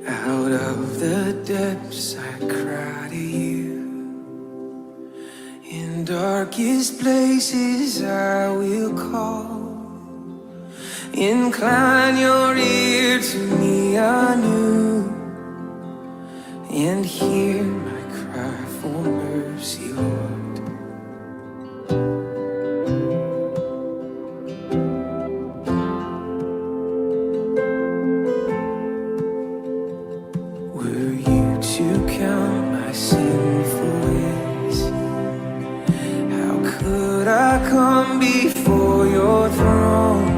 Out of the depths I cry to you. In darkest places I will call. Incline your ear to me anew, and hear my cry for mercy, Lord. Were you to count my sinful ways, how could I come before your throne?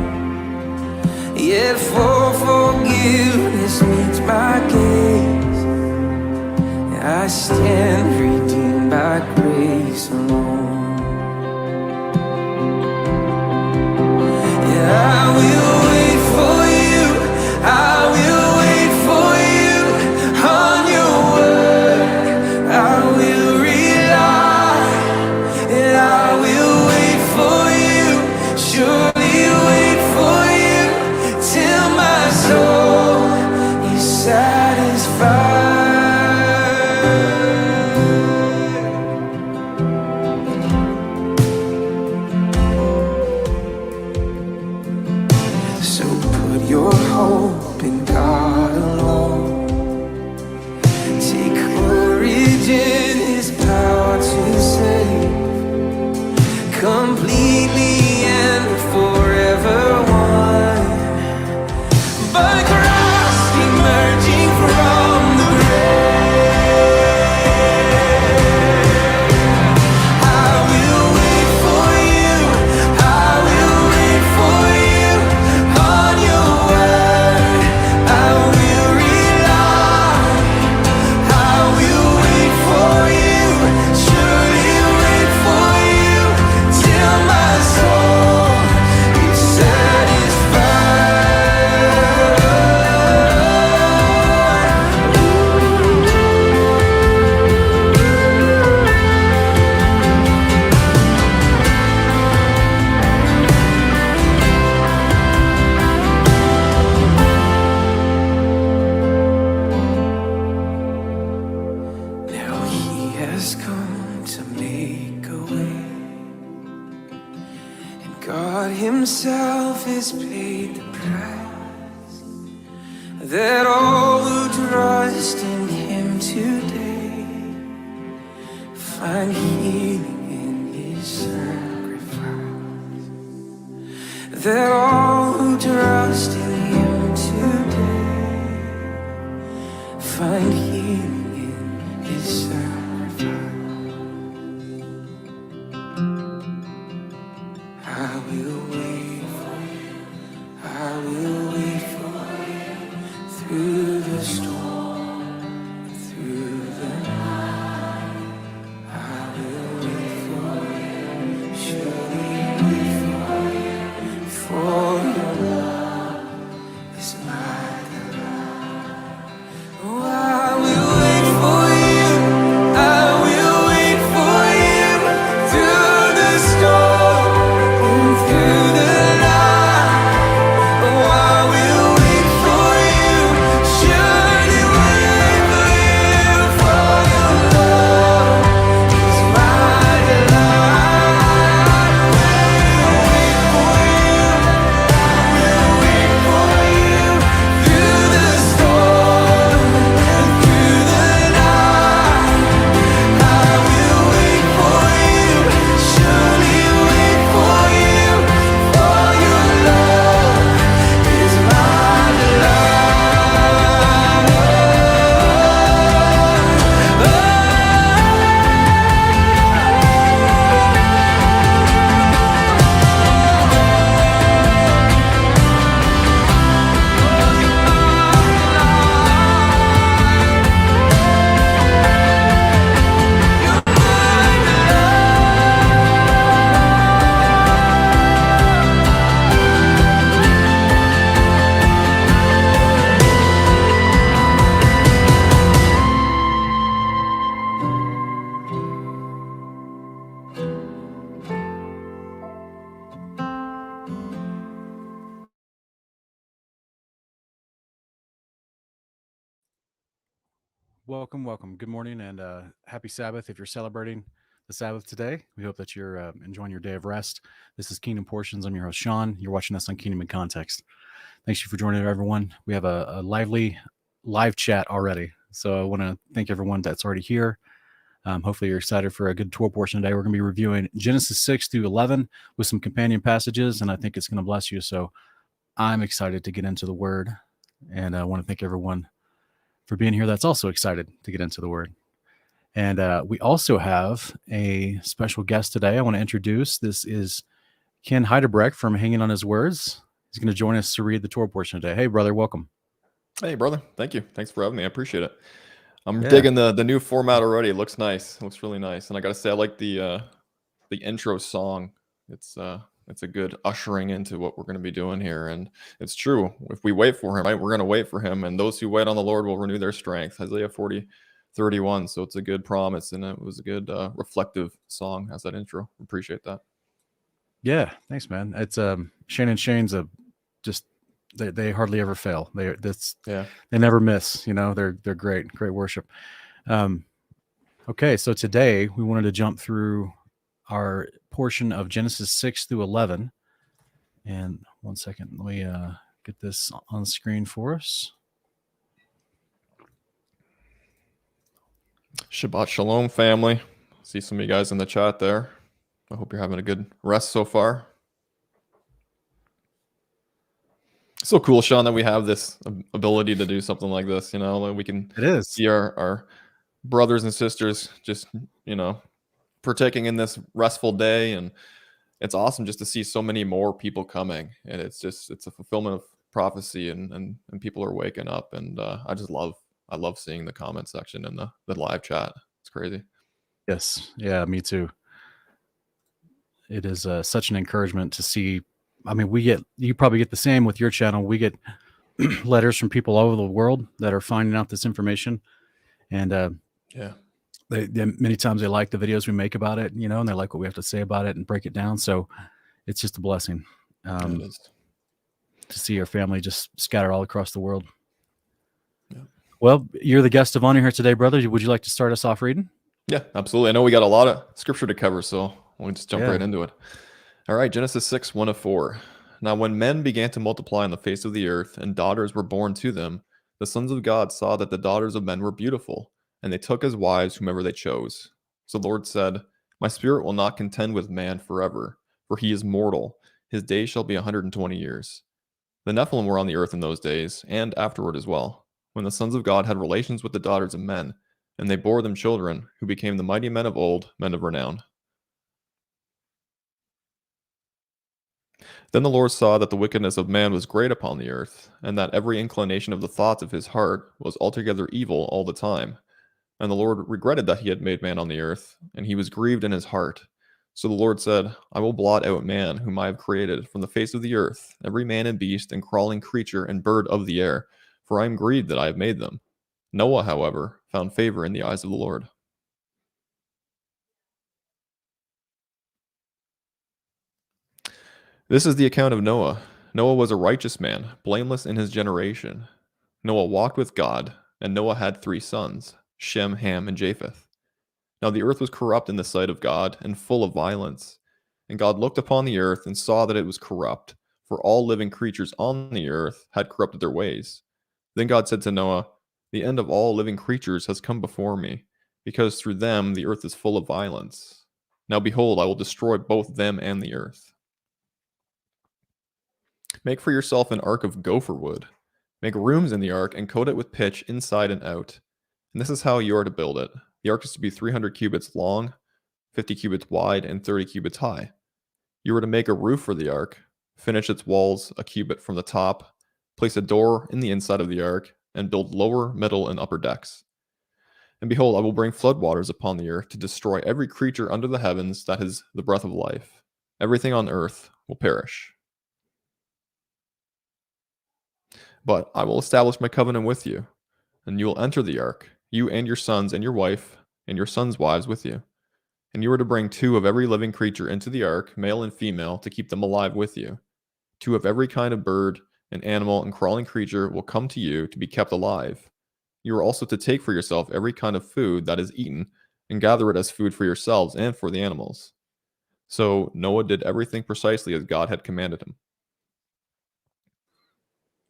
Yet for forgiveness meets my gaze, I stand redeemed by grace alone. Yeah, I will wait for you, I will wait for you on your word, I will rely, and I will wait for you, surely wait for you, till my soul is satisfied. So put your hope in God alone. Take courage in His power to save, completely and forever one. But Christ emerging from the grave, I will wait for you, I will wait for you on your word, I will rely, I will wait for you, surely wait for you, till my soul is satisfied. Now He has come to make a way, and God Himself has paid the price, that all who trust in Him today find healing in His sacrifice, that all who trust in Him today find healing in His sacrifice. I will wait for you, I will wait for you, through the storm, through the night. I will wait for you, surely wait for you, for your love is my delight. Oh, I will wait for you, I will wait for you, through the storm and through the night. Oh, I will wait for you, surely Welcome, welcome. Good morning and happy Sabbath if you're celebrating the Sabbath today. We hope that you're enjoying your day of rest. This is Kingdom Portions. I'm your host, Sean. You're watching us on Kingdom in Context. Thanks you for joining everyone. We have a lively live chat already. So I want to thank everyone that's already here. Hopefully you're excited for a good Torah portion today. We're going to be reviewing Genesis 6 through 11 with some companion passages, and I think it's going to bless you. So I'm excited to get into the Word, and I want to thank everyone for being here that's also excited to get into the Word. And we also have a special guest today I want to introduce. This is Ken Heidebrecht from Hanging on His Words. He's going to join us to read the Torah portion today. Hey, brother, welcome. Hey, brother. Thank you. Thanks for having me. I appreciate it. I'm Yeah. digging the new format already. It looks nice. It looks really nice. And I got to say, I like the intro song. It's a good ushering into what we're going to be doing here. And it's true. If we wait for him, right, we're going to wait for him. And those who wait on the Lord will renew their strength. Isaiah 40:31. So it's a good promise. And it was a good reflective song as that intro. Appreciate that. Yeah. Thanks, man. It's Shane and Shane's just they hardly ever fail. They never miss. You know, they're great worship. Okay, so today we wanted to jump through our portion of Genesis 6 through 11. And 1 second, let me get this on screen for us. Shabbat Shalom, family. See some of you guys in the chat there. I hope you're having a good rest so far. So cool, Sean, that we have this ability to do something like this. You know, we can see our brothers and sisters just, partaking in this restful day. And it's awesome just to see so many more people coming. And it's a fulfillment of prophecy and people are waking up. And I love seeing the comment section and the live chat. It's crazy. Yes. Yeah, me too. It is such an encouragement to see. I mean, you probably get the same with your channel. We get letters from people all over the world that are finding out this information. And they many times they like the videos we make about it, and they like what we have to say about it and break it down. So it's just a blessing to see your family just scattered all across the world. Yeah. Well, you're the guest of honor here today, brother. Would you like to start us off reading? Yeah, absolutely. I know we got a lot of scripture to cover, so we'll just jump right into it. All right, Genesis 6, 1-4. Now when men began to multiply on the face of the earth, and daughters were born to them, the sons of God saw that the daughters of men were beautiful, and they took as wives whomever they chose. So the Lord said, My spirit will not contend with man forever, for he is mortal. His days shall be 120 years. The Nephilim were on the earth in those days, and afterward as well, when the sons of God had relations with the daughters of men, and they bore them children, who became the mighty men of old, men of renown. Then the Lord saw that the wickedness of man was great upon the earth, and that every inclination of the thoughts of his heart was altogether evil all the time. And the Lord regretted that he had made man on the earth, and he was grieved in his heart. So the Lord said, I will blot out man, whom I have created, from the face of the earth, every man and beast and crawling creature and bird of the air, for I am grieved that I have made them. Noah, however, found favor in the eyes of the Lord. This is the account of Noah. Noah was a righteous man, blameless in his generation. Noah walked with God, and Noah had 3 sons, Shem, Ham, and Japheth. Now the earth was corrupt in the sight of God, and full of violence. And God looked upon the earth and saw that it was corrupt, for all living creatures on the earth had corrupted their ways. Then God said to Noah, The end of all living creatures has come before me, because through them the earth is full of violence. Now behold, I will destroy both them and the earth. Make for yourself an ark of gopher wood. Make rooms in the ark and coat it with pitch inside and out. And this is how you are to build it. The ark is to be 300 cubits long, 50 cubits wide, and 30 cubits high. You are to make a roof for the ark, finish its walls a cubit from the top, place a door in the inside of the ark, and build lower, middle, and upper decks. And behold, I will bring floodwaters upon the earth to destroy every creature under the heavens that has the breath of life. Everything on earth will perish. But I will establish my covenant with you, and you will enter the ark, you and your sons and your wife, and your sons' wives with you. And you are to bring 2 of every living creature into the ark, male and female, to keep them alive with you. 2 of every kind of bird and animal and crawling creature will come to you to be kept alive. you are also to take for yourself every kind of food that is eaten, and gather it as food for yourselves and for the animals. So Noah did everything precisely as God had commanded him.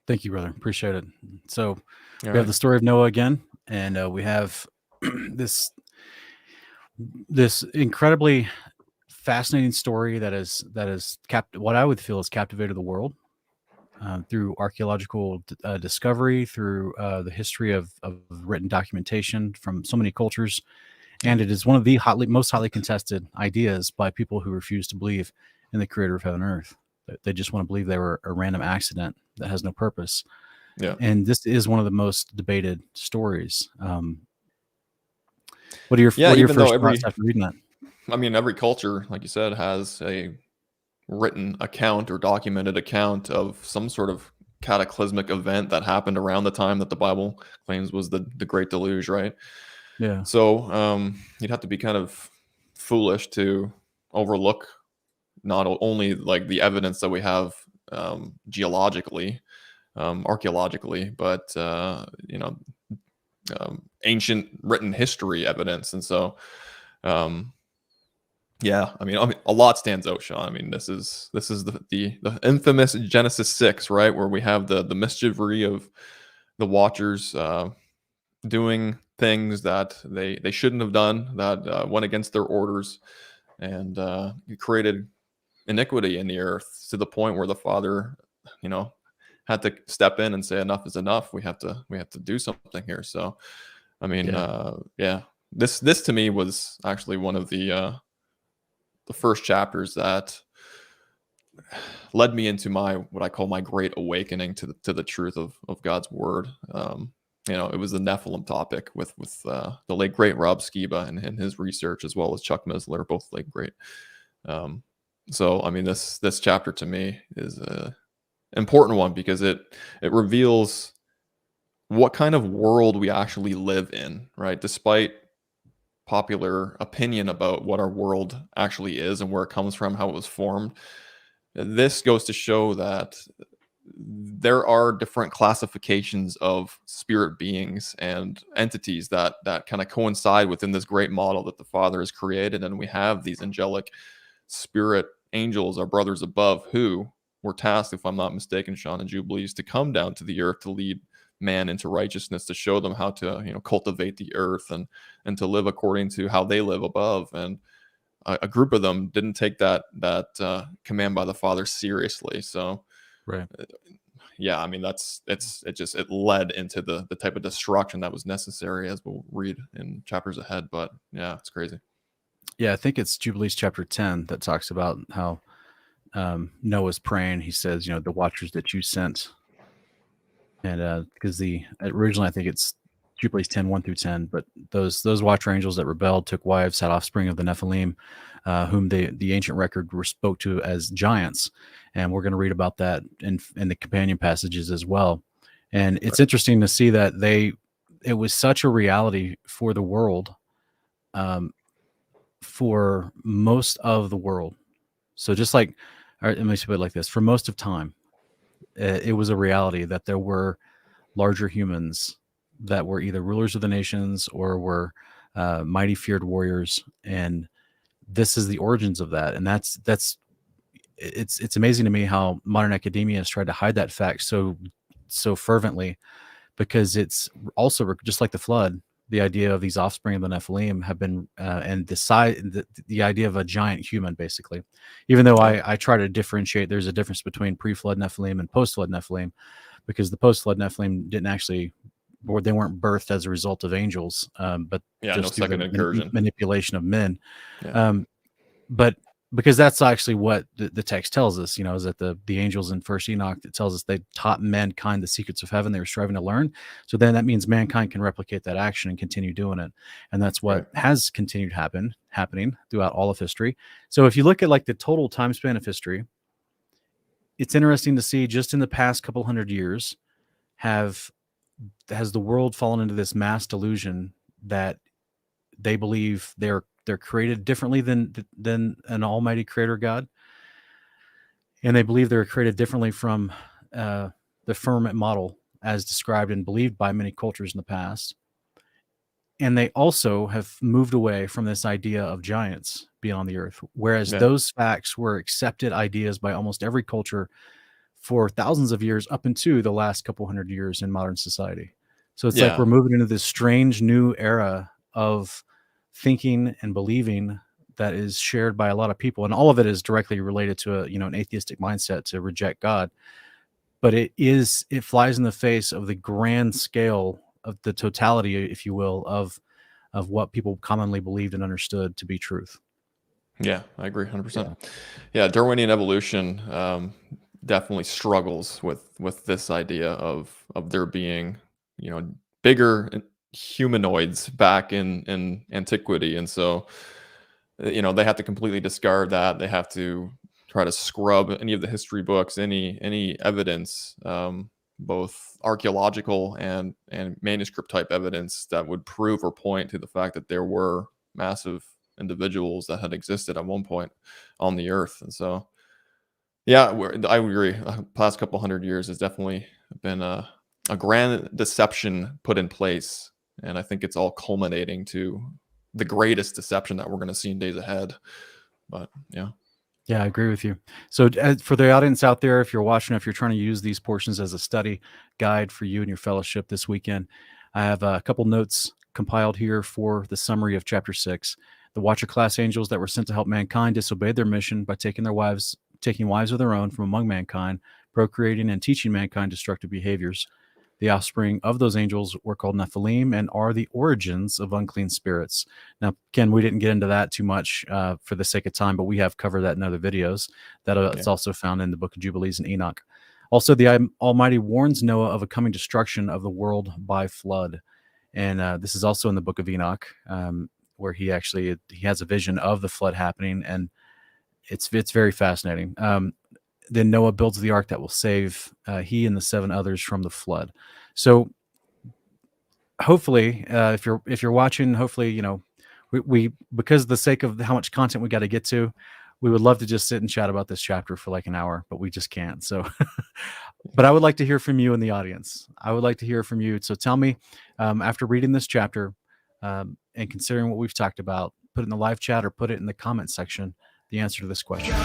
Thank you, brother. Appreciate it. So All we right. have the story of Noah again, and we have this incredibly fascinating story that is what I would feel has captivated the world through archaeological discovery, through the history of written documentation from so many cultures, and it is one of the most hotly contested ideas by people who refuse to believe in the Creator of heaven and earth. They just want to believe they were a random accident that has no purpose. Yeah. And this is one of the most debated stories. What are your Even first though thoughts after reading that? I mean, every culture, like you said, has a written account or documented account of some sort of cataclysmic event that happened around the time that the Bible claims was the Great Deluge, right? Yeah. So you'd have to be kind of foolish to overlook not only like the evidence that we have geologically, archaeologically, but ancient written history evidence. And so yeah, I mean, a lot stands out, Sean. I mean, this is the infamous Genesis 6, right, where we have the mischievry of the Watchers doing things that they shouldn't have done, that went against their orders, and created iniquity in the earth to the point where the Father, had to step in and say enough is enough. We have to do something here. So, I mean, this to me was actually one of the first chapters that led me into what I call my great awakening to the truth of God's word. It was the Nephilim topic with the late great Rob Skiba and his research, as well as Chuck Missler, both late great. So I mean, this chapter to me is a important one because it reveals what kind of world we actually live in, right? Despite popular opinion about what our world actually is and where it comes from, how it was formed. This goes to show that there are different classifications of spirit beings and entities that kind of coincide within this great model that the Father has created. And we have these angelic spirit angels, our brothers above, who were tasked, if I'm not mistaken, Sean, in Jubilees, to come down to the earth to lead man into righteousness, to show them how to cultivate the earth and to live according to how they live above. And a group of them didn't take that command by the Father seriously. So right, yeah, I mean, it led into the type of destruction that was necessary, as we'll read in chapters ahead. But yeah, it's crazy. Yeah, I think it's Jubilees chapter 10 that talks about how Noah's praying. He says, the Watchers that you sent. And because originally I think it's Jubilees 10, 1 through 10, but those Watcher angels that rebelled, took wives, had offspring of the Nephilim, whom the ancient record spoke to as giants. And we're going to read about that in the companion passages as well. And it's interesting to see that it was such a reality for the world, for most of the world. So just like, all right, let me put it like this: for most of time, it was a reality that there were larger humans that were either rulers of the nations or were mighty feared warriors, and this is the origins of that. And it's amazing to me how modern academia has tried to hide that fact so fervently, because it's also just like the flood. The idea of these offspring of the Nephilim have been, and the idea of a giant human, basically. Even though I try to differentiate, there's a difference between pre-flood Nephilim and post-flood Nephilim, because the post-flood Nephilim they weren't birthed as a result of angels, but just through second the incursion. manipulation of men. Yeah. But because that's actually what the text tells us, is that the angels in First Enoch, it tells us they taught mankind the secrets of heaven. They were striving to learn. So then that means mankind can replicate that action and continue doing it. And that's what has continued happening throughout all of history. So if you look at like the total time span of history, it's interesting to see just in the past couple hundred years, has the world fallen into this mass delusion that they believe they're created differently than an almighty creator God, and they believe they're created differently from the firmament model as described and believed by many cultures in the past. And they also have moved away from this idea of giants beyond the earth, whereas those facts were accepted ideas by almost every culture for thousands of years up into the last couple hundred years in modern society. So it's like we're moving into this strange new era of thinking and believing that is shared by a lot of people, and all of it is directly related to an atheistic mindset to reject God. But it flies in the face of the grand scale of the totality, if you will, of what people commonly believed and understood to be truth. Yeah, I agree 100%. Yeah, Darwinian evolution definitely struggles with this idea of there being, bigger humanoids back in antiquity. And so, they have to completely discard that. They have to try to scrub any of the history books, any evidence, both archaeological and manuscript type evidence that would prove or point to the fact that there were massive individuals that had existed at one point on the earth. And so, yeah, I agree. The past couple hundred years has definitely been a grand deception put in place. And I think it's all culminating to the greatest deception that we're going to see in days ahead. But yeah. Yeah, I agree with you. So for the audience out there, if you're watching, if you're trying to use these portions as a study guide for you and your fellowship this weekend, I have a couple notes compiled here for the summary of chapter 6. The Watcher class angels that were sent to help mankind disobeyed their mission by taking wives of their own from among mankind, procreating and teaching mankind destructive behaviors. The offspring of those angels were called Nephilim and are the origins of unclean spirits. Now, Ken, we didn't get into that too much for the sake of time, but we have covered that in other videos. It's also found in the book of Jubilees and Enoch. Also, the Almighty warns Noah of a coming destruction of the world by flood. And this is also in the book of Enoch, where he has a vision of the flood happening, and it's very fascinating. Then Noah builds the ark that will save he and the 7 others from the flood. So hopefully, if you're watching, hopefully, we because of the sake of how much content we got to get to, we would love to just sit and chat about this chapter for like an hour, but we just can't. So, but I would like to hear from you in the audience. I would like to hear from you. So tell me, after reading this chapter and considering what we've talked about, put it in the live chat or put it in the comment section, the answer to this question.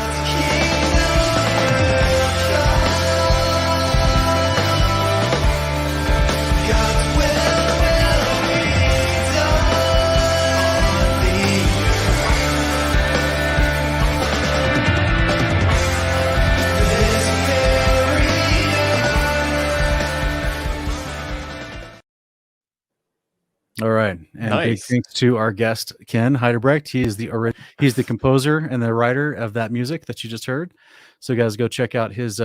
All right, and nice. Big thanks to our guest Ken Heidebrecht. He's the composer and the writer of that music that you just heard. So, guys, go check out his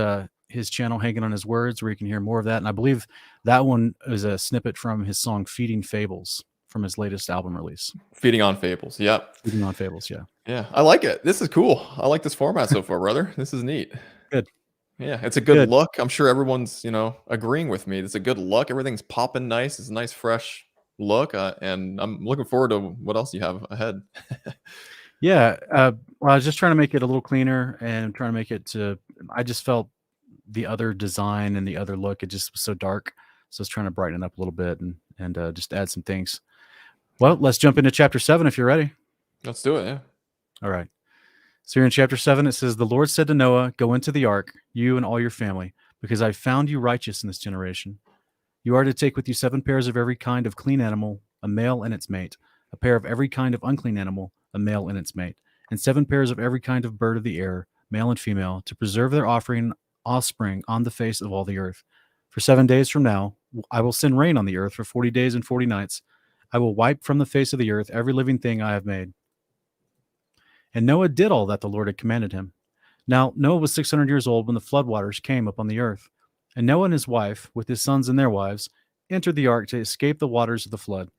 channel, Hanging on His Words, where you can hear more of that. And I believe that one is a snippet from his song "Feeding Fables" from his latest album release. Feeding on Fables, yep. Feeding on Fables, yeah. Yeah, I like it. This is cool. I like this format so far, brother. This is neat. Good. Yeah, it's a good look. I'm sure everyone's agreeing with me. It's a good look. Everything's popping nice. It's a nice, fresh look, and I'm looking forward to what else you have ahead. Yeah, well, I was just trying to make it a little cleaner and trying to make it I just felt the other design and the other look, it just was so dark, so I was trying to brighten it up a little bit and just add some things. Well, let's jump into chapter 7 if you're ready. Let's do it. Yeah. All right. So here in chapter 7, it says, "The Lord said to Noah, go into the ark, you and all your family, because I found you righteous in this generation. You are to take with you 7 pairs of every kind of clean animal, a male and its mate, a pair of every kind of unclean animal, a male and its mate, and 7 pairs of every kind of bird of the air, male and female, to preserve their offspring on the face of all the earth. For 7 days from now, I will send rain on the earth for 40 days and 40 nights. I will wipe from the face of the earth every living thing I have made." And Noah did all that the Lord had commanded him. Now Noah was 600 years old when the floodwaters came upon the earth. And Noah and his wife, with his sons and their wives, entered the ark to escape the waters of the flood.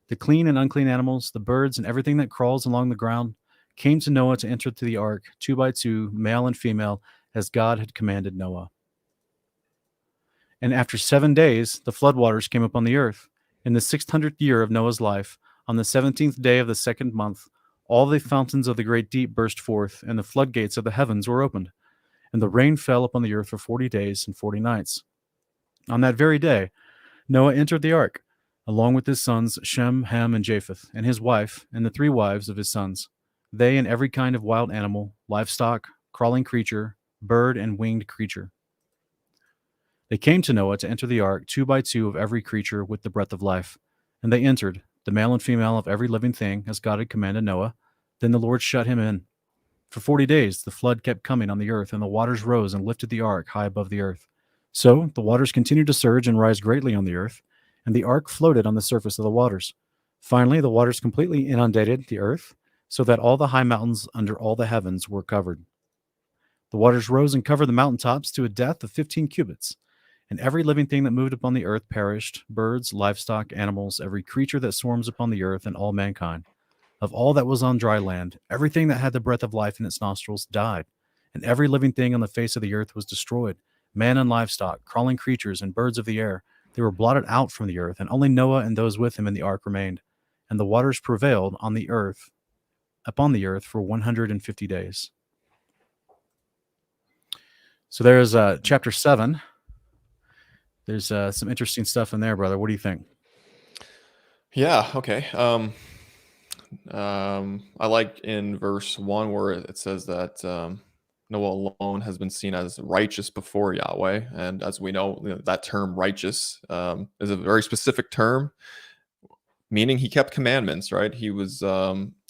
The clean and unclean animals, the birds, and everything that crawls along the ground came to Noah to enter to the ark, 2 by 2, male and female, as God had commanded Noah. And after 7 days, the floodwaters came upon the earth. In the 600th year of Noah's life, on the 17th day of the 2nd month, all the fountains of the great deep burst forth, and the floodgates of the heavens were opened. And the rain fell upon the earth for 40 days and 40 nights. On that very day, Noah entered the ark, along with his sons Shem, Ham, and Japheth, and his wife, and the 3 wives of his sons. They and every kind of wild animal, livestock, crawling creature, bird, and winged creature. They came to Noah to enter the ark, 2 by 2 of every creature with the breath of life. And they entered, the male and female of every living thing, as God had commanded Noah. Then the Lord shut him in. For 40 days the flood kept coming on the earth, and the waters rose and lifted the ark high above the earth. So the waters continued to surge and rise greatly on the earth, and the ark floated on the surface of the waters. Finally, the waters completely inundated the earth, so that all the high mountains under all the heavens were covered. The waters rose and covered the mountaintops to a depth of 15 cubits. And every living thing that moved upon the earth perished, birds, livestock, animals, every creature that swarms upon the earth, and all mankind. Of all that was on dry land, everything that had the breath of life in its nostrils died, and every living thing on the face of the earth was destroyed, man and livestock, crawling creatures, and birds of the air. They were blotted out from the earth, and only Noah and those with him in the ark remained. And the waters prevailed upon the earth for 150 days. So there's chapter 7. There's some interesting stuff in there, brother. What do you think? Yeah. Okay. I like in verse 1 where it says that Noah alone has been seen as righteous before Yahweh, and as we know, that term "righteous" is a very specific term, meaning he kept commandments. Right? He was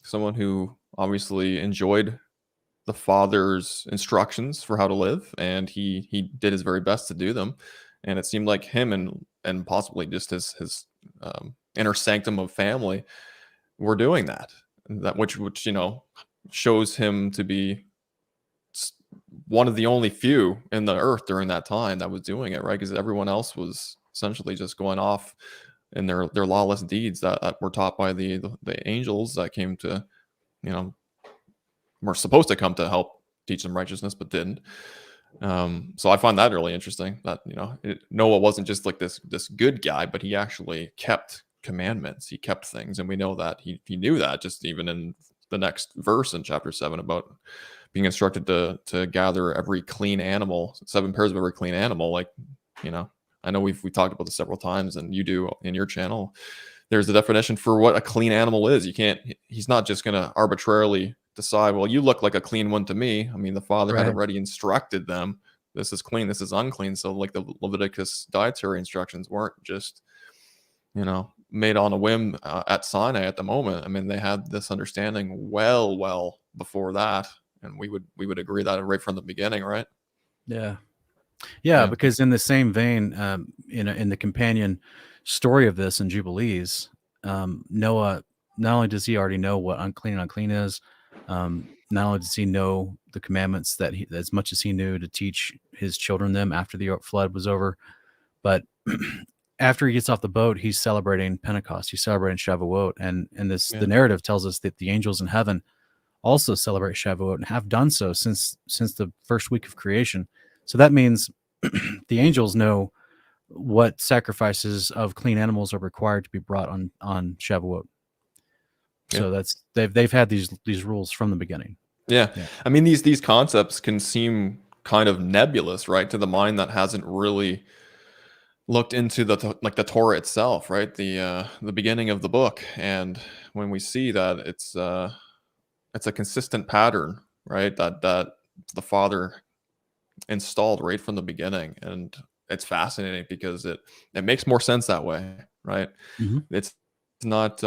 someone who obviously enjoyed the Father's instructions for how to live, and he did his very best to do them. And it seemed like him and possibly just his inner sanctum of family were doing that which shows him to be one of the only few in the earth during that time that was doing it, right? Because everyone else was essentially just going off in their lawless deeds that were taught by the angels that came to, were supposed to come to help teach them righteousness, but didn't. So I find that really interesting that, Noah wasn't just like this good guy, but he actually kept commandments. He kept things. And we know that he knew that just even in the next verse in chapter 7 about being instructed to gather every clean animal, 7 pairs of every clean animal. Like, I know we talked about this several times, and you do in your channel. There's a definition for what a clean animal is. He's not just going to arbitrarily decide, well, you look like a clean one to me. I mean, the Father had already instructed them. This is clean, this is unclean. So like the Leviticus dietary instructions weren't just, made on a whim at Sinai at the moment. I mean, they had this understanding well before that. And we would agree that right from the beginning, right? Yeah, because in the same vein, in the companion story of this in Jubilees, Noah, not only does he already know what unclean is, not only does he know the commandments that as much as he knew to teach his children them after the flood was over, but after he gets off the boat, he's celebrating Pentecost. He's celebrating Shavuot, and the narrative tells us that the angels in heaven also celebrate Shavuot and have done so since the first week of creation. So that means the angels know what sacrifices of clean animals are required to be brought on Shavuot. So they've had these rules from the beginning. Yeah. I mean, these concepts can seem kind of nebulous, right, to the mind that hasn't really looked into the Torah itself, right? The beginning of the book. And when we see that it's a consistent pattern, right, that the Father installed right from the beginning, and it's fascinating because it makes more sense that way, right? Mm-hmm. It's not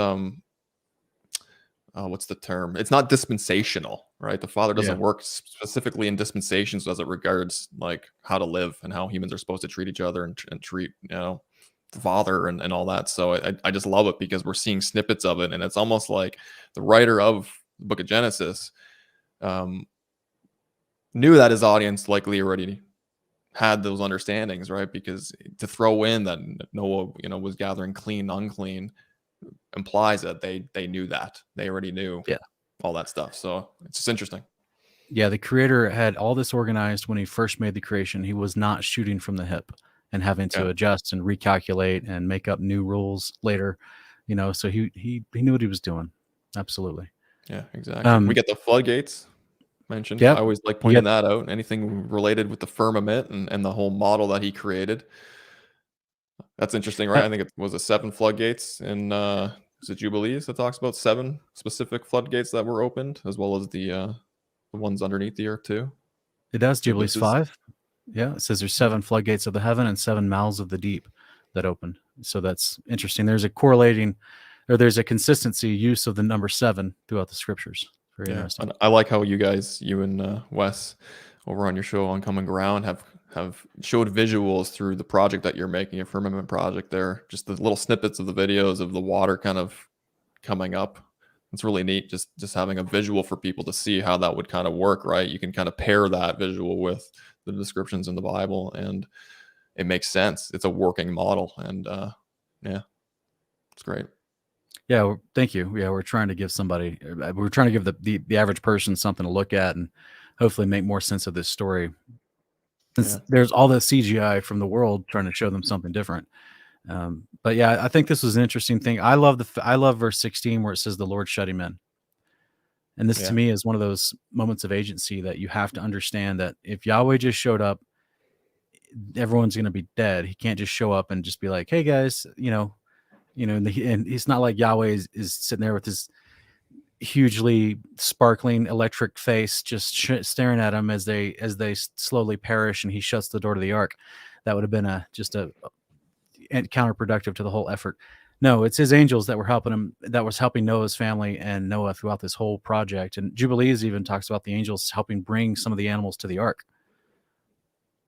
what's the term? It's not dispensational, right? The Father doesn't work specifically in dispensations as it regards like how to live and how humans are supposed to treat each other and treat the Father and all that. So I just love it because we're seeing snippets of it, and it's almost like the writer of the book of Genesis knew that his audience likely already had those understandings, right? Because to throw in that Noah, was gathering clean, unclean, implies that they knew that. They already knew all that stuff. So it's just interesting. Yeah, the Creator had all this organized when he first made the creation. He was not shooting from the hip and having to adjust and recalculate and make up new rules later. So he knew what he was doing. Absolutely. Yeah, exactly. We get the floodgates mentioned. I always like pointing that out. Anything related with the firmament and the whole model that he created. That's interesting, right? I think it was a 7 floodgates in is it Jubilees that talks about 7 specific floodgates that were opened, as well as the ones underneath the earth too. It does. The Jubilees abysses. 5. Yeah, it says there's 7 floodgates of the heaven and 7 mouths of the deep that opened. So that's interesting. There's a correlating, or there's a consistency use of the number 7 throughout the scriptures. Very interesting. And I like how you guys, you and Wes, over on your show on Common Ground, have showed visuals through the project that you're making, a firmament project there. Just the little snippets of the videos of the water kind of coming up. It's really neat just having a visual for people to see how that would kind of work, right? You can kind of pair that visual with the descriptions in the Bible, and it makes sense. It's a working model, and yeah, it's great. Yeah, thank you. Yeah, we're trying to give the average person something to look at and hopefully make more sense of this story. There's all the CGI from the world trying to show them something different. But yeah, I think this was an interesting thing. I love verse 16 where it says the Lord shut him in. And this to me is one of those moments of agency that you have to understand that if Yahweh just showed up, everyone's going to be dead. He can't just show up and just be like, hey guys, and it's not like Yahweh is sitting there with his hugely sparkling electric face just staring at him as they slowly perish, and he shuts the door to the ark. That would have been just counterproductive to the whole effort. No, it's his angels that were helping him, that was helping Noah's family and Noah throughout this whole project. And Jubilees even talks about the angels helping bring some of the animals to the ark.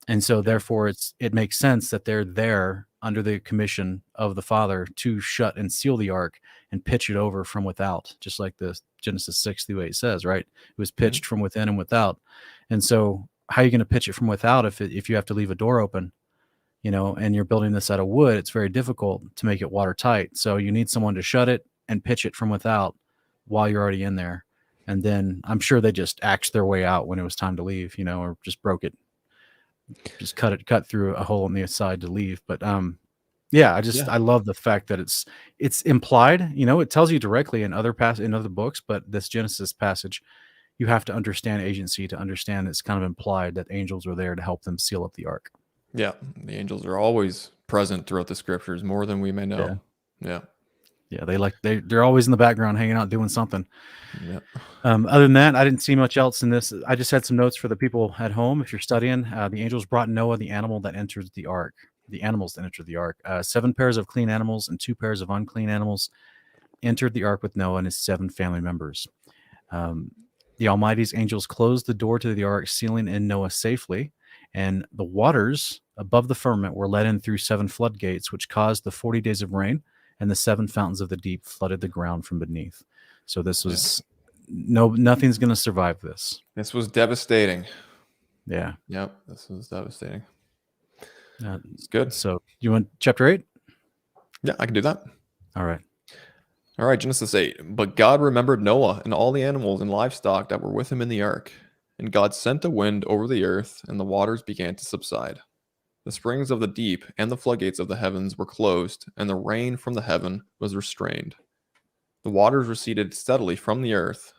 And so therefore it makes sense that they're there under the commission of the Father to shut and seal the ark and pitch it over from without, just like the Genesis 6:8 says, right? It was pitched from within and without. And so how are you going to pitch it from without if you have to leave a door open, and you're building this out of wood? It's very difficult to make it watertight. So you need someone to shut it and pitch it from without while you're already in there. And then I'm sure they just axed their way out when it was time to leave, or just broke it. Just cut through a hole on the side to leave. But I love the fact that it's implied, it tells you directly in other books, but this Genesis passage, you have to understand agency to understand it's kind of implied that angels are there to help them seal up the ark. Yeah, the angels are always present throughout the scriptures, more than we may know. Yeah. They're always in the background hanging out doing something. Other than that, I didn't see much else in this. I just had some notes for the people at home. If you're studying, the angels brought Noah the animals that entered the ark. 7 pairs of clean animals and 2 pairs of unclean animals entered the ark with Noah and his 7 family members. The Almighty's angels closed the door to the ark, sealing in Noah safely, and the waters above the firmament were let in through 7 floodgates, which caused the 40 days of rain, and the 7 fountains of the deep flooded the ground from beneath. So this was nothing's going to survive this. This was devastating. Yeah. Yep. This was devastating. It's good. So you want chapter 8? Yeah, I can do that. All right. Genesis 8. But God remembered Noah and all the animals and livestock that were with him in the ark. And God sent a wind over the earth, and the waters began to subside. The springs of the deep and the floodgates of the heavens were closed, and the rain from the heaven was restrained. The waters receded steadily from the earth.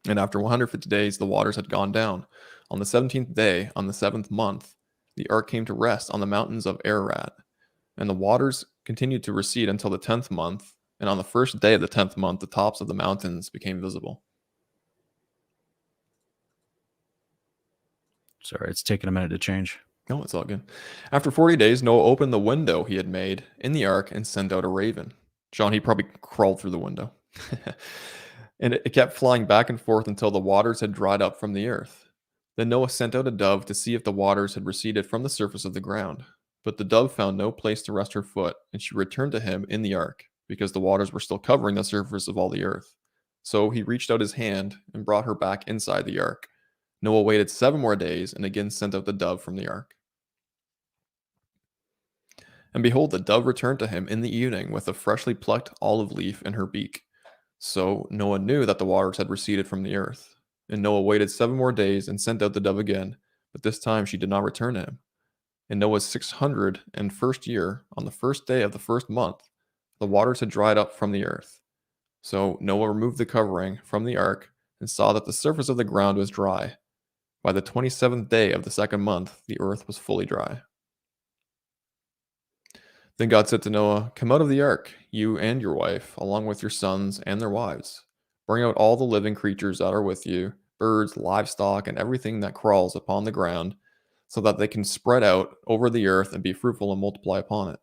And after 150 days, the waters had gone down. On the 17th day, on the 7th month, the ark came to rest on the mountains of Ararat. And the waters continued to recede until the 10th month. And on the first day of the 10th month, the tops of the mountains became visible. Sorry, it's taking a minute to change. No, it's all good. After 40 days, Noah opened the window he had made in the ark and sent out a raven. Sean, he probably crawled through the window. And it kept flying back and forth until the waters had dried up from the earth. Then Noah sent out a dove to see if the waters had receded from the surface of the ground. But the dove found no place to rest her foot, and she returned to him in the ark, because the waters were still covering the surface of all the earth. So he reached out his hand and brought her back inside the ark. Noah waited 7 more days and again sent out the dove from the ark. And behold, the dove returned to him in the evening with a freshly plucked olive leaf in her beak. So Noah knew that the waters had receded from the earth. And Noah waited 7 more days and sent out the dove again, but this time she did not return to him. In Noah's 601st year, on the first day of the first month, the waters had dried up from the earth. So Noah removed the covering from the ark and saw that the surface of the ground was dry. By the 27th day of the 2nd month, the earth was fully dry. Then God said to Noah, "Come out of the ark, you and your wife, along with your sons and their wives. Bring out all the living creatures that are with you, birds, livestock, and everything that crawls upon the ground, so that they can spread out over the earth and be fruitful and multiply upon it."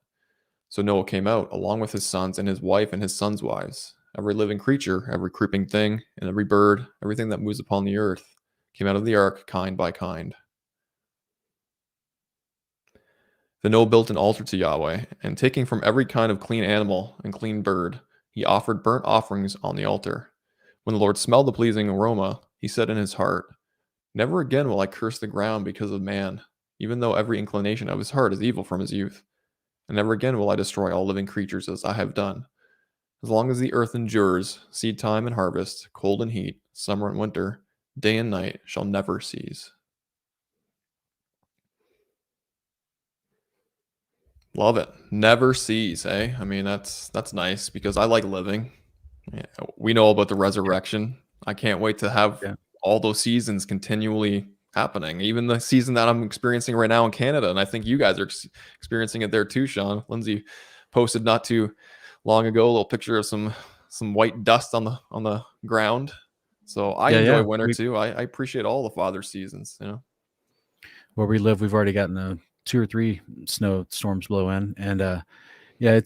So Noah came out, along with his sons and his wife and his sons' wives. Every living creature, every creeping thing, and every bird, everything that moves upon the earth, came out of the ark kind by kind. Then Noah built an altar to Yahweh, and taking from every kind of clean animal and clean bird, he offered burnt offerings on the altar. When the Lord smelled the pleasing aroma, he said in his heart, "Never again will I curse the ground because of man, even though every inclination of his heart is evil from his youth. And never again will I destroy all living creatures as I have done. As long as the earth endures, seed time and harvest, cold and heat, summer and winter, day and night shall never cease." Love it. Never cease, eh? I mean, that's nice because I like living. Yeah, we know about the resurrection. I can't wait to have Yeah. all those seasons continually happening. Even the season that I'm experiencing right now in Canada, and I think you guys are experiencing it there too, Sean. Lindsay posted not too long ago a little picture of some white dust on the ground. So I enjoy winter too. I appreciate all the father seasons, you know. Where we live, we've already gotten 2 or 3 snowstorms blow in, and yeah,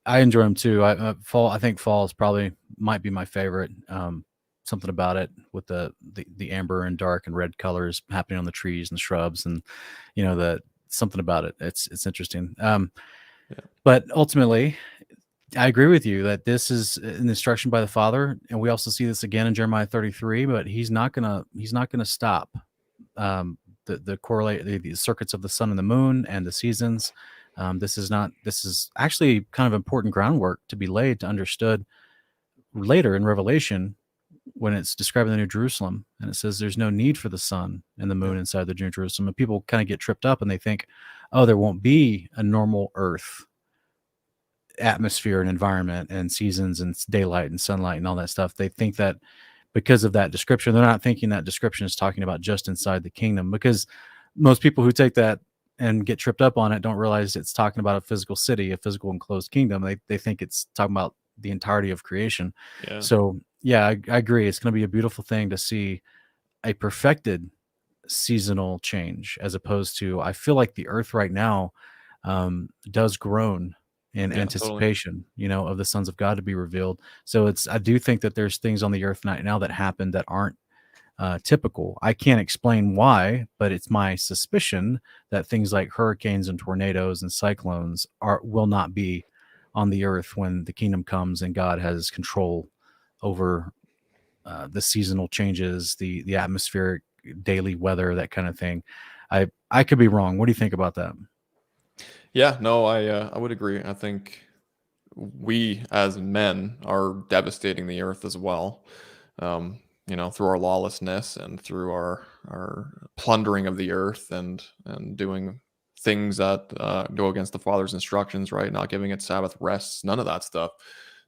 I enjoy them too. I think fall is probably might be my favorite. Something about it with the amber and dark and red colors happening on the trees and the shrubs, and the something about it. It's interesting. But ultimately, I agree with you that this is an instruction by the Father, and we also see this again in Jeremiah 33. But he's not gonna stop. The circuits of the sun and the moon and the seasons. This is actually kind of important groundwork to be laid to understood later in Revelation when it's describing the New Jerusalem, and it says there's no need for the sun and the moon inside the New Jerusalem. And people kind of get tripped up and they think, oh, there won't be a normal earth atmosphere and environment and seasons and daylight and sunlight and all that stuff. They think that because of that description, they're not thinking that description is talking about just inside the kingdom, because most people who take that and get tripped up on it don't realize it's talking about a physical city, a physical enclosed kingdom. They think it's talking about the entirety of creation. Yeah. So yeah, I agree. It's going to be a beautiful thing to see a perfected seasonal change, as opposed to, I feel like the earth right now does groan in anticipation, totally, of the sons of God to be revealed. So I do think that there's things on the earth right now that happen that aren't typical. I can't explain why, but it's my suspicion that things like hurricanes and tornadoes and cyclones will not be on the earth when the kingdom comes and God has control over the seasonal changes, the atmospheric daily weather, that kind of thing. I could be wrong. What do you think about that? Yeah, no, I would agree. I think we as men are devastating the earth as well. Through our lawlessness and through our plundering of the earth and doing things that go against the Father's instructions, right? Not giving it Sabbath rests, none of that stuff.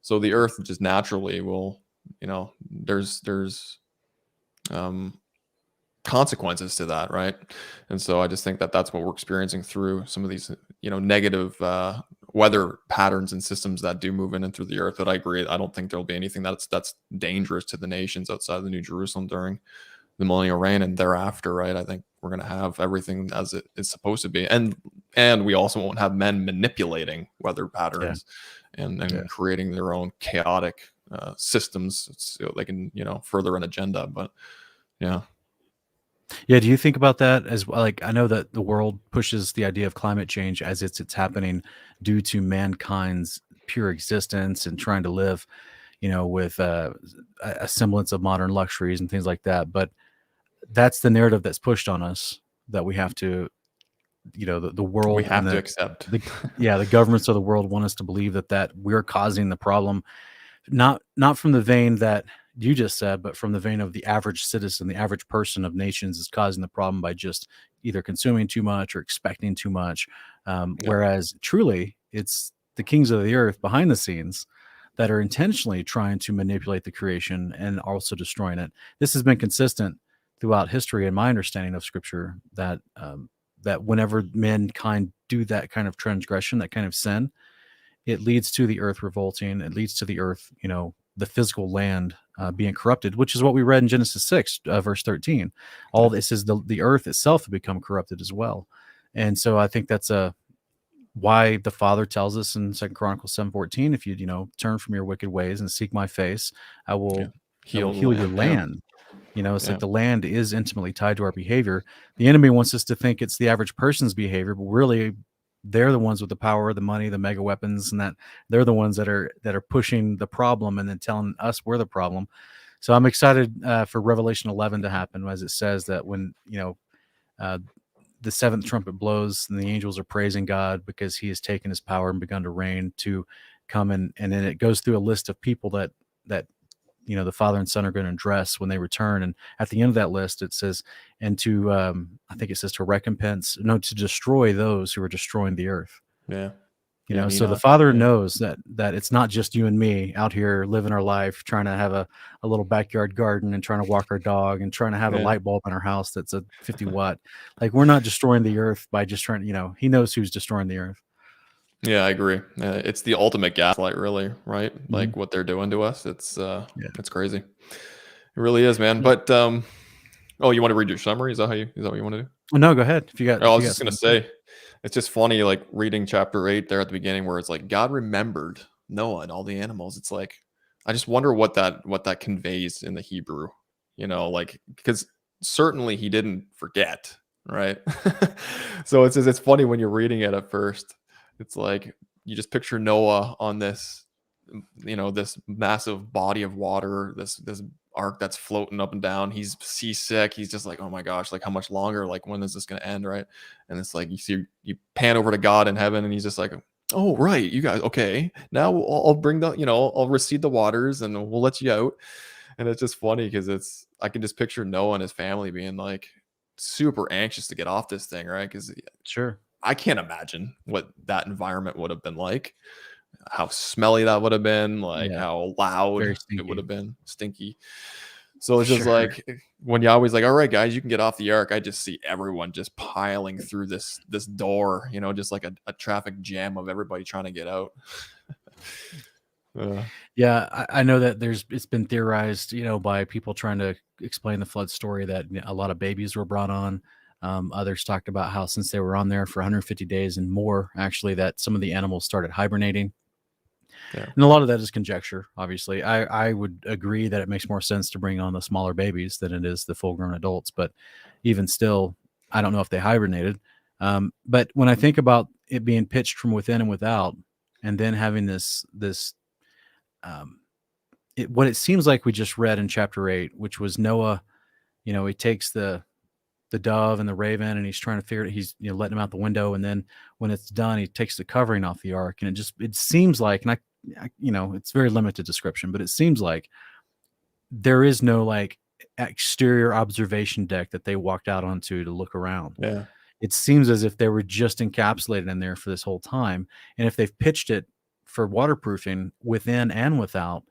So the earth just naturally will, there's consequences to that, right? And so I just think that that's what we're experiencing through some of these, negative weather patterns and systems that do move in and through the earth. But I agree, I don't think there'll be anything that's dangerous to the nations outside of the New Jerusalem during the millennial reign and thereafter, right? I think we're going to have everything as it is supposed to be, and we also won't have men manipulating weather patterns and creating their own chaotic systems so they can further an agenda. But yeah. Do you think about that as well? Like, I know that the world pushes the idea of climate change as it's happening due to mankind's pure existence and trying to live, with a semblance of modern luxuries and things like that. But that's the narrative that's pushed on us, that we have to, the world, we have to accept. The governments of the world want us to believe that we're causing the problem, not from the vein that you just said, but from the vein of the average citizen, the average person of nations is causing the problem by just either consuming too much or expecting too much. Whereas truly it's the kings of the earth behind the scenes that are intentionally trying to manipulate the creation and also destroying it. This has been consistent throughout history, in my understanding of scripture, that whenever mankind do that kind of transgression, that kind of sin, it leads to the earth revolting. It leads to the earth, the physical land being corrupted, which is what we read in Genesis 6, verse 13. All this is the earth itself will become corrupted as well. And so I think that's why the Father tells us in 2 Chronicles 7:14, if you turn from your wicked ways and seek my face, I will heal your land. It's like the land is intimately tied to our behavior. The enemy wants us to think it's the average person's behavior, but really they're the ones with the power, the money, the mega weapons, and that they're the ones that are pushing the problem and then telling us we're the problem. So I'm excited for Revelation 11 to happen, as it says that when the seventh trumpet blows and the angels are praising God because he has taken his power and begun to reign, to come and then it goes through a list of people that the Father and Son are going to address when they return. And at the end of that list, it says, and to, I think it says to destroy those who are destroying the earth. Yeah. So the Father knows that it's not just you and me out here living our life, trying to have a little backyard garden and trying to walk our dog and trying to have a light bulb in our house that's a 50 watt. Like, we're not destroying the earth by just trying, he knows who's destroying the earth. Yeah, I agree. It's the ultimate gaslight, really, right? Mm-hmm. Like what they're doing to us. It's crazy. It really is, man. But you want to read your summary? Is that what you want to do? Oh, no, go ahead. I was just gonna say, it's just funny, like reading chapter 8 there at the beginning, where it's like God remembered Noah and all the animals. It's like, I just wonder what that conveys in the Hebrew. Like, because certainly he didn't forget, right? So it's funny when you're reading it at first. It's like you just picture Noah on this, this massive body of water, this ark that's floating up and down. He's seasick. He's just like, oh my gosh, like how much longer? Like, when is this going to end, right? And it's like you pan over to God in heaven, and he's just like, oh right, you guys, okay. Now I'll bring I'll recede the waters and we'll let you out. And it's just funny because I can just picture Noah and his family being like super anxious to get off this thing, right? Because sure. I can't imagine what that environment would have been like, how smelly that would have been, like how loud it would have been, stinky. So it's just like when Yahweh's like, all right, guys, you can get off the ark. I just see everyone just piling through this door, just like a traffic jam of everybody trying to get out. Yeah, I know that it's been theorized, by people trying to explain the flood story, that a lot of babies were brought on. Others talked about how since they were on there for 150 days and more, actually, that some of the animals started hibernating. Yeah. And a lot of that is conjecture, obviously. I would agree that it makes more sense to bring on the smaller babies than it is the full-grown adults. But even still, I don't know if they hibernated. But when I think about it being pitched from within and without, and then having what it seems like we just read in chapter 8, which was Noah, he takes the dove and the raven, and he's trying to figure it. He's letting them out the window, and then when it's done, he takes the covering off the ark, and it seems like, and I it's very limited description, but it seems like there is no like exterior observation deck that they walked out onto to look around. Yeah, it seems as if they were just encapsulated in there for this whole time, and if they've pitched it for waterproofing within and without,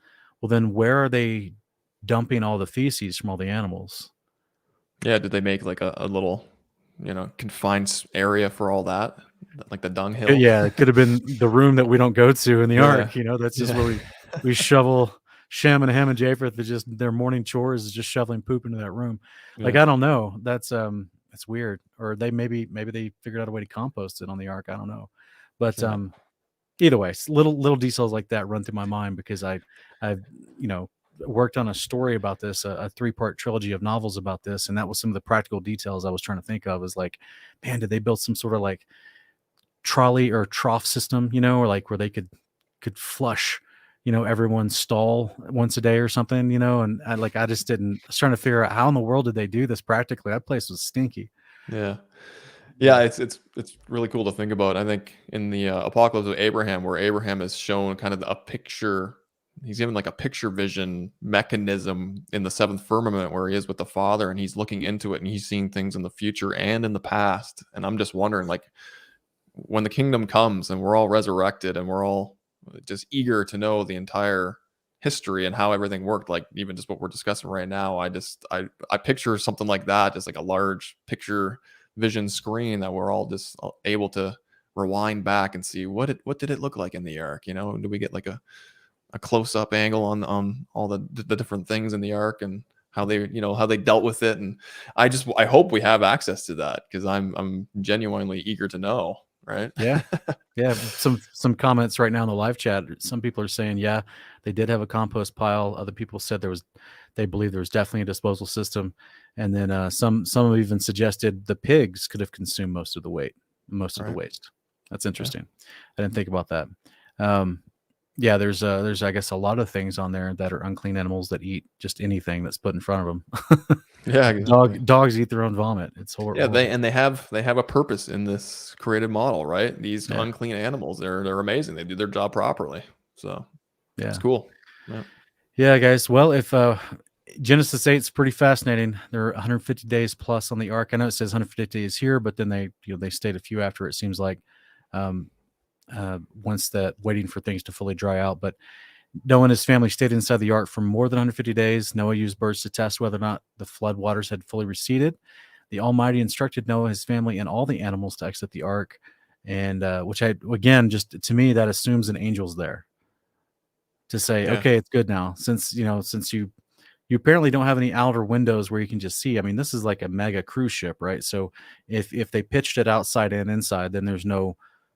well, then where are they dumping all the feces from all the animals? Yeah, did they make like a little, confined area for all that, like the dunghill? Yeah, it could have been the room that we don't go to in the ark. That's just where we shovel. Shem and Ham and Japheth, just their morning chores is just shoveling poop into that room. Like, I don't know. That's weird. Or maybe they figured out a way to compost it on the ark. I don't know. But either way, little details like that run through my mind because I've worked on a story about this, a 3-part trilogy of novels about this, and that was some of the practical details I was trying to think of. Is like, man, did they build some sort of like trolley or trough system, or like where they could flush, everyone's stall once a day or something, and I was trying to figure out how in the world did they do this practically. That place was stinky. Yeah, it's really cool to think about. I think in the Apocalypse of Abraham, where Abraham is shown kind of a picture. He's given like a picture vision mechanism in the 7th firmament where he is with the Father, and he's looking into it and he's seeing things in the future and in the past. And I'm just wondering, like, when the kingdom comes and we're all resurrected and we're all just eager to know the entire history and how everything worked, like even just what we're discussing right now, I picture something like that, just like a large picture vision screen that we're all just able to rewind back and see what did it look like in the ark? Do we get like a close up angle on all the different things in the ark and how they dealt with it? And I hope we have access to that, because I'm genuinely eager to know. Right? Yeah. Some comments right now in the live chat. Some people are saying, yeah, they did have a compost pile. Other people said they believe there was definitely a disposal system. And then some have even suggested the pigs could have consumed most of the Right. waste. That's interesting. I didn't think about that. There's I guess a lot of things on there that are unclean animals that eat just anything that's put in front of them. Yeah, exactly. Dogs eat their own vomit. It's horrible. Yeah, they have a purpose in this created model, right? These unclean animals, they're amazing. They do their job properly. So it's cool. Yeah, guys. Well, if Genesis 8 is pretty fascinating. There are 150 days plus on the ark. I know it says 150 days here, but then they state a few after, it seems like, once that waiting for things to fully dry out. But Noah and his family stayed inside the ark for more than 150 days. Noah used birds to test whether or not the flood waters had fully receded. The Almighty instructed Noah, his family, and all the animals to exit the ark. And just to me, that assumes an angel's there to say, okay, it's good now. Since you apparently don't have any outer windows where you can just see. I mean, this is like a mega cruise ship, right? So if they pitched it outside and inside, then there's no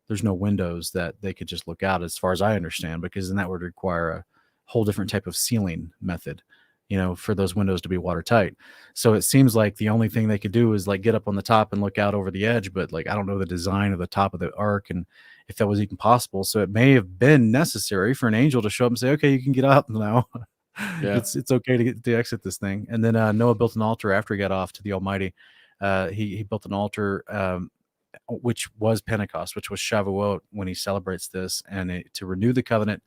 windows that they could just look out, as far as I understand, because then that would require a whole different type of sealing method, for those windows to be watertight. So it seems like the only thing they could do is like get up on the top and look out over the edge. But like, I don't know the design of the top of the ark and if that was even possible. So it may have been necessary for an angel to show up and say, okay, you can get out now. Yeah. It's okay to exit this thing. And then Noah built an altar after he got off to the Almighty. He built an altar, which was Pentecost, which was Shavuot when he celebrates this, and to renew the covenant,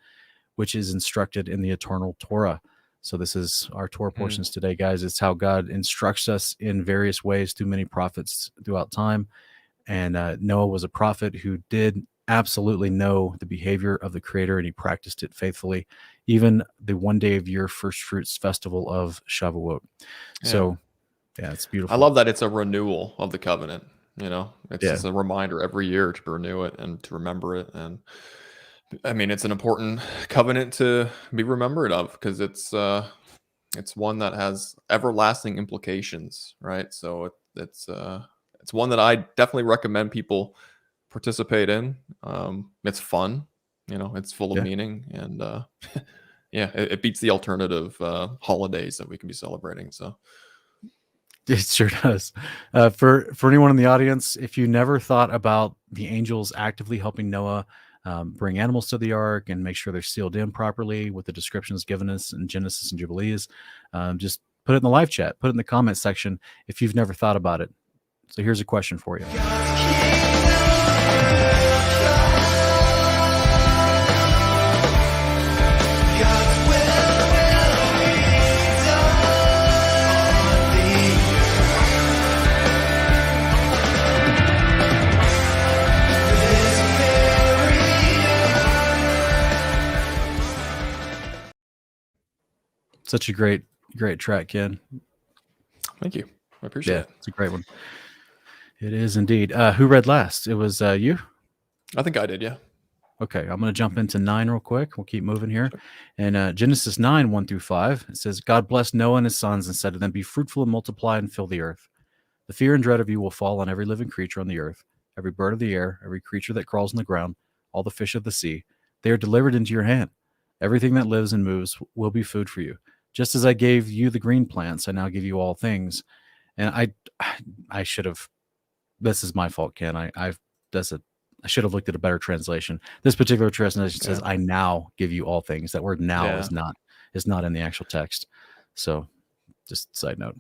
which is instructed in the eternal Torah. So this is our Torah portions today, guys. It's how God instructs us in various ways through many prophets throughout time. And Noah was a prophet who did absolutely know the behavior of the Creator, and he practiced it faithfully, even the 1 day of year first fruits festival of Shavuot. So it's beautiful. I love that it's a renewal of the covenant. It's just a reminder every year to renew it and to remember it. And I mean, it's an important covenant to be remembered of, because it's one that has everlasting implications, right? So it's one that I definitely recommend people participate in. It's fun, it's full of meaning, and it beats the alternative holidays that we can be celebrating. So it sure does. For anyone in the audience, if you never thought about the angels actively helping Noah bring animals to the ark and make sure they're sealed in properly with the descriptions given us in Genesis and Jubilees, just put it in the live chat, put it in the comment section if you've never thought about it. So here's a question for you. Such a great track, Ken. Thank you. I appreciate it. It's a great one. It is indeed. Who read last? It was you? I think I did, yeah. Okay, I'm going to jump into 9 real quick. We'll keep moving here. And Genesis 9, 1-5, it says, God blessed Noah and his sons and said to them, be fruitful and multiply and fill the earth. The fear and dread of you will fall on every living creature on the earth, every bird of the air, every creature that crawls on the ground, all the fish of the sea. They are delivered into your hand. Everything that lives and moves will be food for you. Just as I gave you the green plants, I now give you all things. And I should have, this is my fault, Ken. I should have looked at a better translation. This particular translation says, I now give you all things. That word now is not in the actual text. So just side note.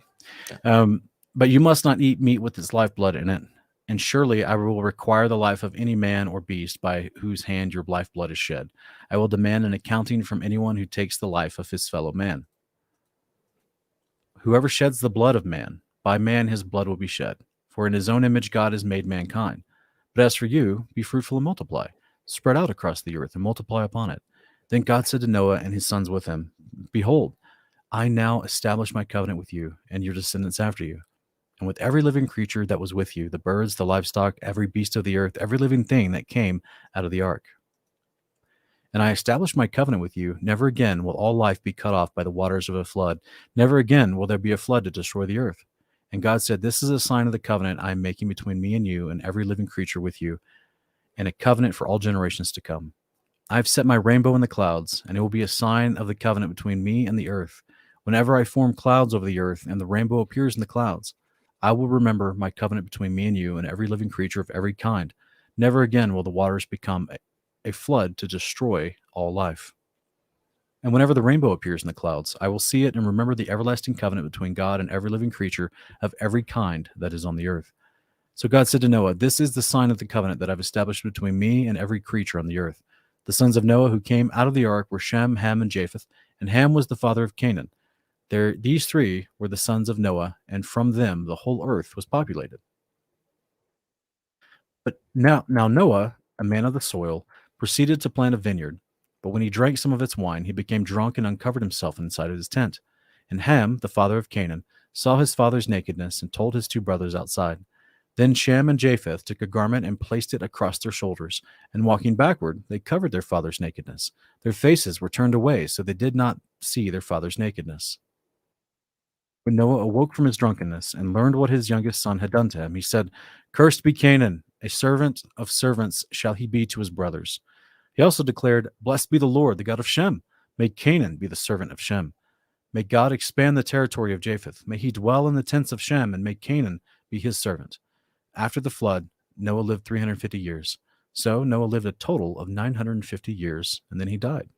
But you must not eat meat with its lifeblood in it. And surely I will require the life of any man or beast by whose hand your lifeblood is shed. I will demand an accounting from anyone who takes the life of his fellow man. Whoever sheds the blood of man, by man his blood will be shed. For in his own image God has made mankind. But as for you, be fruitful and multiply. Spread out across the earth and multiply upon it. Then God said to Noah and his sons with him, behold, I now establish my covenant with you and your descendants after you. and with every living creature that was with you, the birds, the livestock, every beast of the earth, every living thing that came out of the ark. And I established my covenant with you. Never again will all life be cut off by the waters of a flood. Never again will there be a flood to destroy the earth. And God said, this is a sign of the covenant I am making between me and you and every living creature with you, and a covenant for all generations to come. I have set my rainbow in the clouds, and it will be a sign of the covenant between me and the earth. Whenever I form clouds over the earth and the rainbow appears in the clouds, I will remember my covenant between me and you and every living creature of every kind. Never again will the waters become a flood to destroy all life. And whenever the rainbow appears in the clouds, I will see it and remember the everlasting covenant between God and every living creature of every kind that is on the earth. So God said to Noah, this is the sign of the covenant that I've established between me and every creature on the earth. The sons of Noah who came out of the ark were Shem, Ham, and Japheth, and Ham was the father of Canaan. These three were the sons of Noah, and from them the whole earth was populated. But now Noah, a man of the soil, proceeded to plant a vineyard. But when he drank some of its wine, he became drunk and uncovered himself inside of his tent. And Ham, the father of Canaan, saw his father's nakedness and told his two brothers outside. Then Shem and Japheth took a garment and placed it across their shoulders, and walking backward, they covered their father's nakedness. Their faces were turned away, so they did not see their father's nakedness. When Noah awoke from his drunkenness and learned what his youngest son had done to him, he said, "Cursed be Canaan, a servant of servants shall he be to his brothers." He also declared, "Blessed be the Lord, the God of Shem. May Canaan be the servant of Shem. May God expand the territory of Japheth. May he dwell in the tents of Shem, and may Canaan be his servant." After the flood, Noah lived 350 years. So Noah lived a total of 950 years, and then he died.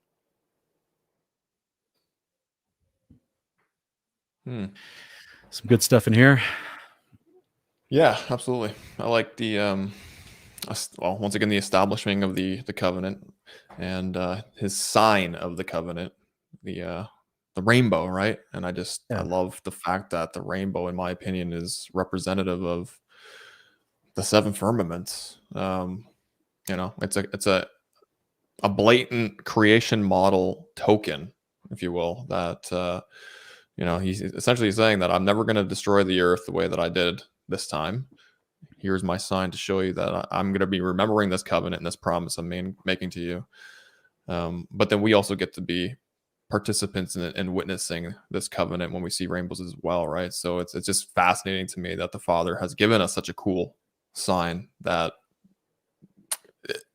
Some good stuff in here. Yeah, absolutely. I like the well, once again, the establishing of the covenant and his sign of the covenant, the rainbow, right? And I love the fact that the rainbow, in my opinion, is representative of the seven firmaments. It's a blatant creation model token, if you will, that he's essentially saying that I'm never going to destroy the earth the way that I did this time. Here's my sign to show you that I'm going to be remembering this covenant and this promise I'm making to you. But then we also get to be participants in witnessing this covenant when we see rainbows as well, right? So it's just fascinating to me that the Father has given us such a cool sign that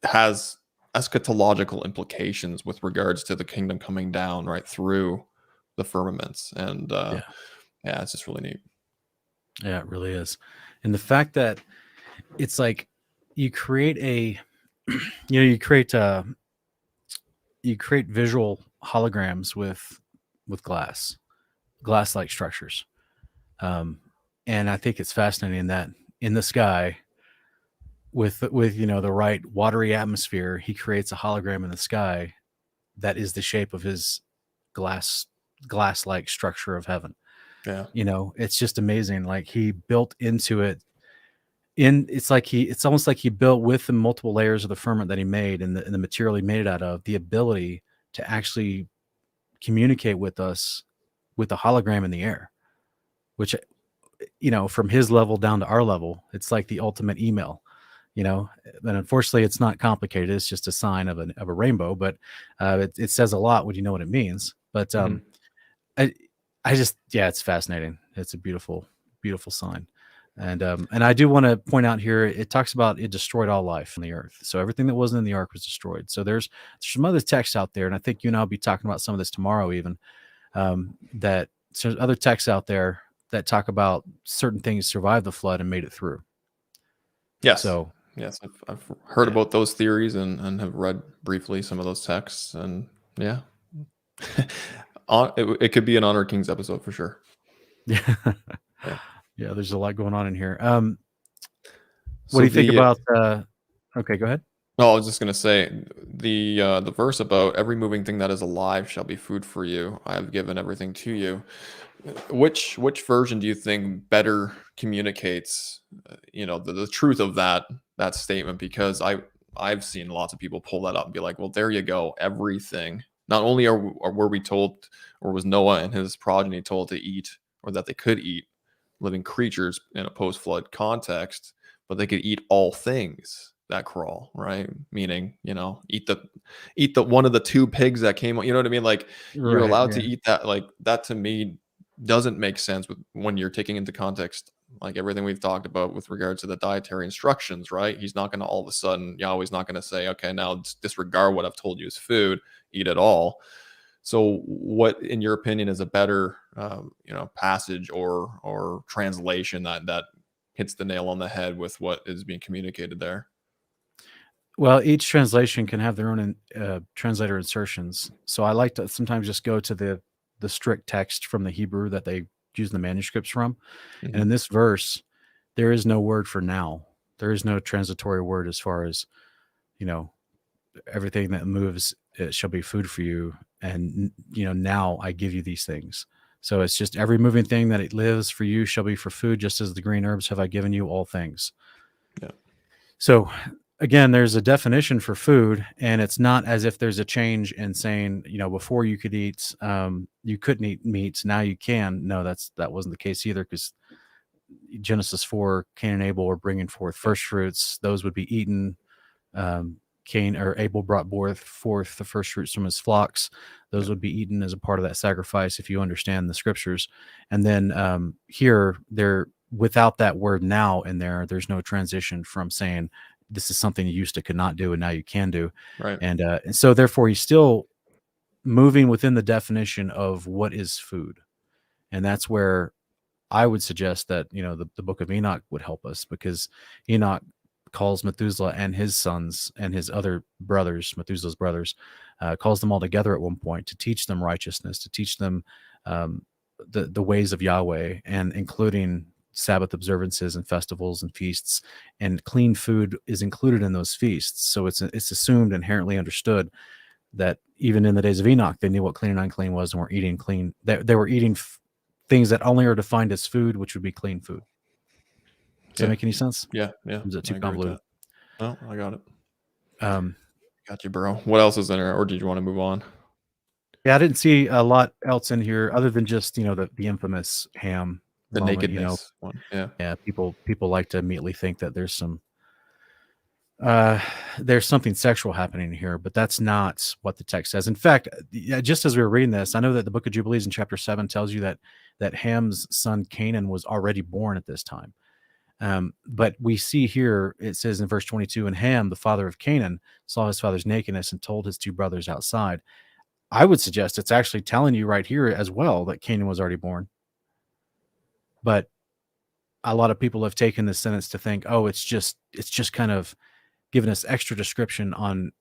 has eschatological implications with regards to the kingdom coming down right through the firmaments. And it's just really neat. Yeah, it really is. And the fact that it's like you create you create visual holograms with glass-like structures. And I think it's fascinating that in the sky with the right watery atmosphere, he creates a hologram in the sky that is the shape of his glass-like structure of heaven. Yeah. It's just amazing. Like he built into it it's almost like he built with the multiple layers of the firmament that he made and the material he made it out of, the ability to actually communicate with us with a hologram in the air, which, from his level down to our level, it's like the ultimate email, and unfortunately it's not complicated. It's just a sign of a rainbow, but it says a lot when you know what it means. But it's fascinating. It's a beautiful, beautiful sign. And I do want to point out here, it talks about it destroyed all life on the earth. So everything that wasn't in the ark was destroyed. So there's some other texts out there, and I think you and I'll be talking about some of this tomorrow even, that there's other texts out there that talk about certain things survived the flood and made it through. Yes. So yes, I've heard about those theories and have read briefly some of those texts, and yeah. It could be an Honor Kings episode for sure. Yeah. Yeah, there's a lot going on in here. What do you think about okay, go ahead. No, I was just gonna say the verse about every moving thing that is alive shall be food for you. I have given everything to you. Which version do you think better communicates the truth of that statement? Because I've seen lots of people pull that up and be like, well, there you go, everything. Not only were we told, or was Noah and his progeny told to eat, or that they could eat, living creatures in a post-flood context, but they could eat all things that crawl, right? Meaning, eat the one of the two pigs that came, you know what I mean? Like, you're Right. allowed Yeah. to eat that. Like, that to me doesn't make sense when you're taking into context like everything we've talked about with regard to the dietary instructions, right? He's not going to all of a sudden, Yahweh's not going to say, okay, now disregard what I've told you is food, eat it all. So what, in your opinion, is a better, passage or translation that hits the nail on the head with what is being communicated there? Well, each translation can have their own translator insertions. So I like to sometimes just go to the strict text from the Hebrew that they use the manuscripts from. And in this verse, there is no word for now. There is no transitory word as far as, everything that moves, it shall be food for you. And, now I give you these things. So it's just every moving thing that it lives for you shall be for food, just as the green herbs have I given you all things. Yeah. So again, there's a definition for food, and it's not as if there's a change in saying, before you could eat, you couldn't eat meats, now you can. No, that wasn't the case either, because Genesis 4, Cain and Abel were bringing forth first fruits; those would be eaten. Abel brought forth the first fruits from his flocks; those would be eaten as a part of that sacrifice, if you understand the scriptures. And then here, without that word "now" in there, there's no transition from saying this is something you used to could not do and now you can do. Right. And so therefore he's still moving within the definition of what is food. And that's where I would suggest that, the book of Enoch would help us, because Enoch calls Methuselah and his sons and his other brothers, Methuselah's brothers, calls them all together at one point to teach them righteousness, to teach them the ways of Yahweh, and including Sabbath observances and festivals and feasts, and clean food is included in those feasts. So it's assumed, inherently understood, that even in the days of Enoch, they knew what clean and unclean was, and were eating clean. They were eating things that only are defined as food, which would be clean food. Does that make any sense? Yeah. Is it too convoluted? No, I got it. Got you, bro. What else is in there, or did you want to move on? Yeah, I didn't see a lot else in here other than just the infamous Ham. The moment, nakedness one. Yeah. People like to immediately think that there's something sexual happening here, but that's not what the text says. In fact, just as we were reading this, I know that the book of Jubilees in chapter 7 tells you that Ham's son Canaan was already born at this time. But we see here, it says in verse 22, and Ham, the father of Canaan, saw his father's nakedness and told his two brothers outside. I would suggest it's actually telling you right here as well that Canaan was already born. But a lot of people have taken this sentence to think, oh, it's just kind of giving us extra description on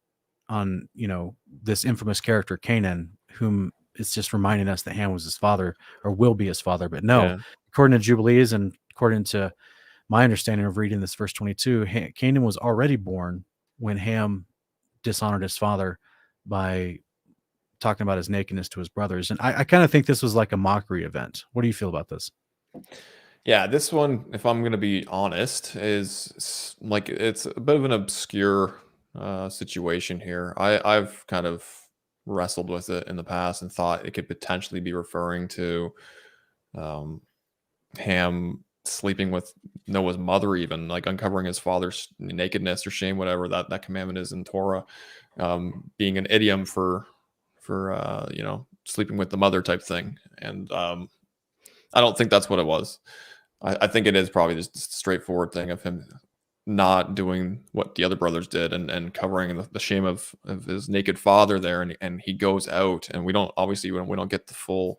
this infamous character Canaan, whom it's just reminding us that Ham was his father or will be his father. But no, according to Jubilees and according to my understanding of reading this verse 22, Canaan was already born when Ham dishonored his father by talking about his nakedness to his brothers. And I kind of think this was like a mockery event. What do you feel about this? Yeah, this one, if I'm going to be honest, is like, it's a bit of an obscure situation here. I've kind of wrestled with it in the past and thought it could potentially be referring to Ham sleeping with Noah's mother, even like uncovering his father's nakedness or shame, whatever that commandment is in Torah, being an idiom for sleeping with the mother type thing. And I don't think that's what it was. I think it is probably just a straightforward thing of him not doing what the other brothers did and covering the shame of his naked father there. And he goes out, and we don't get the full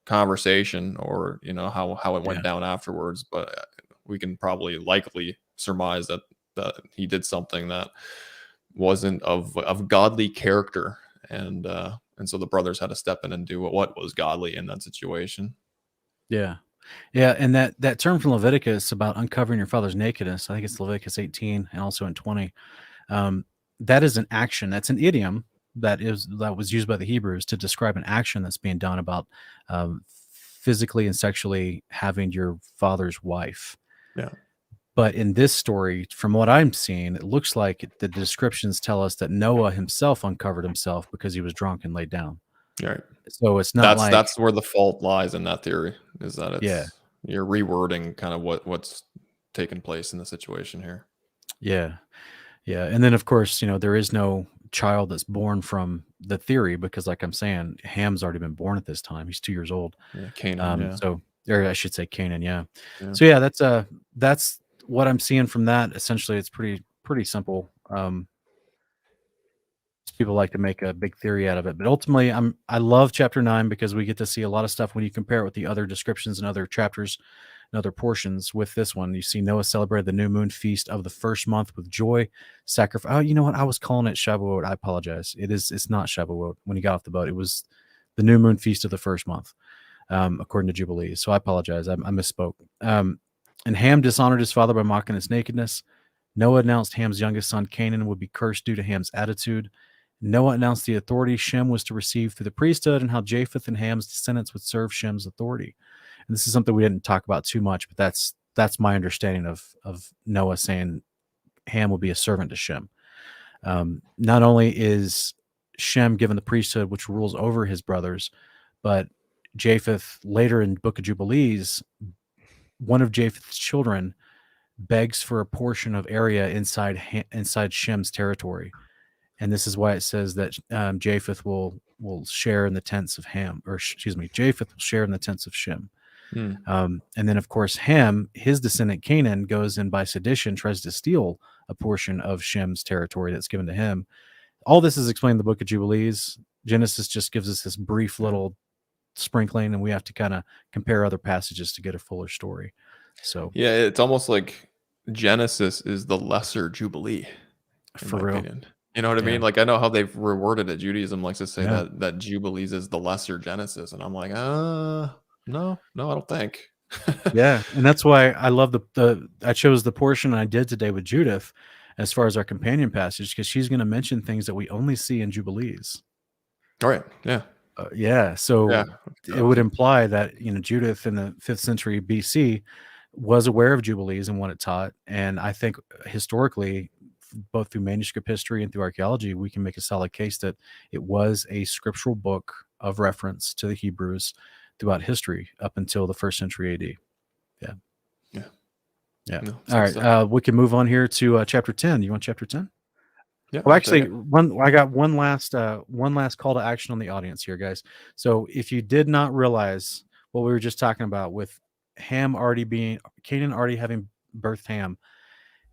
conversation or how it went down afterwards, but we can probably likely surmise that he did something that wasn't of godly character, and so the brothers had to step in and do what was godly in that situation. Yeah, and that term from Leviticus about uncovering your father's nakedness, I think it's Leviticus 18 and also in 20. That is an action. That's an idiom that was used by the Hebrews to describe an action that's being done about physically and sexually having your father's wife. Yeah. But in this story, from what I'm seeing, it looks like the descriptions tell us that Noah himself uncovered himself because he was drunk and laid down. Right. So it's not that's where the fault lies in that theory, is that it's you're rewording kind of what's taking place in the situation here. Yeah. Yeah. And then, of course, there is no child that's born from the theory because, like I'm saying, Ham's already been born at this time. He's 2 years old. Yeah, Canaan. Yeah. So, or I should say Canaan. Yeah. Yeah. So, yeah, that's what I'm seeing from that. Essentially, it's pretty simple. People like to make a big theory out of it, but ultimately, I love chapter 9 because we get to see a lot of stuff when you compare it with the other descriptions and other chapters and other portions. With this one, you see Noah celebrated the new moon feast of the first month with joy, sacrifice. Oh, you know what? I was calling it Shavuot. I apologize. It's not Shavuot. When he got off the boat, it was the new moon feast of the first month, according to Jubilee. So I apologize. I misspoke. And Ham dishonored his father by mocking his nakedness. Noah announced Ham's youngest son Canaan would be cursed due to Ham's attitude. Noah announced the authority Shem was to receive through the priesthood and how Japheth and Ham's descendants would serve Shem's authority. And this is something we didn't talk about too much, but that's my understanding of Noah saying Ham will be a servant to Shem. Not only is Shem given the priesthood, which rules over his brothers, but Japheth later in Book of Jubilees, one of Japheth's children begs for a portion of area inside Shem's territory. And this is why it says that Japheth will share in the tents of Ham, or excuse me, Japheth will share in the tents of Shem. And then, of course, Ham, his descendant Canaan, goes in by sedition, tries to steal a portion of Shem's territory that's given to him. All this is explained in the Book of Jubilees. Genesis just gives us this brief little sprinkling, and we have to kind of compare other passages to get a fuller story. So yeah, it's almost like Genesis is the lesser Jubilee. For real. Opinion. You know what I mean? Like, I know how they've reworded it. Judaism likes to say that Jubilees is the lesser Genesis. And I'm like, no, I don't think. Yeah. And that's why I love I chose the portion I did today with Judith as far as our companion passage, because she's going to mention things that we only see in Jubilees. All right. Yeah. So it would imply that, Judith in the 5th century BC was aware of Jubilees and what it taught. And I think historically, both through manuscript history and through archaeology, we can make a solid case that it was a scriptural book of reference to the Hebrews throughout history up until the 1st century AD. Yeah. No, all right. We can move on here to chapter 10. You want chapter 10? Yeah. Well, actually, I got one last call to action on the audience here, guys. So if you did not realize what we were just talking about with Canaan already having birthed Ham,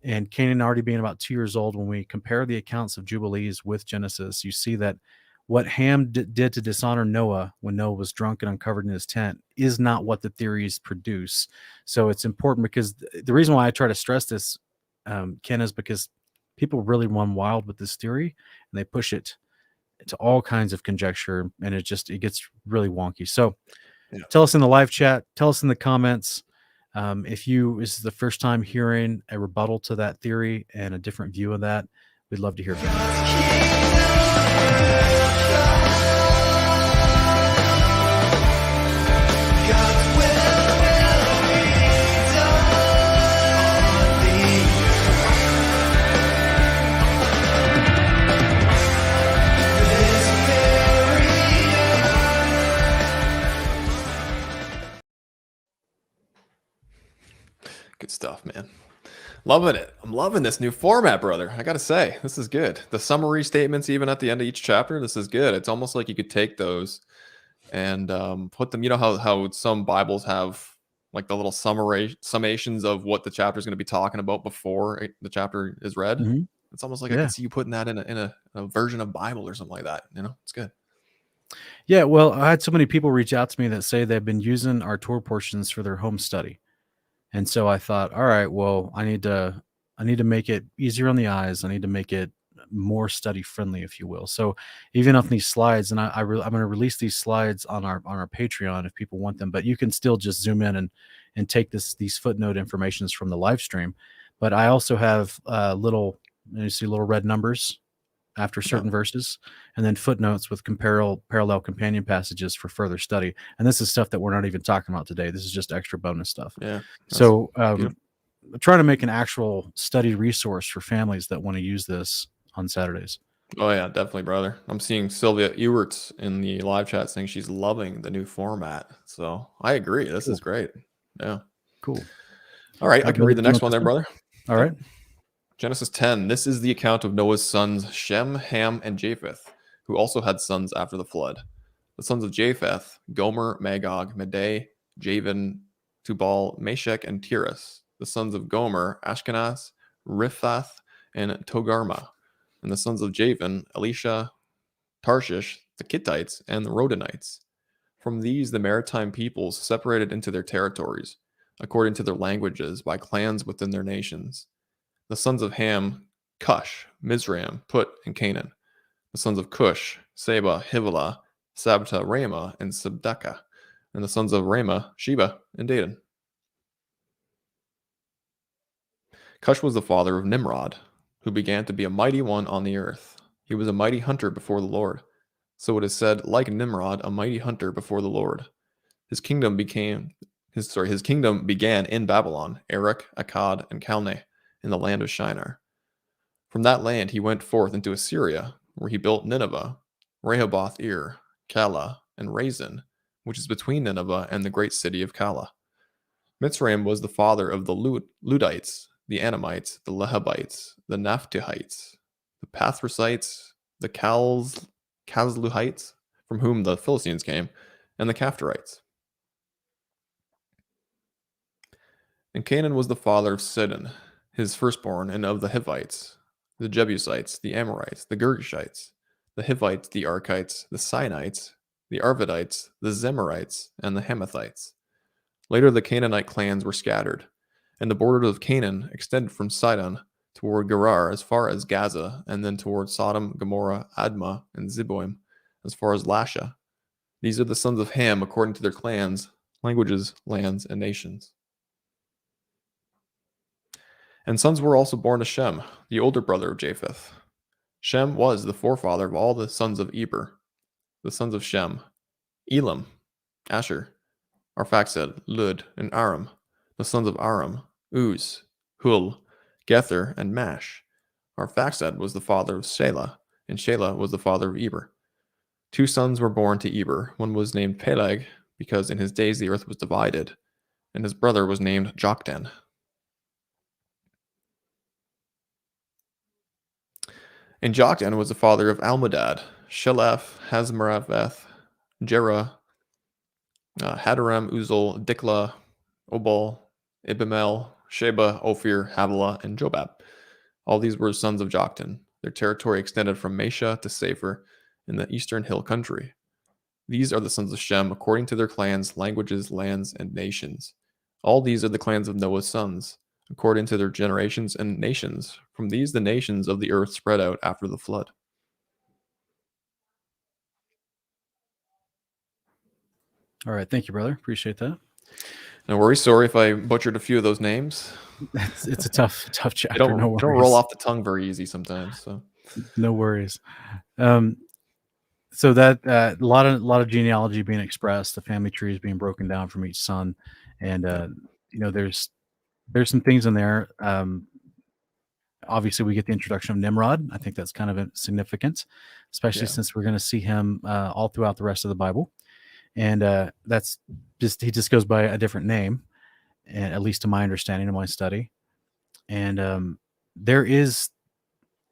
and Canaan already being about 2 years old, when we compare the accounts of Jubilees with Genesis, you see that what Ham did to dishonor Noah when Noah was drunk and uncovered in his tent is not what the theories produce. So it's important, because the reason why I try to stress this, Ken, is because people really run wild with this theory and they push it to all kinds of conjecture, and it gets really wonky. So tell us in the live chat, tell us in the comments, if this is the first time hearing a rebuttal to that theory and a different view of that. We'd love to hear from you. Good stuff, man. Loving it. I'm loving this new format, brother. I got to say, this is good. The summary statements, even at the end of each chapter, this is good. It's almost like you could take those and put them, how some Bibles have like the little summations of what the chapter is going to be talking about before the chapter is read. Mm-hmm. It's almost like I can see you putting that in a version of Bible or something like that. It's good. Yeah, well, I had so many people reach out to me that say they've been using our Torah portions for their home study. And so I thought, all right, well, I need to make it easier on the eyes. I need to make it more study friendly, if you will. So even on these slides, and I'm going to release these slides on our Patreon if people want them, but you can still just zoom in and take these footnote informations from the live stream. But I also have you see little red numbers after certain verses, and then footnotes with parallel companion passages for further study. And this is stuff that we're not even talking about today. This is just extra bonus stuff. Yeah. So trying to make an actual study resource for families that want to use this on Saturdays. Oh yeah, definitely, brother. I'm seeing Sylvia Ewerts in the live chat saying she's loving the new format. So I agree. This is great. Yeah. Cool. All right. I can read the Do you next want one there, this brother. All right. Genesis 10. This is the account of Noah's sons Shem, Ham, and Japheth, who also had sons after the flood. The sons of Japheth, Gomer, Magog, Madai, Javan, Tubal, Meshech, and Tiras. The sons of Gomer, Ashkenaz, Riphath, and Togarmah. And the sons of Javan, Elisha, Tarshish, the Kittites, and the Rodanites. From these, the maritime peoples separated into their territories, according to their languages, by clans within their nations. The sons of Ham, Cush, Mizraim, Put, and Canaan. The sons of Cush, Seba, Hivilah, Sabta, Ramah, and Sabdaka. And the sons of Ramah, Sheba, and Dedan. Cush was the father of Nimrod, who began to be a mighty one on the earth. He was a mighty hunter before the Lord. So it is said, like Nimrod, a mighty hunter before the Lord. His kingdom began in Babylon, Erech, Akkad, and Calneh, in the land of Shinar. From that land he went forth into Assyria, where he built Nineveh, Rehoboth-ir, Calah, and Raisin, which is between Nineveh and the great city of Calah. Mitzrayim was the father of the Ludites, the Anamites, the Lehabites, the Naphtuhites, the Pathrusites, the Casluhites, from whom the Philistines came, and the Caphtorites. And Canaan was the father of Sidon, his firstborn, and of the Hivites, the Jebusites, the Amorites, the Girgashites, the Hivites, the Arkites, the Sinites, the Arvadites, the Zemarites, and the Hamathites. Later the Canaanite clans were scattered, and the borders of Canaan extended from Sidon toward Gerar as far as Gaza, and then toward Sodom, Gomorrah, Admah, and Zeboim as far as Lasha. These are the sons of Ham according to their clans, languages, lands, and nations. And sons were also born to Shem, the older brother of Japheth. Shem was the forefather of all the sons of Eber. The sons of Shem, Elam, Asher, Arphaxad, Lud, and Aram. The sons of Aram, Uz, Hul, Gether, and Mash. Arphaxad was the father of Shelah, and Shelah was the father of Eber. 2 sons were born to Eber. One was named Peleg, because in his days the earth was divided, and his brother was named Joktan. And Joktan was the father of Almodad, Sheleph, Hazmaraveth, Jerah, Hadaram, Uzal, Dikla, Obal, Ibimel, Sheba, Ophir, Havilah, and Jobab. All these were sons of Joktan. Their territory extended from Mesha to Saphir in the eastern hill country. These are the sons of Shem according to their clans, languages, lands, and nations. All these are the clans of Noah's sons, according to their generations and nations. From these the nations of the earth spread out after the flood. All right. Thank you, brother. Appreciate that. No worries. Sorry if I butchered a few of those names. It's a tough chapter. They don't, no worries. don't roll off the tongue very easy sometimes. So no worries. So that a lot of genealogy being expressed, the family trees being broken down from each son, and there's some things in there. Obviously, we get the introduction of Nimrod. I think that's kind of significant, especially since we're going to see him all throughout the rest of the Bible, and he just goes by a different name, and at least to my understanding of my study. And there is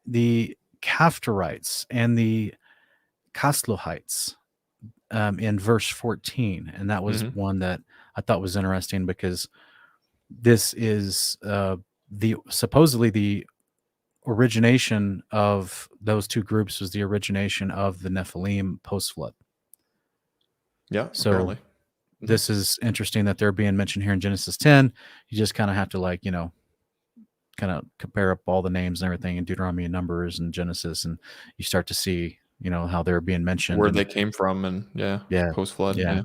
the Caphtorites and the Casluhites in verse 14, and that was one that I thought was interesting because this is supposedly the origination of those two groups was the origination of the Nephilim post-flood. Yeah, so apparently. This is interesting that they're being mentioned here in Genesis 10. You just kind of have to kind of compare up all the names and everything in Deuteronomy and Numbers and Genesis, and you start to see how they're being mentioned, where they came from, and post-flood. Yeah.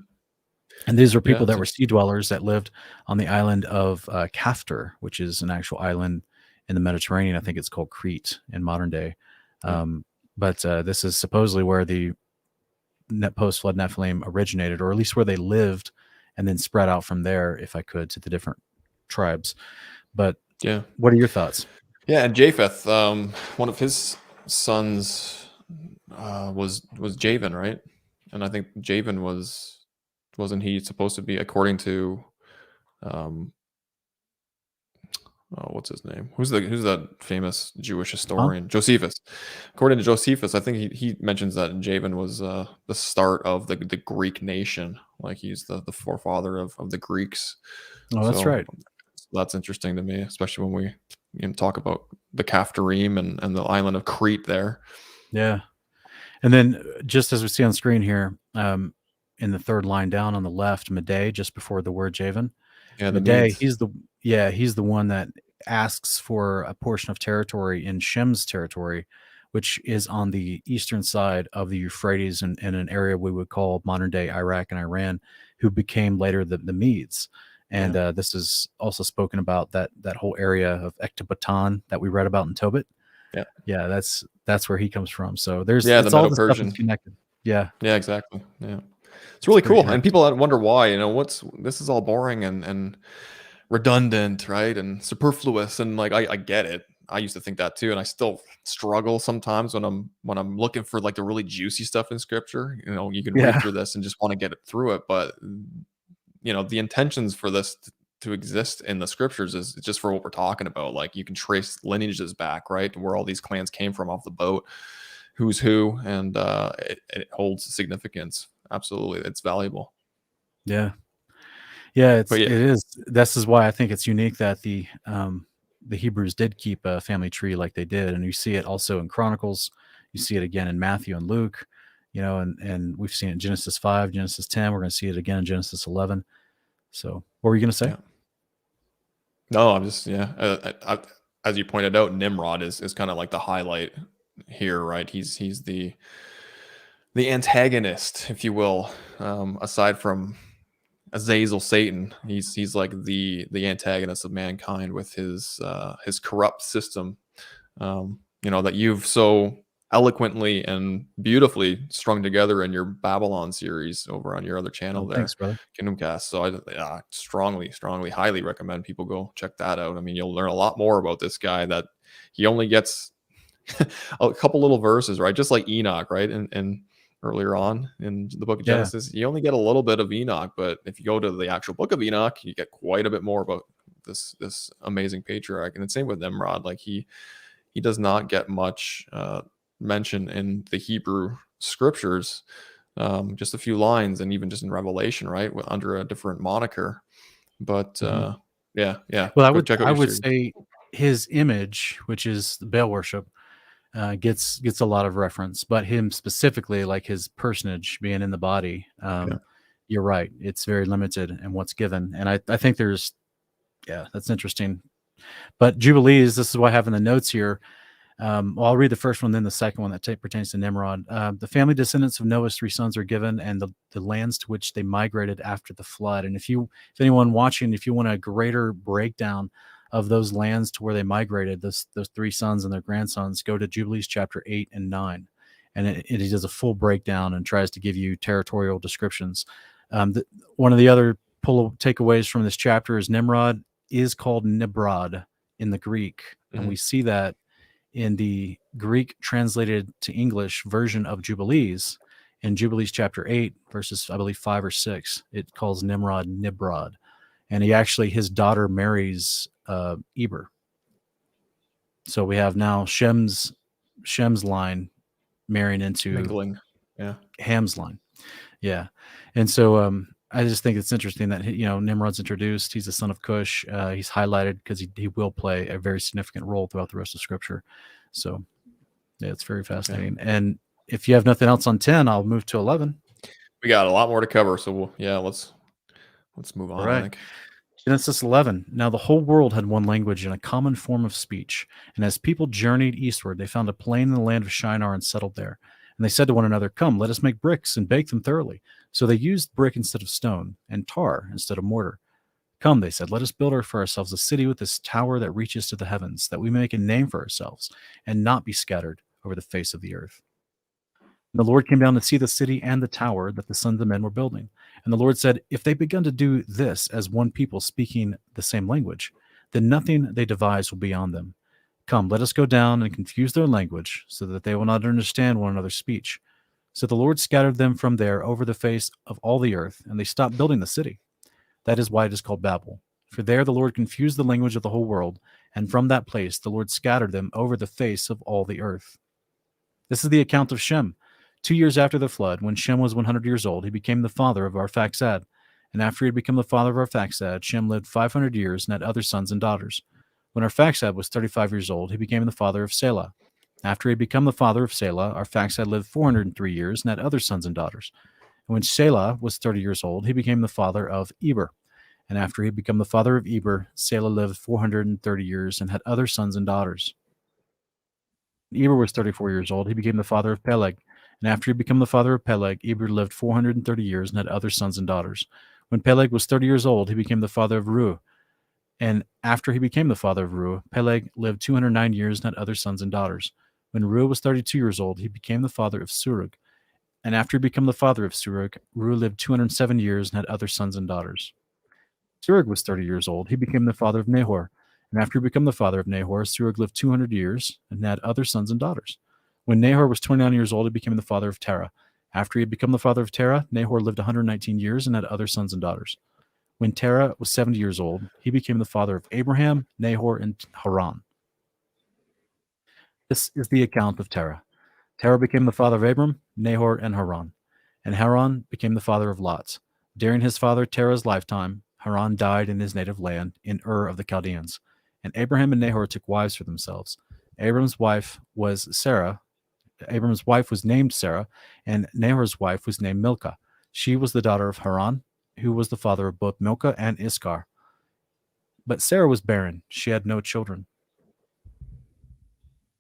And these are people that were sea dwellers that lived on the island of Kaftor, which is an actual island in the Mediterranean. I think it's called Crete in modern day. But this is supposedly where the post-flood Nephilim originated, or at least where they lived, and then spread out from there, if I could, to the different tribes. But what are your thoughts? Yeah, and Japheth, one of his sons was Javan, right? And I think Javan wasn't he supposed to be, according to what's his name? Who's that famous Jewish historian? Josephus. According to Josephus, I think he mentions that Javan was the start of the Greek nation. Like he's the forefather of the Greeks. Oh, that's right. That's interesting to me, especially when we talk about the Caphtharim and the island of Crete there. Yeah. And then just as we see on screen here, in the third line down on the left, Medei, just before the word Javan. Yeah, the Medei, Medes. he's the one that asks for a portion of territory in Shem's territory, which is on the eastern side of the Euphrates in an area we would call modern day Iraq and Iran, who became later the Medes. And this is also spoken about that whole area of Ecbatana that we read about in Tobit. Yeah, that's where he comes from. So there's the all the Medo-Persian. stuff that's connected. Yeah, exactly. Yeah, it's really cool. And people wonder why. This is all boring and redundant, right? And superfluous. And like I get it. I used to think that too, and I still struggle sometimes when I'm looking for like the really juicy stuff in Scripture. You can read through this and just want to get it through it, but the intentions for this to exist in the Scriptures is just for what we're talking about. Like you can trace lineages back, right, where all these clans came from off the boat, who's who, and it holds significance. Absolutely, it's valuable. Yeah, it is. This is why I think it's unique that the Hebrews did keep a family tree like they did, and you see it also in Chronicles. You see it again in Matthew and Luke, and we've seen it in Genesis 5, Genesis 10. We're going to see it again in Genesis 11. So, what were you going to say? Yeah. No, I'm just as you pointed out, Nimrod is kind of like the highlight here, right? He's the antagonist, if you will, aside from Azazel, Satan. He's like the antagonist of mankind with his corrupt system, that you've so eloquently and beautifully strung together in your Babylon series over on your other channel there. Thanks, brother. Kingdom Cast. So I strongly highly recommend people go check that out. I mean, you'll learn a lot more about this guy, that he only gets a couple little verses, right? Just like Enoch, right? And earlier on in the book of Genesis, you only get a little bit of Enoch, but if you go to the actual book of Enoch, you get quite a bit more about this amazing patriarch. And the same with Nimrod. Like he does not get much mention in the Hebrew Scriptures, just a few lines, and even just in Revelation, right, under a different moniker. But Well, I would say his image, which is the Baal worship, gets a lot of reference, but him specifically, like his personage being in the body, you're right, it's very limited in what's given. And I think that's interesting. But Jubilees, this is what I have in the notes here. I'll read the first one, then the second one that pertains to Nimrod. The family descendants of Noah's 3 sons are given, and the lands to which they migrated after the flood. And if anyone watching, if you want a greater breakdown of those lands to where they migrated, those 3 sons and their grandsons, go to Jubilees chapter 8 and 9. And it does a full breakdown and tries to give you territorial descriptions. One of the other takeaways from this chapter is Nimrod is called Nibrod in the Greek. Mm-hmm. And we see that in the Greek translated to English version of Jubilees. In Jubilees chapter 8, verses, I believe, 5 or 6, it calls Nimrod Nibrod. And his daughter marries Eber. So we have now Shem's line marrying into Ham's line. Yeah. And so I just think it's interesting that Nimrod's introduced. He's the son of Cush. He's highlighted because he will play a very significant role throughout the rest of Scripture. So yeah, it's very fascinating. Okay. And if you have nothing else on 10, I'll move to 11. We got a lot more to cover, so let's move on. All right. Genesis 11. Now the whole world had one language and a common form of speech. And as people journeyed eastward, they found a plain in the land of Shinar and settled there. And they said to one another, "Come, let us make bricks and bake them thoroughly." So they used brick instead of stone, and tar instead of mortar. "Come," they said, "let us build for ourselves a city with this tower that reaches to the heavens, that we may make a name for ourselves, and not be scattered over the face of the earth." And the Lord came down to see the city and the tower that the sons of men were building. And the Lord said, "If they begun to do this as one people speaking the same language, then nothing they devise will be on them. Come, let us go down and confuse their language, so that they will not understand one another's speech." So the Lord scattered them from there over the face of all the earth, and they stopped building the city. That is why it is called Babel, For there the Lord confused the language of the whole world, and from that place the Lord scattered them over the face of all the earth. This is the account of Shem. 2 years after the flood, when Shem was 100 years old, he became the father of Arphaxad. And after he had become the father of Arphaxad, Shem lived 500 years and had other sons and daughters. When Arphaxad was 35 years old, he became the father of Selah. After he had become the father of Selah, Arphaxad lived 403 years and had other sons and daughters. And when Selah was 30 years old, he became the father of Eber. And after he had become the father of Eber, Selah lived 430 years and had other sons and daughters. When Eber was 34 years old, he became the father of Peleg. And after he had become the father of Peleg, Eber lived 430 years and had other sons and daughters. When Peleg was 30 years old, he became the father of Reu. And after he became the father of Reu, Peleg lived 209 years and had other sons and daughters. When Reu was 32 years old, he became the father of Serug. And after he became the father of Serug, Reu lived 207 years and had other sons and daughters. Serug was 30 years old. He became the father of Nahor. And after he became the father of Nahor, Serug lived 200 years and had other sons and daughters. When Nahor was 29 years old, he became the father of Terah. After he had become the father of Terah, Nahor lived 119 years and had other sons and daughters. When Terah was 70 years old, he became the father of Abraham, Nahor, and Haran. This is the account of Terah. Terah became the father of Abram, Nahor, and Haran. And Haran became the father of Lot. During his father Terah's lifetime, Haran died in his native land, in Ur of the Chaldeans. And Abraham and Nahor took wives for themselves. Abram's wife was named Sarah, and Nahor's wife was named Milcah. She was the daughter of Haran, who was the father of both Milcah and Iscah. But Sarah was barren. She had no children.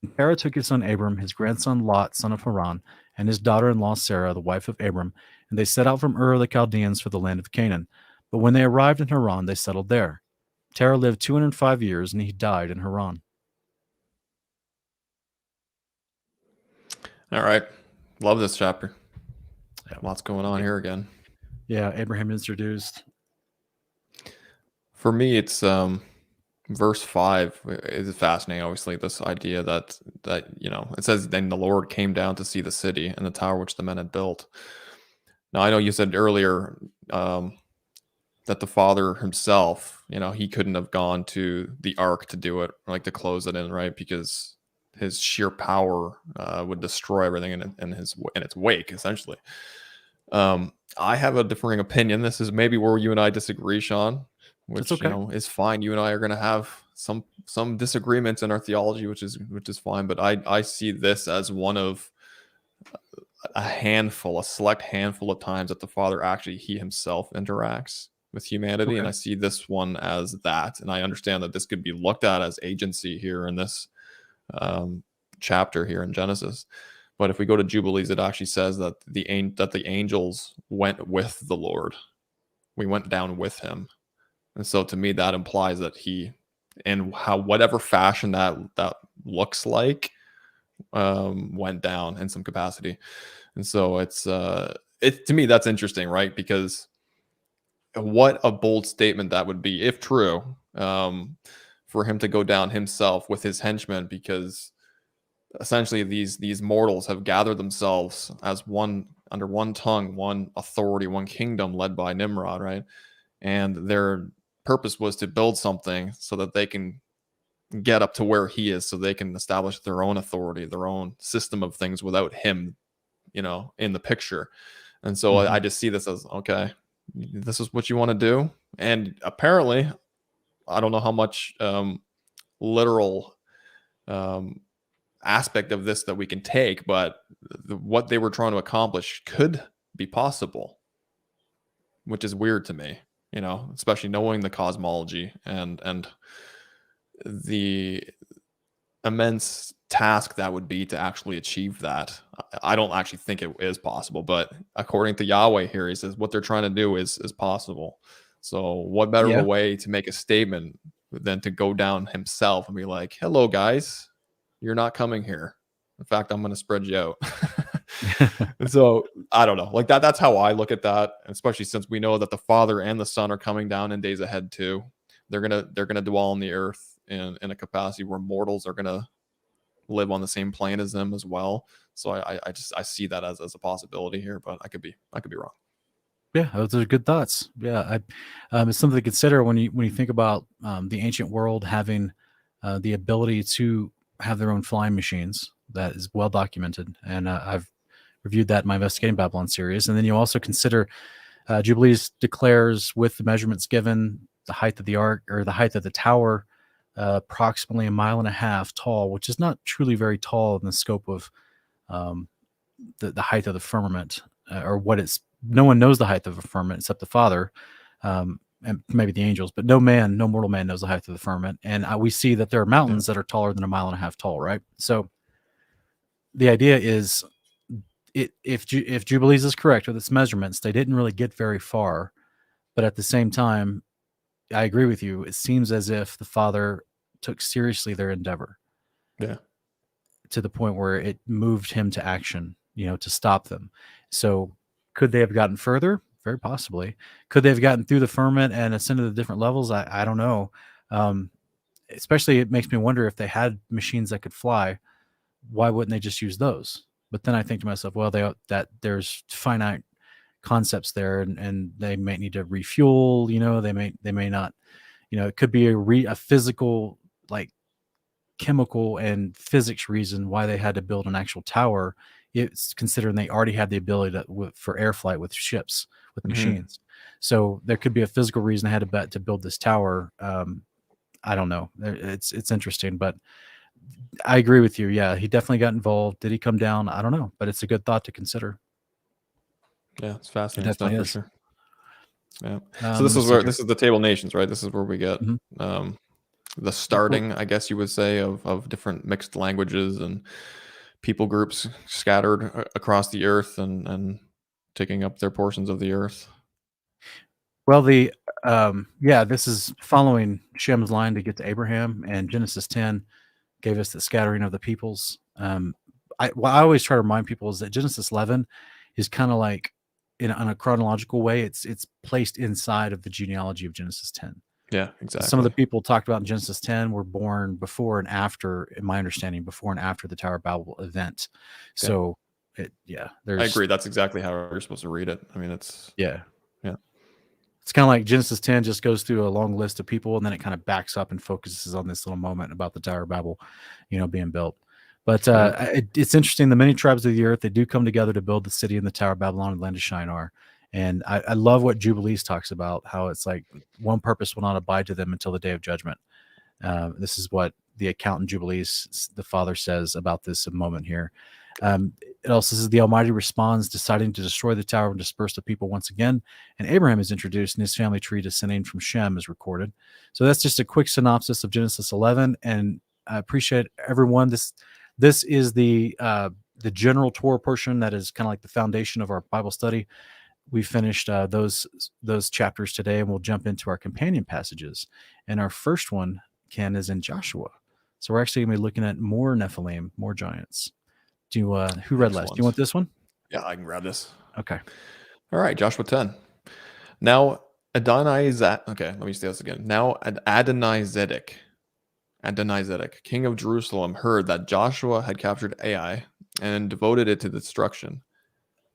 And Terah took his son Abram, his grandson Lot, son of Haran, and his daughter-in-law Sarah, the wife of Abram, and they set out from Ur of the Chaldeans for the land of Canaan. But when they arrived in Haran, they settled there. Terah lived 205 years, and he died in Haran. All right. Love this chapter. Yeah, lots going on here again. Yeah, Abraham introduced. For me, it's verse 5 is fascinating. Obviously, this idea that it says, then the Lord came down to see the city and the tower which the men had built. Now, I know you said earlier that the Father himself, he couldn't have gone to the ark to do it, or like to close it in, right? Because his sheer power would destroy everything in its wake, essentially. I have a differing opinion. This is maybe where you and I disagree, Sean, which is fine. You and I are going to have some disagreements in our theology, which is fine. But I see this as one of a select handful of times that the Father actually, he himself interacts with humanity. Okay. And I see this one as that. And I understand that this could be looked at as agency here in this chapter here in Genesis. But if we go to Jubilees, it actually says that the angels went with the Lord. We went down with him. And so to me, that implies that he, in whatever fashion that looks like, went down in some capacity. And so to me, that's interesting, right? Because what a bold statement that would be, if true, for him to go down himself with his henchmen, because essentially these mortals have gathered themselves as one, under one tongue, one authority, one kingdom led by Nimrod, right? And their purpose was to build something so that they can get up to where he is, so they can establish their own authority, their own system of things without him, in the picture. And so I just see this as, okay, this is what you want to do. And apparently, I don't know how much literal aspect of this that we can take, but what they were trying to accomplish could be possible, which is weird to me, especially knowing the cosmology and the immense task that would be to actually achieve that. I don't actually think it is possible, but according to Yahweh here, he says what they're trying to do is possible. So what better of a way to make a statement than to go down himself and be like, hello guys, you're not coming here. In fact, I'm going to spread you out. And so I don't know, like that's how I look at that, especially since we know that the Father and the Son are coming down in days ahead too. They're gonna dwell on the earth in a capacity where mortals are gonna live on the same plane as them as well. So I see that as a possibility here, but I could be wrong. Yeah, those are good thoughts. Yeah, it's something to consider when you think about the ancient world having the ability to have their own flying machines. That is well documented, and I've reviewed that in my Investigating Babylon series. And then you also consider Jubilees declares with the measurements given, the height of the ark or the height of the tower, approximately 1.5 miles tall, which is not truly very tall in the scope of um, the height of the firmament, or what it's. No one knows the height of a firmament except the Father, and maybe the angels, but no mortal man knows the height of the firmament. And we see that there are mountains that are taller than 1.5 miles tall, right? So the idea is, if Jubilees is correct with its measurements, they didn't really get very far. But at the same time, I agree with you. It seems as if the Father took seriously their endeavor. Yeah. To the point where it moved him to action, to stop them. So could they have gotten further? Very possibly. Could they have gotten through the firmament and ascended to the different levels? I don't know. Especially, it makes me wonder, if they had machines that could fly, why wouldn't they just use those? But then I think to myself, well, that there's finite concepts there, and they might need to refuel. They may not. It could be a physical, like chemical and physics reason why they had to build an actual tower. It's considering they already had the ability for air flight with ships, with machines. So there could be a physical reason they had to build this tower. I don't know. It's interesting, but I agree with you. Yeah, he definitely got involved. Did he come down? I don't know, but it's a good thought to consider. Yeah, it's fascinating stuff for sure. Yeah. So this is the Table Nations, right? This is where we get the starting, I guess you would say, of different mixed languages and people groups scattered across the earth and taking up their portions of the earth. Well, this is following Shem's line to get to Abraham, and Genesis 10 gave us the scattering of the peoples. What I always try to remind people is that Genesis 11 is kind of like, in a chronological way, it's placed inside of the genealogy of Genesis 10. Yeah, exactly. Some of the people talked about in Genesis 10 were born before and after, in my understanding, before and after the Tower of Babel event. Okay. So, I agree. That's exactly how you're supposed to read it. I mean, it's it's kind of like Genesis 10 just goes through a long list of people, and then it kind of backs up and focuses on this little moment about the Tower of Babel, being built. But it's interesting. The many tribes of the earth, they do come together to build the city in the Tower of Babylon and land of Shinar. And I love what Jubilees talks about, how it's like one purpose will not abide to them until the day of judgment. This is what the account in Jubilees, the Father, says about this moment here. It also says the Almighty responds, deciding to destroy the tower and disperse the people once again. And Abraham is introduced, and his family tree descending from Shem is recorded. So that's just a quick synopsis of Genesis 11. And I appreciate everyone. This is the general Torah portion that is kind of like the foundation of our Bible study. We finished those chapters today, and we'll jump into our companion passages. And our first one, Ken, is in Joshua. So we're actually going to be looking at more Nephilim, more giants. Who read last? Do you want this one? Yeah, I can grab this. Okay. All right, Joshua 10. Now let me say this again. Now Adonizedek, king of Jerusalem, heard that Joshua had captured Ai and devoted it to destruction,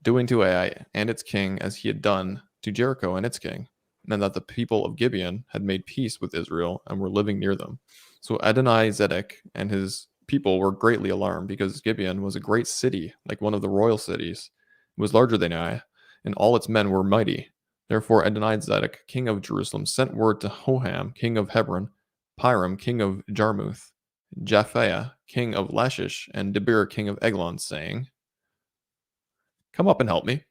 doing to Ai and its king as he had done to Jericho and its king, and that the people of Gibeon had made peace with Israel and were living near them. So Adonizedek and his people were greatly alarmed, because Gibeon was a great city, like one of the royal cities. It was larger than Ai, and all its men were mighty. Therefore Adonizedek, king of Jerusalem, sent word to Hoham, king of Hebron, Piram, king of Jarmuth, Japhia, king of Lachish, and Debir, king of Eglon, saying, "Come up and help me.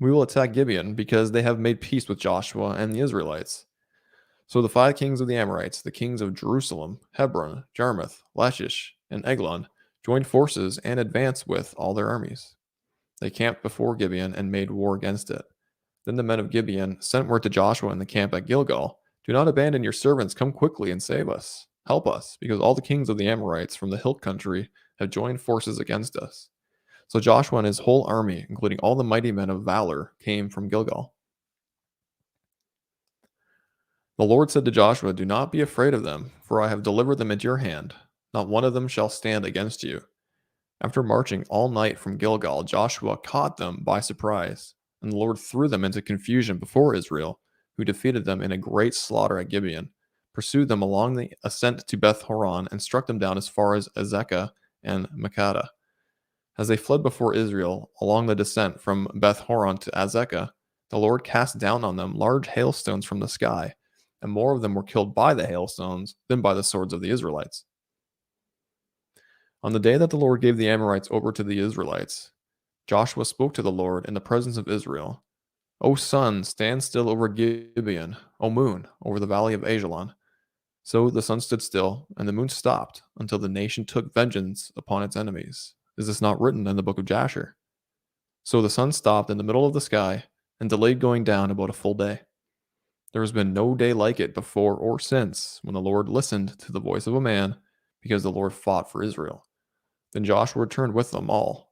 We will attack Gibeon, because they have made peace with Joshua and the Israelites." So the 5 kings of the Amorites, the kings of Jerusalem, Hebron, Jarmuth, Lachish, and Eglon, joined forces and advanced with all their armies. They camped before Gibeon and made war against it. Then the men of Gibeon sent word to Joshua in the camp at Gilgal, "Do not abandon your servants. Come quickly and save us. Help us, because all the kings of the Amorites from the hill country have joined forces against us." So Joshua and his whole army, including all the mighty men of valor, came from Gilgal. The Lord said to Joshua, "Do not be afraid of them, for I have delivered them into your hand. Not one of them shall stand against you." After marching all night from Gilgal, Joshua caught them by surprise. and the Lord threw them into confusion before Israel, who defeated them in a great slaughter at Gibeon, pursued them along the ascent to Beth Horon, and struck them down as far as Azekah and Makkedah. As they fled before Israel along the descent from Beth Horon to Azekah, the Lord cast down on them large hailstones from the sky, and more of them were killed by the hailstones than by the swords of the Israelites. On the day that the Lord gave the Amorites over to the Israelites, Joshua spoke to the Lord in the presence of Israel. O sun, stand still over Gibeon. O moon, over the valley of Ajalon. So the sun stood still, and the moon stopped, until the nation took vengeance upon its enemies. Is this not written in the book of Jasher? So the sun stopped in the middle of the sky, and delayed going down about a full day. There has been no day like it before or since, when the Lord listened to the voice of a man, because the Lord fought for Israel. Then Joshua returned with all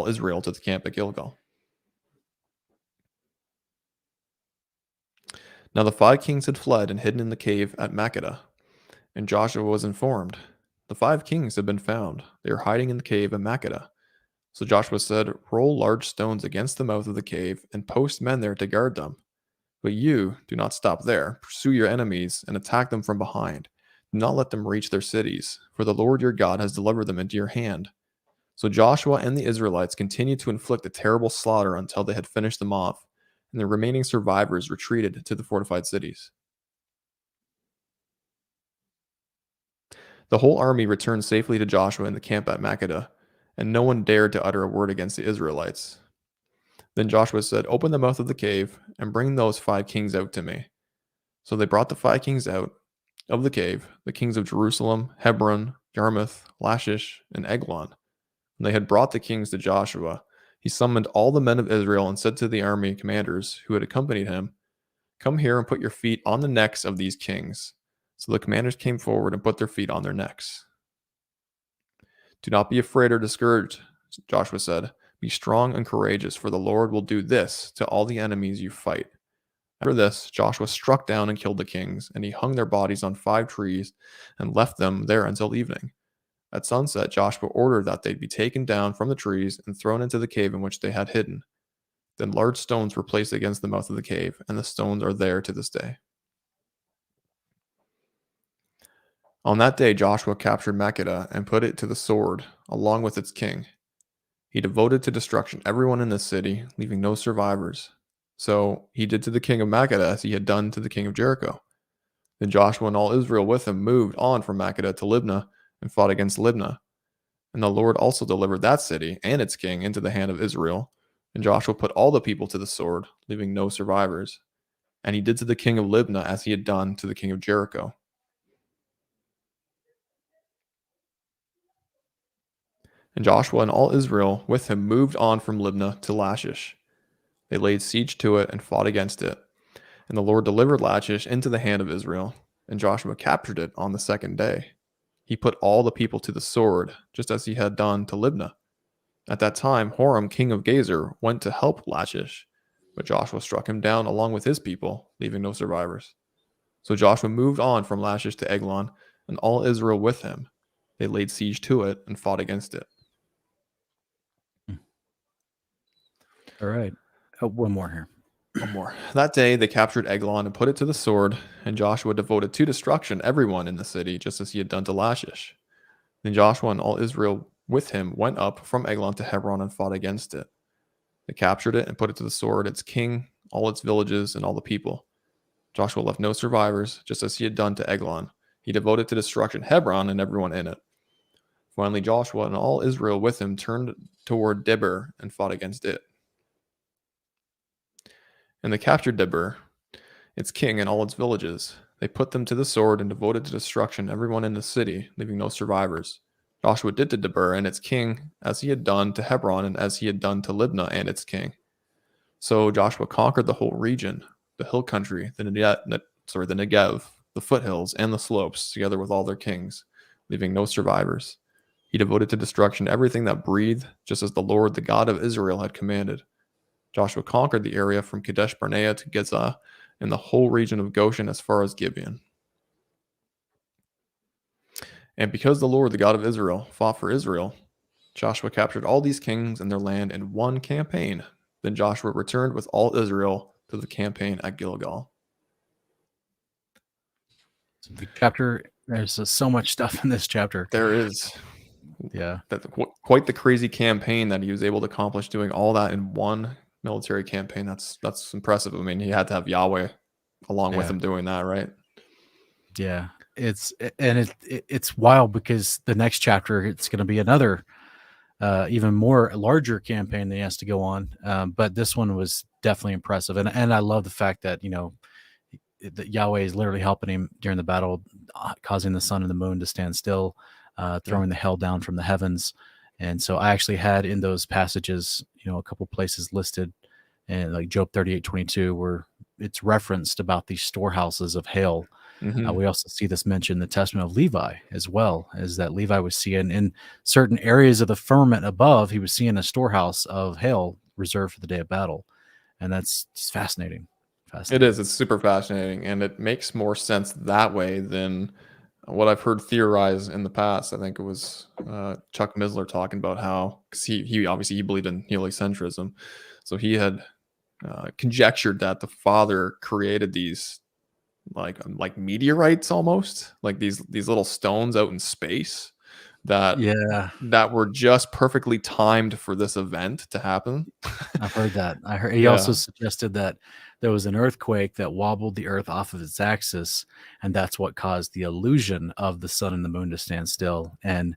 Israel to the camp at Gilgal. Now the 5 kings had fled and hidden in the cave at Makkedah, and Joshua was informed, the 5 kings have been found. They are hiding in the cave at Makkedah. So Joshua said, roll large stones against the mouth of the cave and post men there to guard them. But you do not stop there. Pursue your enemies and attack them from behind. Do not let them reach their cities, for the Lord your God has delivered them into your hand. So Joshua and the Israelites continued to inflict a terrible slaughter until they had finished them off, and the remaining survivors retreated to the fortified cities. The whole army returned safely to Joshua in the camp at Makkedah, and no one dared to utter a word against the Israelites. Then Joshua said, open the mouth of the cave, and bring those 5 kings out to me. So they brought the 5 kings out of the cave, the kings of Jerusalem, Hebron, Jarmuth, Lachish, and Eglon. When they had brought the kings to Joshua, he summoned all the men of Israel and said to the army commanders who had accompanied him, come here and put your feet on the necks of these kings. So the commanders came forward and put their feet on their necks. Do not be afraid or discouraged, Joshua said. Be strong and courageous, for the Lord will do this to all the enemies you fight. After this, Joshua struck down and killed the kings, and he hung their bodies on 5 trees and left them there until evening. At sunset, Joshua ordered that they be taken down from the trees and thrown into the cave in which they had hidden. Then large stones were placed against the mouth of the cave, and the stones are there to this day. On that day, Joshua captured Makkedah and put it to the sword, along with its king. He devoted to destruction everyone in the city, leaving no survivors. So he did to the king of Makkedah as he had done to the king of Jericho. Then Joshua and all Israel with him moved on from Makkedah to Libnah and fought against Libnah. And the Lord also delivered that city and its king into the hand of Israel. And Joshua put all the people to the sword, leaving no survivors. And he did to the king of Libnah as he had done to the king of Jericho. And Joshua and all Israel with him moved on from Libnah to Lachish. They laid siege to it and fought against it. And the Lord delivered Lachish into the hand of Israel, and Joshua captured it on the 2nd day. He put all the people to the sword, just as he had done to Libnah. At that time, Horam, king of Gezer, went to help Lachish, but Joshua struck him down along with his people, leaving no survivors. So Joshua moved on from Lachish to Eglon, and all Israel with him. They laid siege to it and fought against it. All right. Oh, one more here. One more. That day they captured Eglon and put it to the sword, and Joshua devoted to destruction everyone in the city, just as he had done to Lachish. Then Joshua and all Israel with him went up from Eglon to Hebron and fought against it. They captured it and put it to the sword, its king, all its villages, and all the people. Joshua left no survivors, just as he had done to Eglon. He devoted to destruction Hebron and everyone in it. Finally, Joshua and all Israel with him turned toward Debir and fought against it. And they captured Debir, its king, and all its villages. They put them to the sword and devoted to destruction everyone in the city, leaving no survivors. Joshua did to Debir and its king as he had done to Hebron and as he had done to Libnah and its king. So Joshua conquered the whole region, the hill country, the Negev, the foothills, and the slopes, together with all their kings, leaving no survivors. He devoted to destruction everything that breathed, just as the Lord, the God of Israel, had commanded. Joshua conquered the area from Kadesh Barnea to Gezah and the whole region of Goshen as far as Gibeon. And because the Lord, the God of Israel, fought for Israel, Joshua captured all these kings and their land in one campaign. Then Joshua returned with all Israel to the campaign at Gilgal. The chapter, there's so much stuff in this chapter. There is. Yeah. Quite the crazy campaign that he was able to accomplish, doing all that in one military campaign. That's impressive. I mean, he had to have Yahweh along with him doing that, right? Yeah. It's wild because the next chapter, it's going to be another even more larger campaign that he has to go on. But this one was definitely impressive. And I love the fact that, that Yahweh is literally helping him during the battle, causing the sun and the moon to stand still, throwing the hell down from the heavens. And so I actually had in those passages, a couple places listed, and like Job 38:22, where it's referenced about these storehouses of hail. We also see this mentioned in the testament of Levi as well, as that Levi was seeing in certain areas of the firmament above, he was seeing a storehouse of hail reserved for the day of battle. And that's just fascinating. It is. It's super fascinating. And it makes more sense that way than what I've heard theorized in the past. I think it was Chuck Missler talking about how, because he obviously he believed in heliocentrism. So he had conjectured that the Father created these like meteorites, almost like these little stones out in space that were just perfectly timed for this event to happen. I've heard that. I heard he also suggested that there was an earthquake that wobbled the earth off of its axis, and that's what caused the illusion of the sun and the moon to stand still. And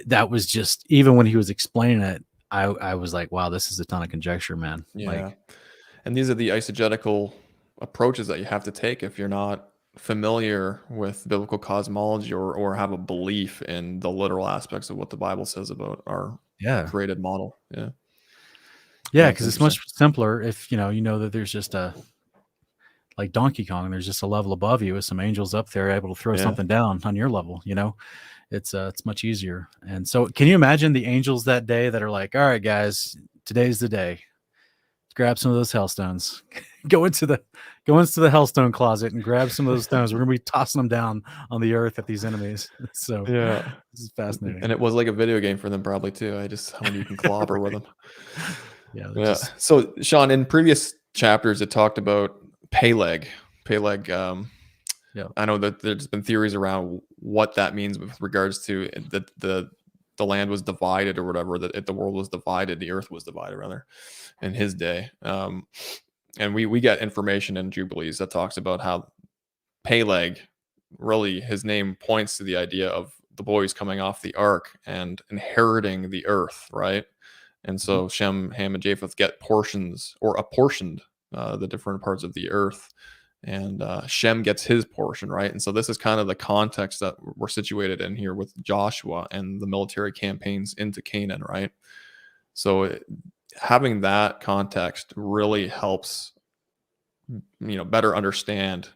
that was just, even when he was explaining it, I was like, wow, this is a ton of conjecture, man. Yeah. And these are the eisegetical approaches that you have to take if you're not familiar with biblical cosmology or have a belief in the literal aspects of what the Bible says about our created model. Yeah, because it's much simpler if you know that there's just like Donkey Kong, there's just a level above you with some angels up there able to throw something down on your level. It's much easier. And so, can you imagine the angels that day that are like, all right, guys, today's the day. Grab some of those hellstones. Go into the hellstone closet and grab some of those stones. We're gonna be tossing them down on the earth at these enemies. So this is fascinating. And it was like a video game for them probably too. How many you can clobber with them. Yeah. So Sean, in previous chapters, it talked about Peleg. I know that there's been theories around what that means with regards to the land was divided or whatever, that the world was divided, the earth was divided rather, in his day. And we get information in Jubilees that talks about how Peleg, really his name points to the idea of the boys coming off the ark and inheriting the earth, right? And so Shem, Ham, and Japheth get portions or apportioned the different parts of the earth. And Shem gets his portion, right? And so this is kind of the context that we're situated in here with Joshua and the military campaigns into Canaan, right? So having that context really helps, better understand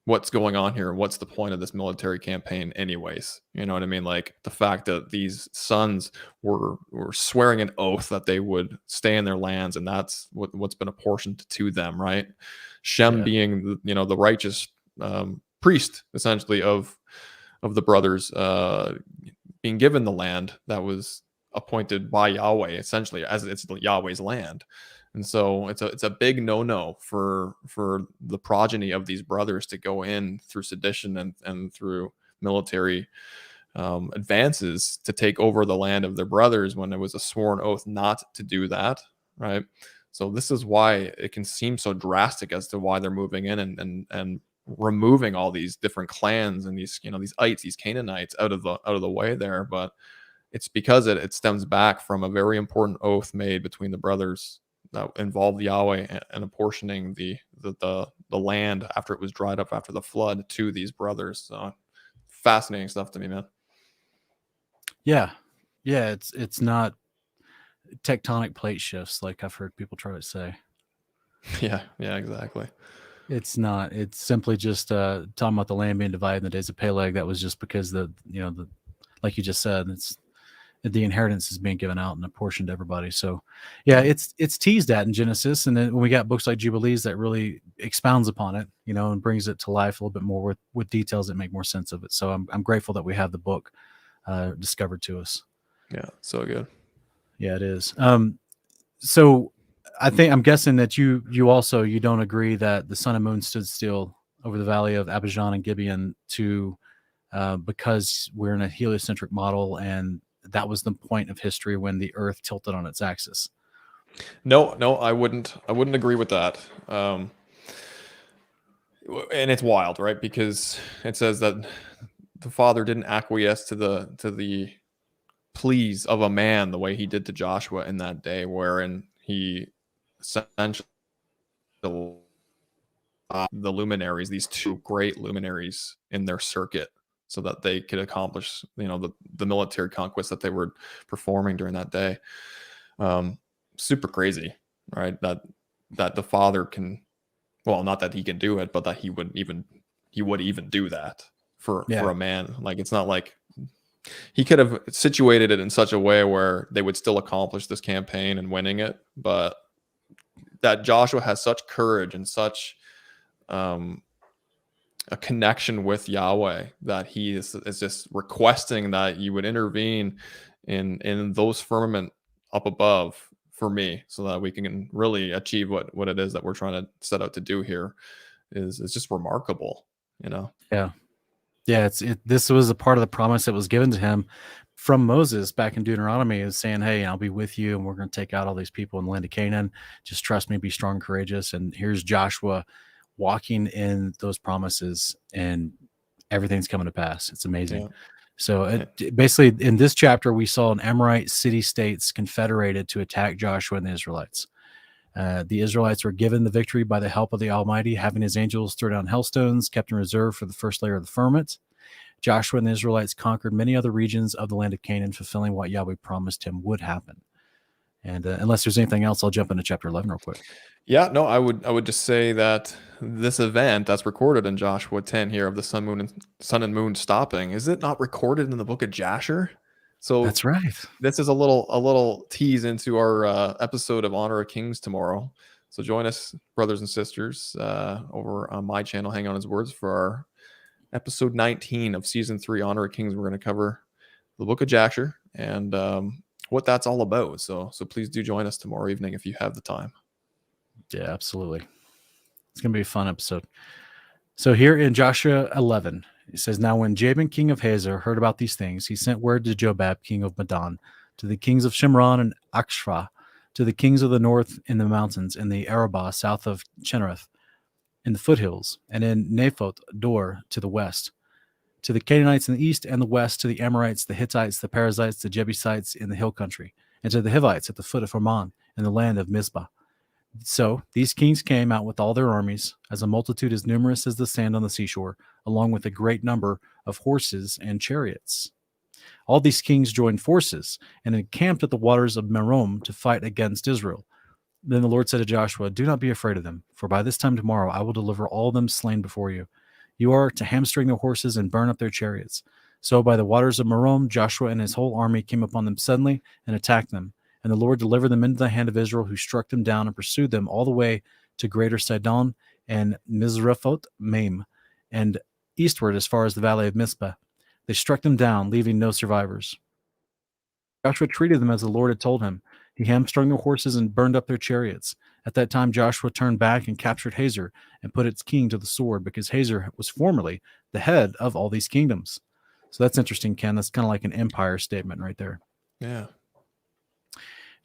what's going on here and what's the point of this military campaign anyways. You know what I mean? Like the fact that these sons were swearing an oath that they would stay in their lands, and that's what's been apportioned to them, right? Shem being the righteous priest essentially of the brothers being given the land that was appointed by Yahweh, essentially, as it's Yahweh's land. And so it's a big no for the progeny of these brothers to go in through sedition and through military advances to take over the land of their brothers when it was a sworn oath not to do that, right? So this is why it can seem so drastic as to why they're moving in and removing all these different clans and these these ites, these Canaanites out of the way there. But it's because it stems back from a very important oath made between the brothers that involved Yahweh and apportioning the land after it was dried up after the flood to these brothers. So fascinating stuff to me, man. Yeah, it's not tectonic plate shifts like I've heard people try to say. Yeah, exactly. It's not. It's simply just talking about the land being divided in the days of Peleg. That was just because the like you just said, it's the inheritance is being given out and apportioned to everybody. So it's teased at in Genesis, and then when we got books like Jubilees that really expounds upon it, and brings it to life a little bit more with details that make more sense of it. So I'm grateful that we have the book discovered to us. Yeah, so good. Yeah, it is. So I'm guessing that you don't agree that the sun and moon stood still over the valley of Abijah and Gibeon because we're in a heliocentric model, and that was the point of history when the Earth tilted on its axis. No, I wouldn't agree with that. And it's wild, right? Because it says that the Father didn't acquiesce to the pleas of a man the way he did to Joshua in that day, wherein he essentially the luminaries, these two great luminaries in their circuit, so that they could accomplish, the military conquest that they were performing during that day. Super crazy, right? That the Father can, well, not that he can do it, but that he would even do that for a man. Like, it's not like he could have situated it in such a way where they would still accomplish this campaign and winning it, but that Joshua has such courage and such a connection with Yahweh that he is just requesting that you would intervene in those firmament up above for me, so that we can really achieve what it is that we're trying to set out to do here. Is just remarkable, Yeah. This was a part of the promise that was given to him from Moses back in Deuteronomy, is saying, hey, I'll be with you and we're going to take out all these people in the land of Canaan. Just trust me, be strong and courageous. And here's Joshua walking in those promises, and everything's coming to pass. It's amazing. Yeah. So basically in this chapter, we saw an Amorite city-states confederated to attack Joshua and the Israelites. The Israelites were given the victory by the help of the Almighty, having his angels throw down hailstones, kept in reserve for the first layer of the firmament. Joshua and the Israelites conquered many other regions of the land of Canaan, fulfilling what Yahweh promised him would happen. And unless there's anything else, I'll jump into chapter 11 real quick. Yeah, no, I would just say that this event that's recorded in Joshua 10 here of the sun and moon stopping, is it not recorded in the book of Jasher? So that's right. This is a little tease into our episode of Honor of Kings tomorrow. So join us, brothers and sisters, over on my channel, Hang On His Words, for our episode 19 of season 3, Honor of Kings. We're going to cover the book of Jasher and what that's all about. So please do join us tomorrow evening if you have the time. Yeah, absolutely. It's going to be a fun episode. So here in Joshua 11, it says, now when Jabin, king of Hazor, heard about these things, he sent word to Jobab, king of Madon, to the kings of Shimron and Akshra, to the kings of the north in the mountains, in the Arabah, south of Chinnereth, in the foothills, and in Naphoth Dor to the west, to the Canaanites in the east and the west, to the Amorites, the Hittites, the Perizzites, the Jebusites in the hill country, and to the Hivites at the foot of Hermon, in the land of Mizpah. So these kings came out with all their armies, as a multitude as numerous as the sand on the seashore, along with a great number of horses and chariots. All these kings joined forces and encamped at the waters of Merom to fight against Israel. Then the Lord said to Joshua, do not be afraid of them, for by this time tomorrow I will deliver all of them slain before you. You are to hamstring their horses and burn up their chariots. So by the waters of Merom, Joshua and his whole army came upon them suddenly and attacked them. And the Lord delivered them into the hand of Israel, who struck them down and pursued them all the way to greater Sidon and Mizraphot Maim, and eastward as far as the valley of Mizpah. They struck them down, leaving no survivors. Joshua treated them as the Lord had told him. He hamstrung their horses and burned up their chariots. At that time Joshua turned back and captured Hazor and put its king to the sword, because Hazor was formerly the head of all these kingdoms. So that's interesting, Ken. That's kind of like an empire statement right there. Yeah.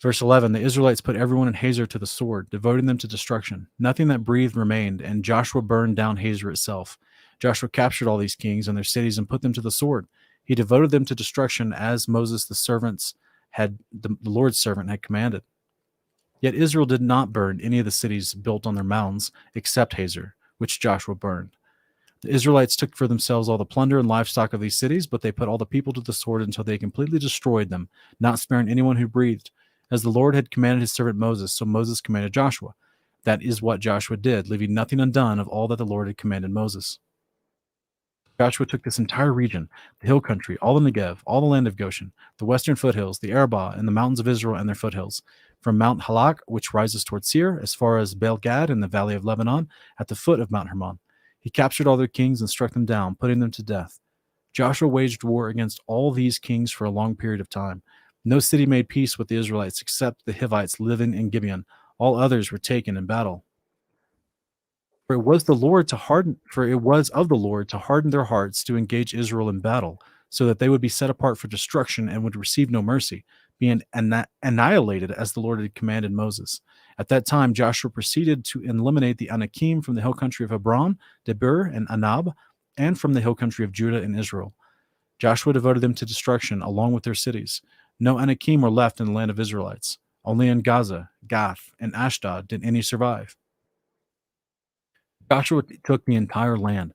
Verse 11, the Israelites put everyone in Hazor to the sword, devoting them to destruction. Nothing that breathed remained, and Joshua burned down Hazor itself. Joshua captured all these kings and their cities and put them to the sword. He devoted them to destruction, as Moses the Lord's servant had commanded. Yet Israel did not burn any of the cities built on their mountains, except Hazor, which Joshua burned. The Israelites took for themselves all the plunder and livestock of these cities, but they put all the people to the sword until they completely destroyed them, not sparing anyone who breathed. As the Lord had commanded his servant Moses, so Moses commanded Joshua. That is what Joshua did, leaving nothing undone of all that the Lord had commanded Moses. Joshua took this entire region, the hill country, all the Negev, all the land of Goshen, the western foothills, the Arabah, and the mountains of Israel and their foothills, from Mount Halak, which rises toward Seir, as far as Baal Gad in the valley of Lebanon, at the foot of Mount Hermon. He captured all their kings and struck them down, putting them to death. Joshua waged war against all these kings for a long period of time. No city made peace with the Israelites except the Hivites living in Gibeon. All others were taken in battle. For it was of the Lord to harden their hearts to engage Israel in battle, so that they would be set apart for destruction and would receive no mercy, being annihilated as the Lord had commanded Moses. At that time, Joshua proceeded to eliminate the Anakim from the hill country of Hebron, Debir, and Anab, and from the hill country of Judah and Israel. Joshua devoted them to destruction along with their cities. No Anakim were left in the land of Israelites. Only in Gaza, Gath, and Ashdod did any survive. Joshua took the entire land,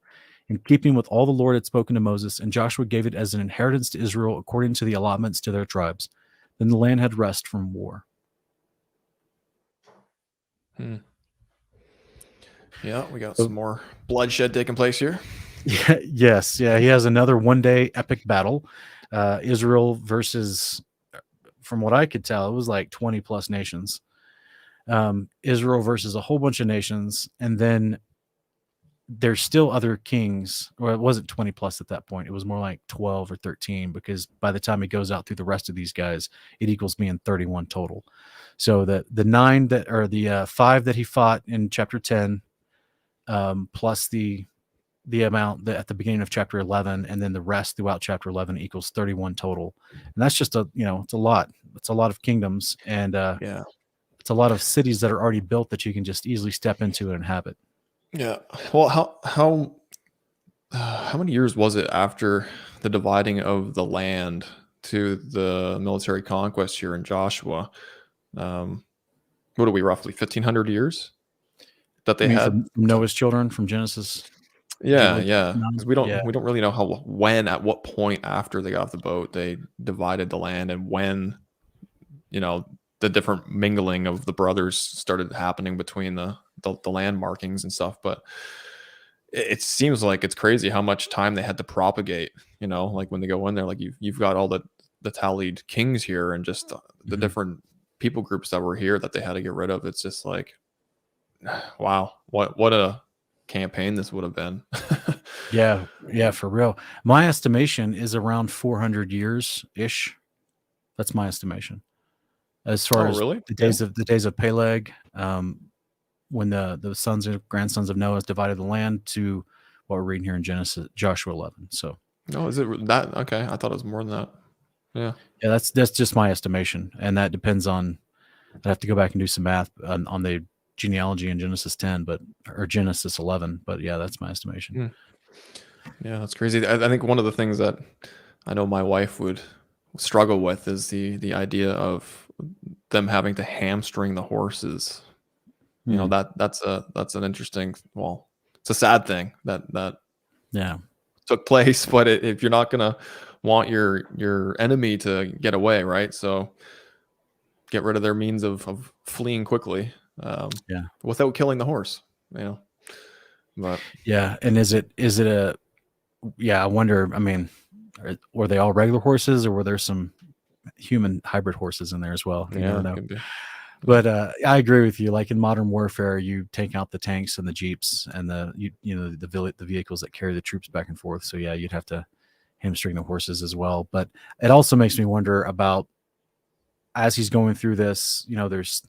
in keeping with all the Lord had spoken to Moses, and Joshua gave it as an inheritance to Israel according to the allotments to their tribes. Then the land had rest from war. Yeah, we got some more bloodshed taking place here. Yeah, yes, yeah, he has another one-day epic battle. Israel versus, from what I could tell, it was like 20 plus nations. Israel versus a whole bunch of nations, and then there's still other kings. Well, it wasn't 20 plus at that point. It was more like 12 or 13, because by the time it goes out through the rest of these guys, it equals being 31 total. So the 5 that he fought in chapter 10, plus the amount that at the beginning of chapter 11, and then the rest throughout chapter 11 equals 31 total. And that's just it's a lot. It's a lot of kingdoms, and it's a lot of cities that are already built that you can just easily step into and inhabit. Yeah. Well, how many years was it after the dividing of the land to the military conquest here in Joshua? What are we, roughly 1,500 years that they had from Noah's children from Genesis? Yeah, because we don't really know at what point after they got off the boat they divided the land, and when the different mingling of the brothers started happening between the land markings and stuff. But it seems like it's crazy how much time they had to propagate. Like when they go in there, like you've got all the tallied kings here, and just the different people groups that were here that they had to get rid of. It's just like, wow, what a campaign this would have been. yeah, for real. My estimation is around 400 years ish. That's my estimation. As far as really? the days of Peleg, when the sons and grandsons of Noah divided the land, to what we're reading here in Joshua 11. So, is it that? Okay, I thought it was more than that. Yeah, that's just my estimation, and that depends on. I'd have to go back and do some math on the genealogy in Genesis 10, or Genesis 11. But yeah, that's my estimation. Yeah, that's crazy. I think one of the things that I know my wife would struggle with is the idea of them having to hamstring the horses. That's an interesting, it's a sad thing that took place. But if you're not gonna want your enemy to get away, right? So get rid of their means of fleeing quickly, without killing the horse. But and is it I wonder. I mean, were they all regular horses, or were there some human hybrid horses in there as well? You never know. But I agree with you. Like in modern warfare, you take out the tanks and the jeeps and the vehicles that carry the troops back and forth. So yeah, you'd have to hamstring the horses as well. But it also makes me wonder about, as he's going through this, there's,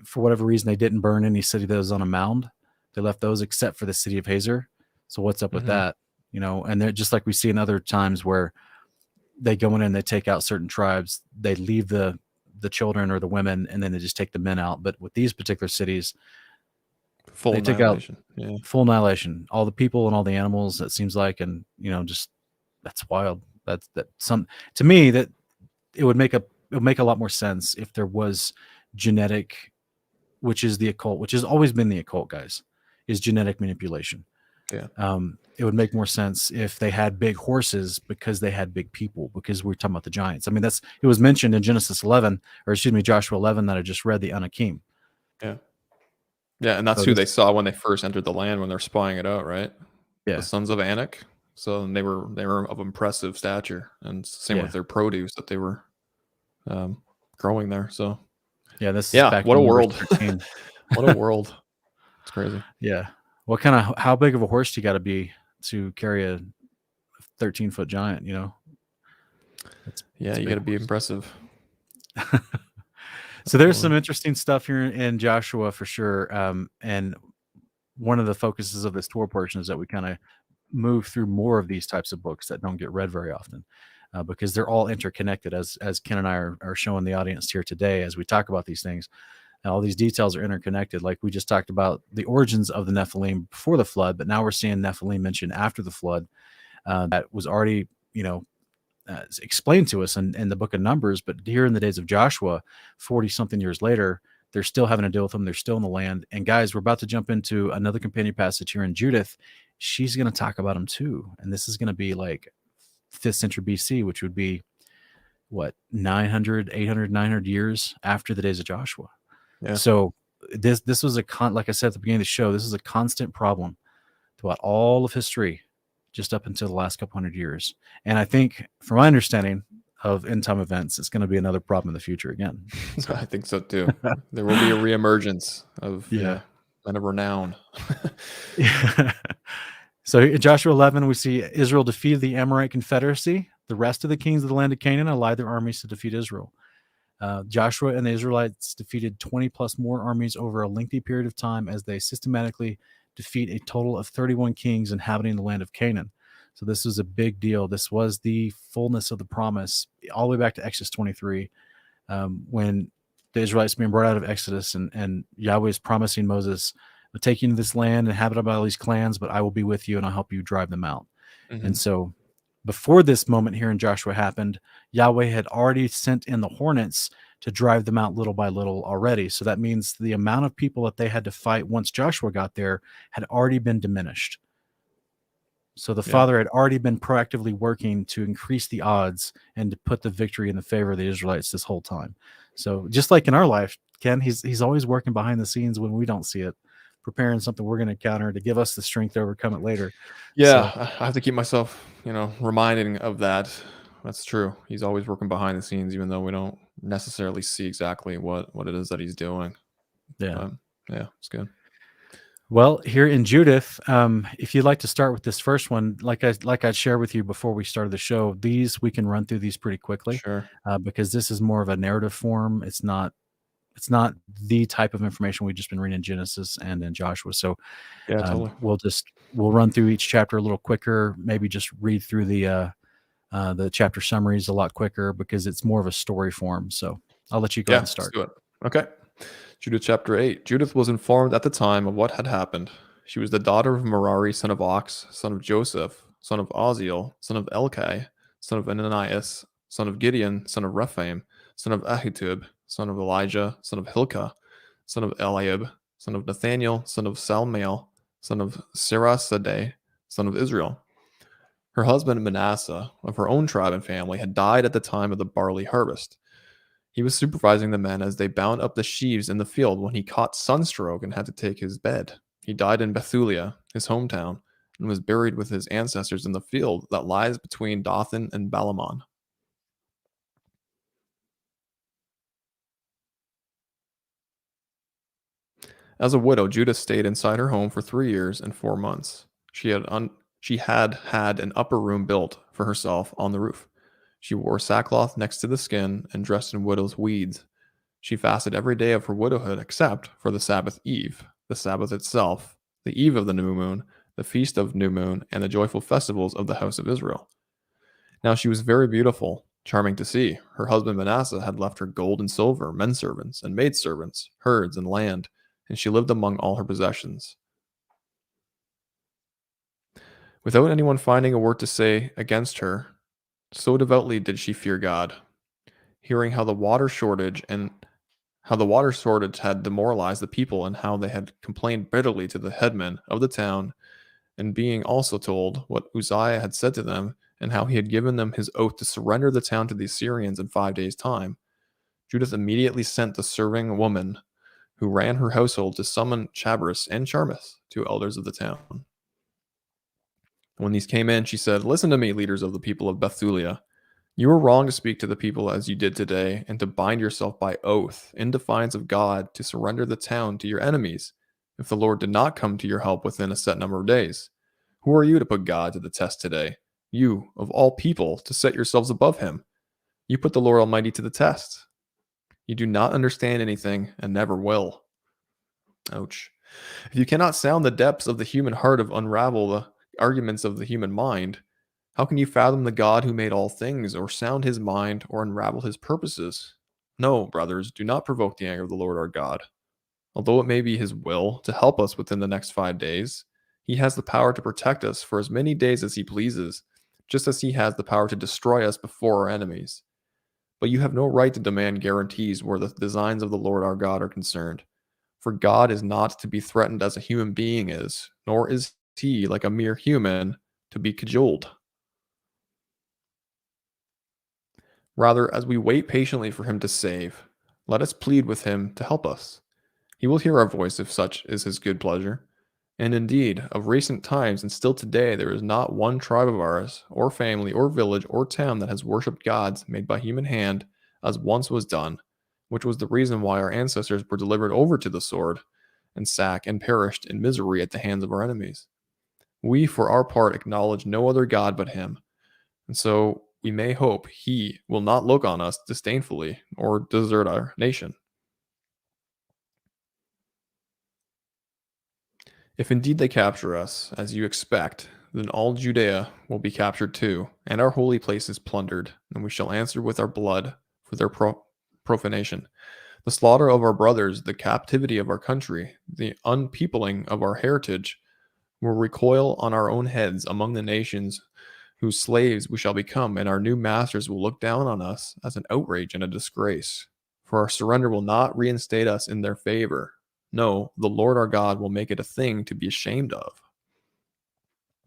for whatever reason, they didn't burn any city that was on a mound. They left those except for the city of Hazor. So what's up with that? And they're just like we see in other times where they go in and they take out certain tribes. They leave the children or the women, and then they just take the men out. But with these particular cities, full annihilation. Full annihilation. All the people and all the animals, it seems like, and just that's wild. To me, that it would make a lot more sense if there was genetic, which is the occult, which has always been the occult, guys, is genetic manipulation. Yeah. It would make more sense if they had big horses because they had big people, because we're talking about the giants. I mean, it was mentioned in Joshua 11 that I just read, the Anakim. Yeah. Yeah. And that's who they saw when they first entered the land, when they're spying it out, right? Yeah. The sons of Anak. So they were of impressive stature, and same with their produce that they were growing there. So what a world. What a world. It's crazy. Yeah. How big of a horse do you got to be to carry a 13-foot giant, Yeah, you got to be impressive. So there's some interesting stuff here in Joshua for sure. And one of the focuses of this Torah portion is that we kind of move through more of these types of books that don't get read very often, because they're all interconnected, as Ken and I are showing the audience here today as we talk about these things. And all these details are interconnected. Like we just talked about the origins of the Nephilim before the flood, but now we're seeing Nephilim mentioned after the flood. That was already, explained to us in the book of Numbers, but here in the days of Joshua, 40 something years later, they're still having to deal with them. They're still in the land. And guys, we're about to jump into another companion passage here in Judith. She's going to talk about them too. And this is going to be like 5th century BC, which would be what, 900, 800, 900 years after the days of Joshua. Yeah. So this was like I said at the beginning of the show, this is a constant problem throughout all of history, just up until the last couple hundred years. And I think, from my understanding of end time events, it's going to be another problem in the future again. So. I think so too. There will be a reemergence of men of renown. So in Joshua 11, we see Israel defeated the Amorite Confederacy. The rest of the kings of the land of Canaan allied their armies to defeat Israel. Joshua and the Israelites defeated 20 plus more armies over a lengthy period of time as they systematically defeat a total of 31 kings inhabiting the land of Canaan. So this was a big deal. This was the fullness of the promise all the way back to Exodus 23, when the Israelites being brought out of Exodus, and Yahweh is promising Moses, I'll take you into this land, inhabited by all these clans, but I will be with you and I'll help you drive them out. Mm-hmm. And so before this moment here in Joshua happened, Yahweh had already sent in the hornets to drive them out little by little already. So that means the amount of people that they had to fight once Joshua got there had already been diminished. So the Father had already been proactively working to increase the odds and to put the victory in the favor of the Israelites this whole time. So just like in our life, Ken, he's always working behind the scenes when we don't see it, preparing something we're going to encounter to give us the strength to overcome it later. Yeah, so, I have to keep myself, reminding of that. That's true. He's always working behind the scenes, even though we don't necessarily see exactly what it is that he's doing. Yeah. Yeah, it's good. Well, here in Judith, if you'd like to start with this first one, like I shared with you before we started the show, we can run through these pretty quickly. Sure. Because this is more of a narrative form. It's not the type of information we've just been reading in Genesis and in Joshua. So totally. We'll run through each chapter a little quicker, maybe just read through the chapter summaries a lot quicker because it's more of a story form. So I'll let you go ahead and start. Let's do it. Okay. Judith chapter 8. Judith was informed at the time of what had happened. She was the daughter of Merari, son of Ox, son of Joseph, son of Oziel, son of Elkai, son of Ananias, son of Gideon, son of Rephaim, son of Ahitub, son of Elijah, son of Hilkiah, son of Eliab, son of Nathaniel, son of Salmael, son of Sirasadeh, son of Israel. Her husband Manasseh, of her own tribe and family, had died at the time of the barley harvest. He was supervising the men as they bound up the sheaves in the field when he caught sunstroke and had to take his bed. He died in Bethulia, his hometown, and was buried with his ancestors in the field that lies between Dothan and Balamon. As a widow, Judith stayed inside her home for 3 years and 4 months. She had an upper room built for herself on the roof. She wore sackcloth next to the skin and dressed in widow's weeds. She fasted every day of her widowhood except for the Sabbath eve, the Sabbath itself, the eve of the new moon, the feast of new moon, and the joyful festivals of the house of Israel. Now she was very beautiful, charming to see. Her husband Manasseh had left her gold and silver, menservants and maidservants, herds and land, and she lived among all her possessions. Without anyone finding a word to say against her, so devoutly did she fear God. Hearing how the water shortage had demoralized the people and how they had complained bitterly to the headmen of the town, and being also told what Uzziah had said to them and how he had given them his oath to surrender the town to the Assyrians in 5 days' time, Judith immediately sent the serving woman who ran her household to summon Chabris and Charmith, 2 elders of the town. When these came in, she said, "Listen to me, leaders of the people of Bethulia. You were wrong to speak to the people as you did today, and to bind yourself by oath, in defiance of God, to surrender the town to your enemies, if the Lord did not come to your help within a set number of days. Who are you to put God to the test today? You, of all people, to set yourselves above him. You put the Lord Almighty to the test. You do not understand anything and never will. Ouch. If you cannot sound the depths of the human heart of unravel the arguments of the human mind, how can you fathom the God who made all things, or sound his mind, or unravel his purposes? No, brothers, do not provoke the anger of the Lord our God. Although it may be his will to help us within the next 5 days, he has the power to protect us for as many days as he pleases, just as he has the power to destroy us before our enemies. But you have no right to demand guarantees where the designs of the Lord our God are concerned. For God is not to be threatened as a human being is, nor is he, like a mere human, to be cajoled. Rather, as we wait patiently for him to save, let us plead with him to help us. He will hear our voice if such is his good pleasure. And indeed, of recent times and still today, there is not one tribe of ours, or family, or village, or town that has worshipped gods made by human hand, as once was done, which was the reason why our ancestors were delivered over to the sword and sack and perished in misery at the hands of our enemies. We, for our part, acknowledge no other God but him, and so we may hope he will not look on us disdainfully or desert our nation. If indeed they capture us, as you expect, then all Judea will be captured too, and our holy places plundered, and we shall answer with our blood for their profanation. The slaughter of our brothers, the captivity of our country, the unpeopling of our heritage, will recoil on our own heads among the nations whose slaves we shall become, and our new masters will look down on us as an outrage and a disgrace. For our surrender will not reinstate us in their favor. No, the Lord our God will make it a thing to be ashamed of.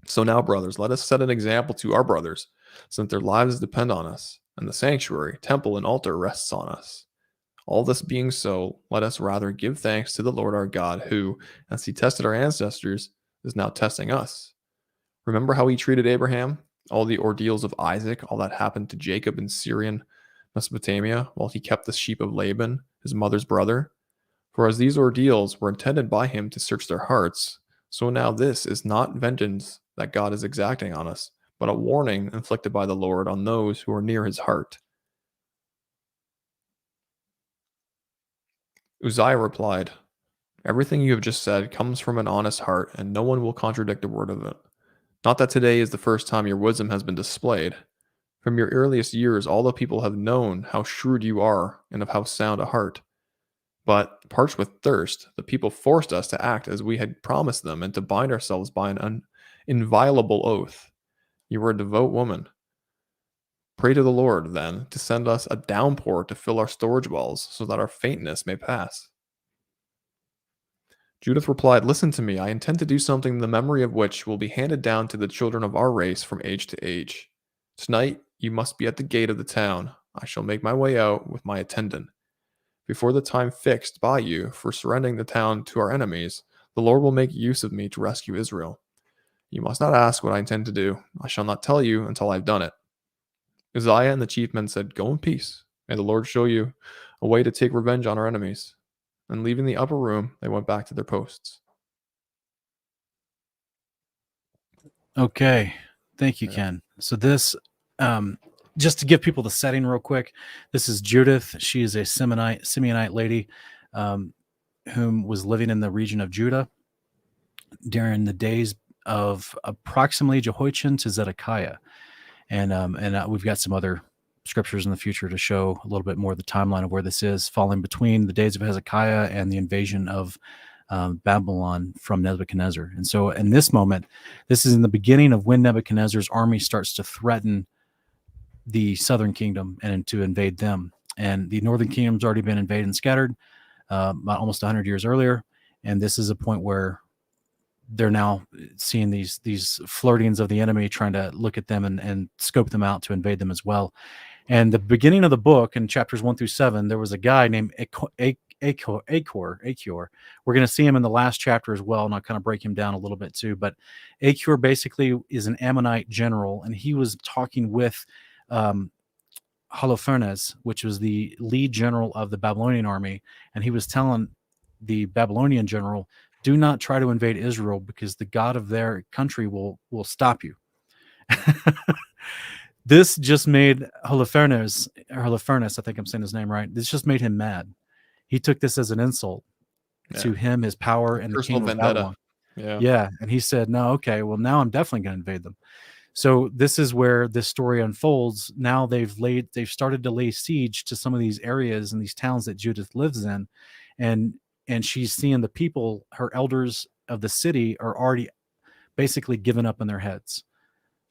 So now, brothers, let us set an example to our brothers, since their lives depend on us, and the sanctuary, temple, and altar rests on us. All this being so, let us rather give thanks to the Lord our God, who, as he tested our ancestors, is now testing us. Remember how he treated Abraham? All the ordeals of Isaac, all that happened to Jacob in Syrian Mesopotamia, while he kept the sheep of Laban, his mother's brother? For as these ordeals were intended by him to search their hearts, so now this is not vengeance that God is exacting on us, but a warning inflicted by the Lord on those who are near his heart. Uzziah replied, "Everything you have just said comes from an honest heart, and no one will contradict a word of it. Not that today is the first time your wisdom has been displayed. From your earliest years, all the people have known how shrewd you are and of how sound a heart. But, parched with thirst, the people forced us to act as we had promised them and to bind ourselves by an inviolable oath. You were a devout woman. Pray to the Lord, then, to send us a downpour to fill our storage wells, so that our faintness may pass." Judith replied, "Listen to me. I intend to do something the memory of which will be handed down to the children of our race from age to age. Tonight, you must be at the gate of the town. I shall make my way out with my attendant. Before the time fixed by you for surrendering the town to our enemies, the Lord will make use of me to rescue Israel. You must not ask what I intend to do. I shall not tell you until I have done it." Uzziah and the chief men said, "Go in peace. May the Lord show you a way to take revenge on our enemies." And leaving the upper room, they went back to their posts. Okay. Thank you, Ken. So this, just to give people the setting real quick, this is Judith. She is a Simeonite lady whom was living in the region of Judah during the days of approximately Jehoiachin to Zedekiah. And we've got some other scriptures in the future to show a little bit more of the timeline of where this is, falling between the days of Hezekiah and the invasion of Babylon from Nebuchadnezzar. And so in this moment, this is in the beginning of when Nebuchadnezzar's army starts to threaten the southern kingdom and to invade them. And the northern kingdom's already been invaded and scattered about almost 100 years earlier. And this is a point where they're now seeing these flirtings of the enemy, trying to look at them and scope them out to invade them as well. And the beginning of the book, in chapters 1-7, there was a guy named Achor. We're going to see him in the last chapter as well, and I'll kind of break him down a little bit too. But Achor basically is an Ammonite general, and he was talking with Holofernes, which was the lead general of the Babylonian army, and he was telling the Babylonian general, "Do not try to invade Israel, because the God of their country will stop you." This just made Holofernes, I think I'm saying his name right. This just made him mad. He took this as an insult to him, his power, and the Personal kingdom of vendetta. Babylon. Yeah. Yeah, and he said, "No, okay, well now I'm definitely going to invade them." So this is where this story unfolds. Now they've started to lay siege to some of these areas and these towns that Judith lives in, and she's seeing the people, her elders of the city, are already basically given up in their heads.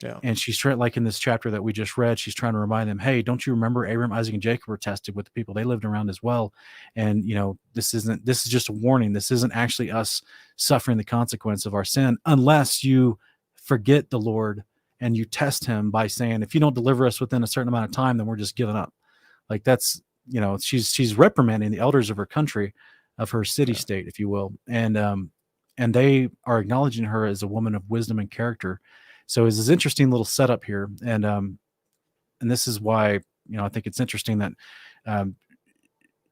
Yeah. And she's trying, like in this chapter that we just read, she's trying to remind them, hey, don't you remember Abraham, Isaac, and Jacob were tested with the people they lived around as well? And, you know, this is just a warning. This isn't actually us suffering the consequence of our sin unless you forget the Lord and you test him by saying, if you don't deliver us within a certain amount of time, then we're just giving up. Like that's, you know, she's reprimanding the elders of her country, of her city state, if you will. And they are acknowledging her as a woman of wisdom and character. So it's this interesting little setup here. And this is why, you know, I think it's interesting that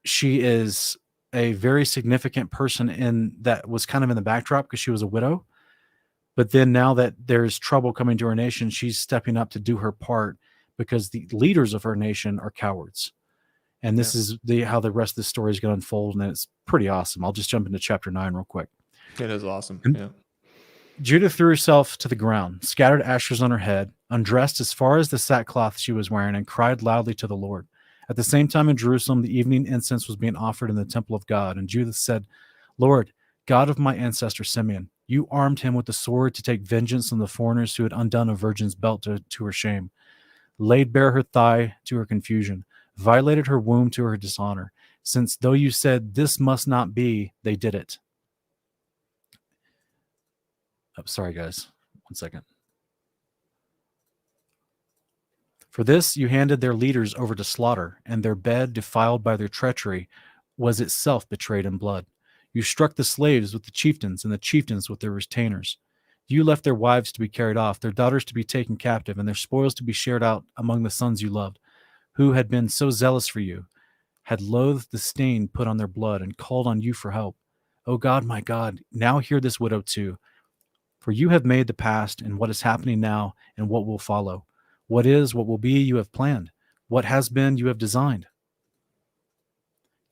she is a very significant person in that was kind of in the backdrop because she was a widow. But then now that there's trouble coming to her nation, she's stepping up to do her part because the leaders of her nation are cowards. And this is how the rest of the story is going to unfold. And it's pretty awesome. I'll just jump into chapter 9 real quick. It is awesome. Yeah. Judith threw herself to the ground, scattered ashes on her head, undressed as far as the sackcloth she was wearing, and cried loudly to the Lord. At the same time in Jerusalem, the evening incense was being offered in the temple of God. And Judith said, Lord, God of my ancestor Simeon, you armed him with the sword to take vengeance on the foreigners who had undone a virgin's belt to her shame, laid bare her thigh to her confusion, violated her womb to her dishonor, since though you said this must not be, they did it. Oh, sorry, guys. 1 second. For this you handed their leaders over to slaughter, and their bed, defiled by their treachery, was itself betrayed in blood. You struck the slaves with the chieftains, and the chieftains with their retainers. You left their wives to be carried off, their daughters to be taken captive, and their spoils to be shared out among the sons you loved, who had been so zealous for you, had loathed the stain put on their blood, and called on you for help. O God, my God, now hear this widow too. For you have made the past and what is happening now and what will follow. What is, what will be, you have planned. What has been, you have designed.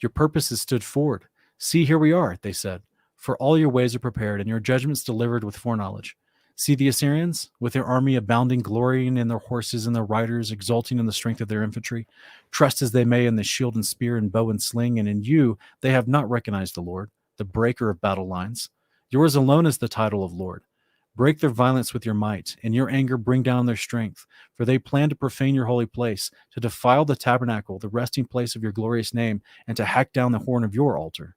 Your purposes stood forward. See, here we are, they said. For all your ways are prepared and your judgments delivered with foreknowledge. See the Assyrians, with their army abounding, glorying in their horses and their riders, exulting in the strength of their infantry. Trust as they may in the shield and spear and bow and sling, and in you they have not recognized the Lord, the breaker of battle lines. Yours alone is the title of Lord. Break their violence with your might. In your anger, bring down their strength. For they plan to profane your holy place, to defile the tabernacle, the resting place of your glorious name, and to hack down the horn of your altar.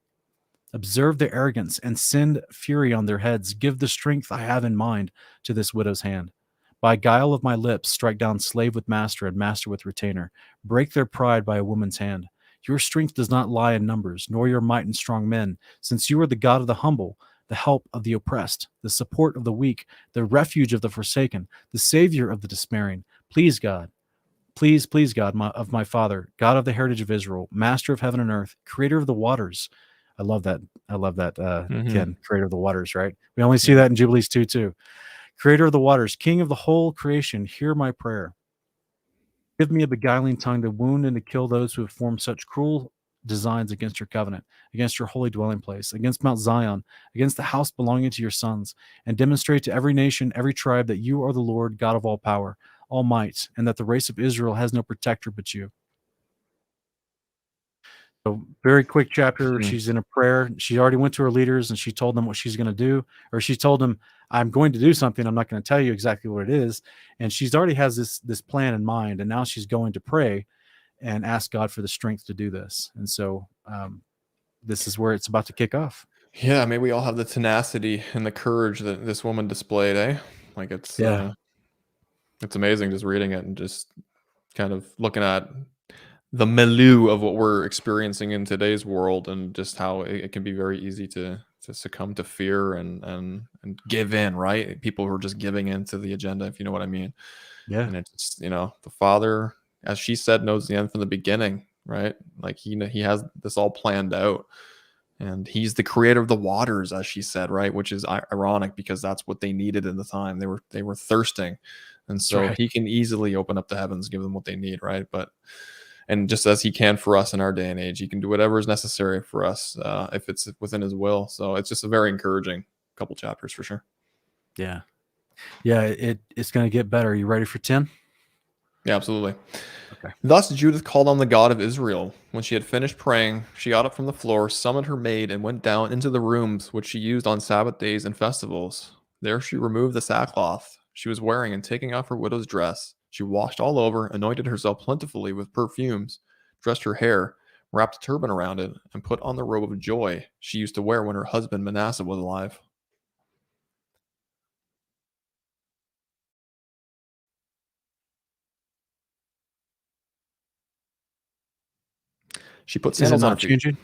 Observe their arrogance and send fury on their heads. Give the strength I have in mind to this widow's hand. By guile of my lips, strike down slave with master and master with retainer. Break their pride by a woman's hand. Your strength does not lie in numbers, nor your might in strong men, since you are the God of the humble, the help of the oppressed, the support of the weak, the refuge of the forsaken, the savior of the despairing. Please, God, please, God of my father, God of the heritage of Israel, master of heaven and earth, creator of the waters. I love that, Ken, creator of the waters, right? We only see that in Jubilees 2 too. Creator of the waters, king of the whole creation, hear my prayer. Give me a beguiling tongue to wound and to kill those who have formed such cruel designs against your covenant, against your holy dwelling place, against Mount Zion, against the house belonging to your sons, and demonstrate to every nation, every tribe, that you are the Lord, God of all power, all might, and that the race of Israel has no protector but you. So very quick chapter. She's in a prayer. She already went to her leaders and she told them what she's going to do, or she told them, I'm going to do something. I'm not going to tell you exactly what it is. And she's already has this plan in mind. And now she's going to pray and ask God for the strength to do this. And so this is where it's about to kick off. Yeah, may we all have the tenacity and the courage that this woman displayed, eh? Like it's amazing just reading it and just kind of looking at the milieu of what we're experiencing in today's world and just how it can be very easy to succumb to fear and give in, right? People who are just giving in to the agenda, if you know what I mean. Yeah. And it's, you know, the Father, as she said, knows the end from the beginning, right? Like he has this all planned out. And he's the creator of the waters, as she said, right? Which is ironic because that's what they needed in the time. They were thirsting And so right. he can easily open up the heavens, give them what they need, right? And just as he can for us in our day and age, he can do whatever is necessary for us if it's within his will. So it's just a very encouraging couple chapters for sure. Yeah. Yeah, it's going to get better. You ready for 10? Yeah, absolutely. Okay. Thus Judith called on the God of Israel. When she had finished praying, she got up from the floor, summoned her maid, and went down into the rooms which she used on Sabbath days and festivals. There she removed the sackcloth she was wearing, and taking off her widow's dress, she washed all over, anointed herself plentifully with perfumes, dressed her hair, wrapped a turban around it, and put on the robe of joy she used to wear when her husband Manasseh was alive. She put Is it sandals on her not feet. changing?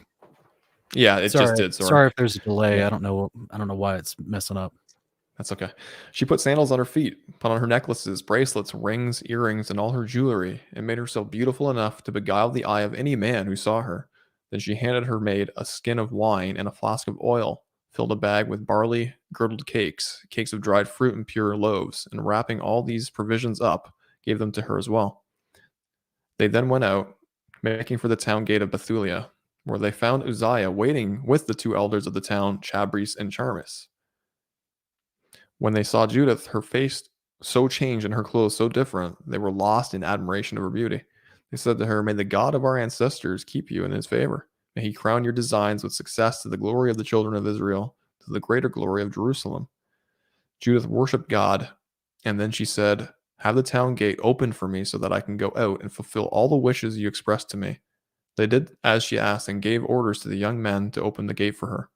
Yeah, it Sorry. just did. Sorry if there's a delay. Yeah. I don't know why it's messing up. That's okay. She put sandals on her feet, put on her necklaces, bracelets, rings, earrings, and all her jewelry, and made herself beautiful enough to beguile the eye of any man who saw her. Then she handed her maid a skin of wine and a flask of oil, filled a bag with barley, girdled cakes, cakes of dried fruit, and pure loaves, and wrapping all these provisions up, gave them to her as well. They then went out, making for the town gate of Bethulia, where they found Uzziah waiting with the two elders of the town, Chabris and Charmis. When they saw Judith, her face so changed and her clothes so different, they were lost in admiration of her beauty. They said to her, "May the God of our ancestors keep you in his favor. May he crown your designs with success to the glory of the children of Israel, to the greater glory of Jerusalem." Judith worshipped God, and then she said, "Have the town gate opened for me so that I can go out and fulfill all the wishes you expressed to me." They did as she asked and gave orders to the young men to open the gate for her.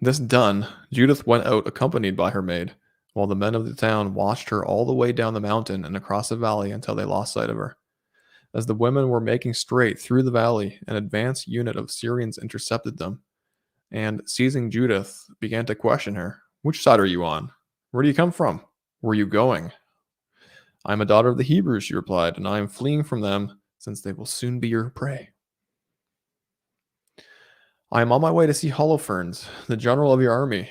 This done, Judith went out accompanied by her maid, while the men of the town watched her all the way down the mountain and across the valley until they lost sight of her. As the women were making straight through the valley, an advanced unit of Syrians intercepted them, and, seizing Judith, began to question her. "Which side are you on? Where do you come from? Where are you going?" "I am a daughter of the Hebrews," she replied, "and I am fleeing from them, since they will soon be your prey. I am on my way to see Holofernes, the general of your army,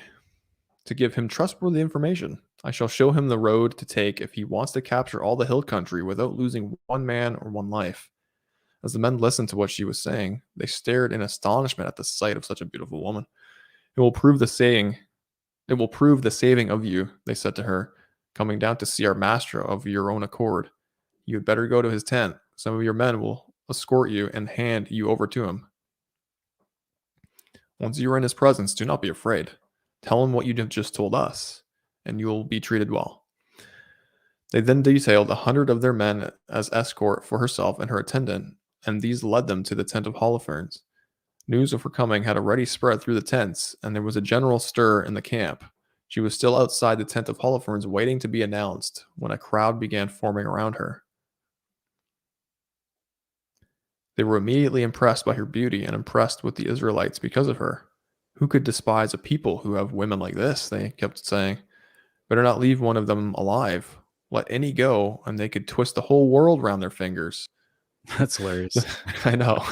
to give him trustworthy information. I shall show him the road to take if he wants to capture all the hill country without losing one man or one life." As the men listened to what she was saying, they stared in astonishment at the sight of such a beautiful woman. It will prove the saving of you," they said to her, "coming down to see our master of your own accord. You had better go to his tent. Some of your men will escort you and hand you over to him. Once you are in his presence, do not be afraid. Tell him what you have just told us, and you will be treated well." They then detailed 100 of their men as escort for herself and her attendant, and these led them to the tent of Holofernes. News of her coming had already spread through the tents, and there was a general stir in the camp. She was still outside the tent of Holofernes waiting to be announced when a crowd began forming around her. They were immediately impressed by her beauty and impressed with the Israelites because of her. "Who could despise a people who have women like this?" they kept saying. "Better not leave one of them alive. Let any go, and they could twist the whole world round their fingers." That's hilarious. I know.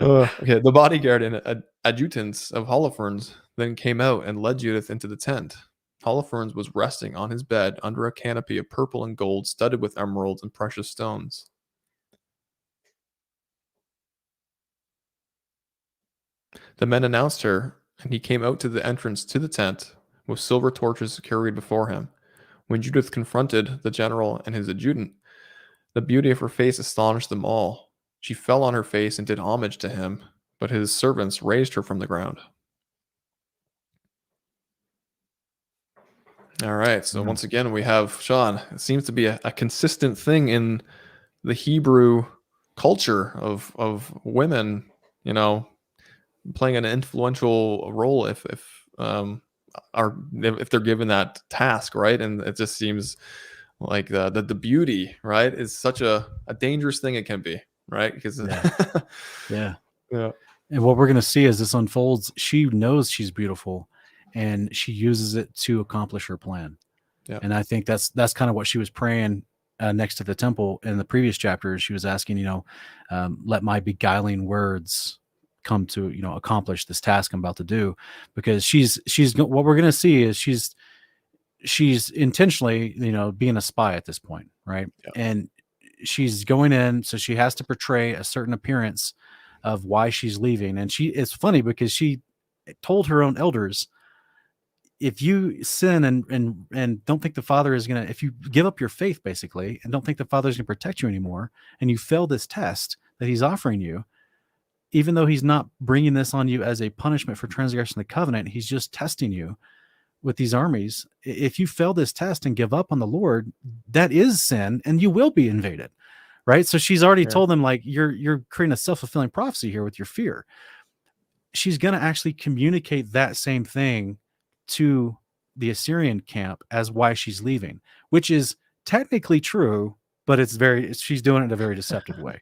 Okay, the bodyguard and adjutants of Holofernes then came out and led Judith into the tent. Holofernes was resting on his bed under a canopy of purple and gold studded with emeralds and precious stones. The men announced her, and he came out to the entrance to the tent with silver torches carried before him. When Judith confronted the general and his adjutant, the beauty of her face astonished them all. She fell on her face and did homage to him, but his servants raised her from the ground. All right, so once again, we have Sean. It seems to be a consistent thing in the Hebrew culture of women, playing an influential role if they're given that task, right? And it just seems like the beauty, right, is such a dangerous thing it can be, right? Because Yeah. yeah. And what we're going to see as this unfolds, she knows she's beautiful and she uses it to accomplish her plan. Yeah. And I think that's kind of what she was praying next to the temple in the previous chapter. She was asking, let my beguiling words come to, accomplish this task I'm about to do, because what we're going to see is she's intentionally, being a spy at this point, right? Yeah. And she's going in, so she has to portray a certain appearance of why she's leaving. And it's funny because she told her own elders, if you sin and don't think the Father is going to, if you give up your faith basically and don't think the Father is going to protect you anymore, and you fail this test that he's offering you, even though he's not bringing this on you as a punishment for transgression of the covenant, he's just testing you with these armies. If you fail this test and give up on the Lord, that is sin, and you will be invaded, right? So she's already told them, like, you're creating a self-fulfilling prophecy here with your fear. She's going to actually communicate that same thing to the Assyrian camp as why she's leaving, which is technically true, but she's doing it in a very deceptive way,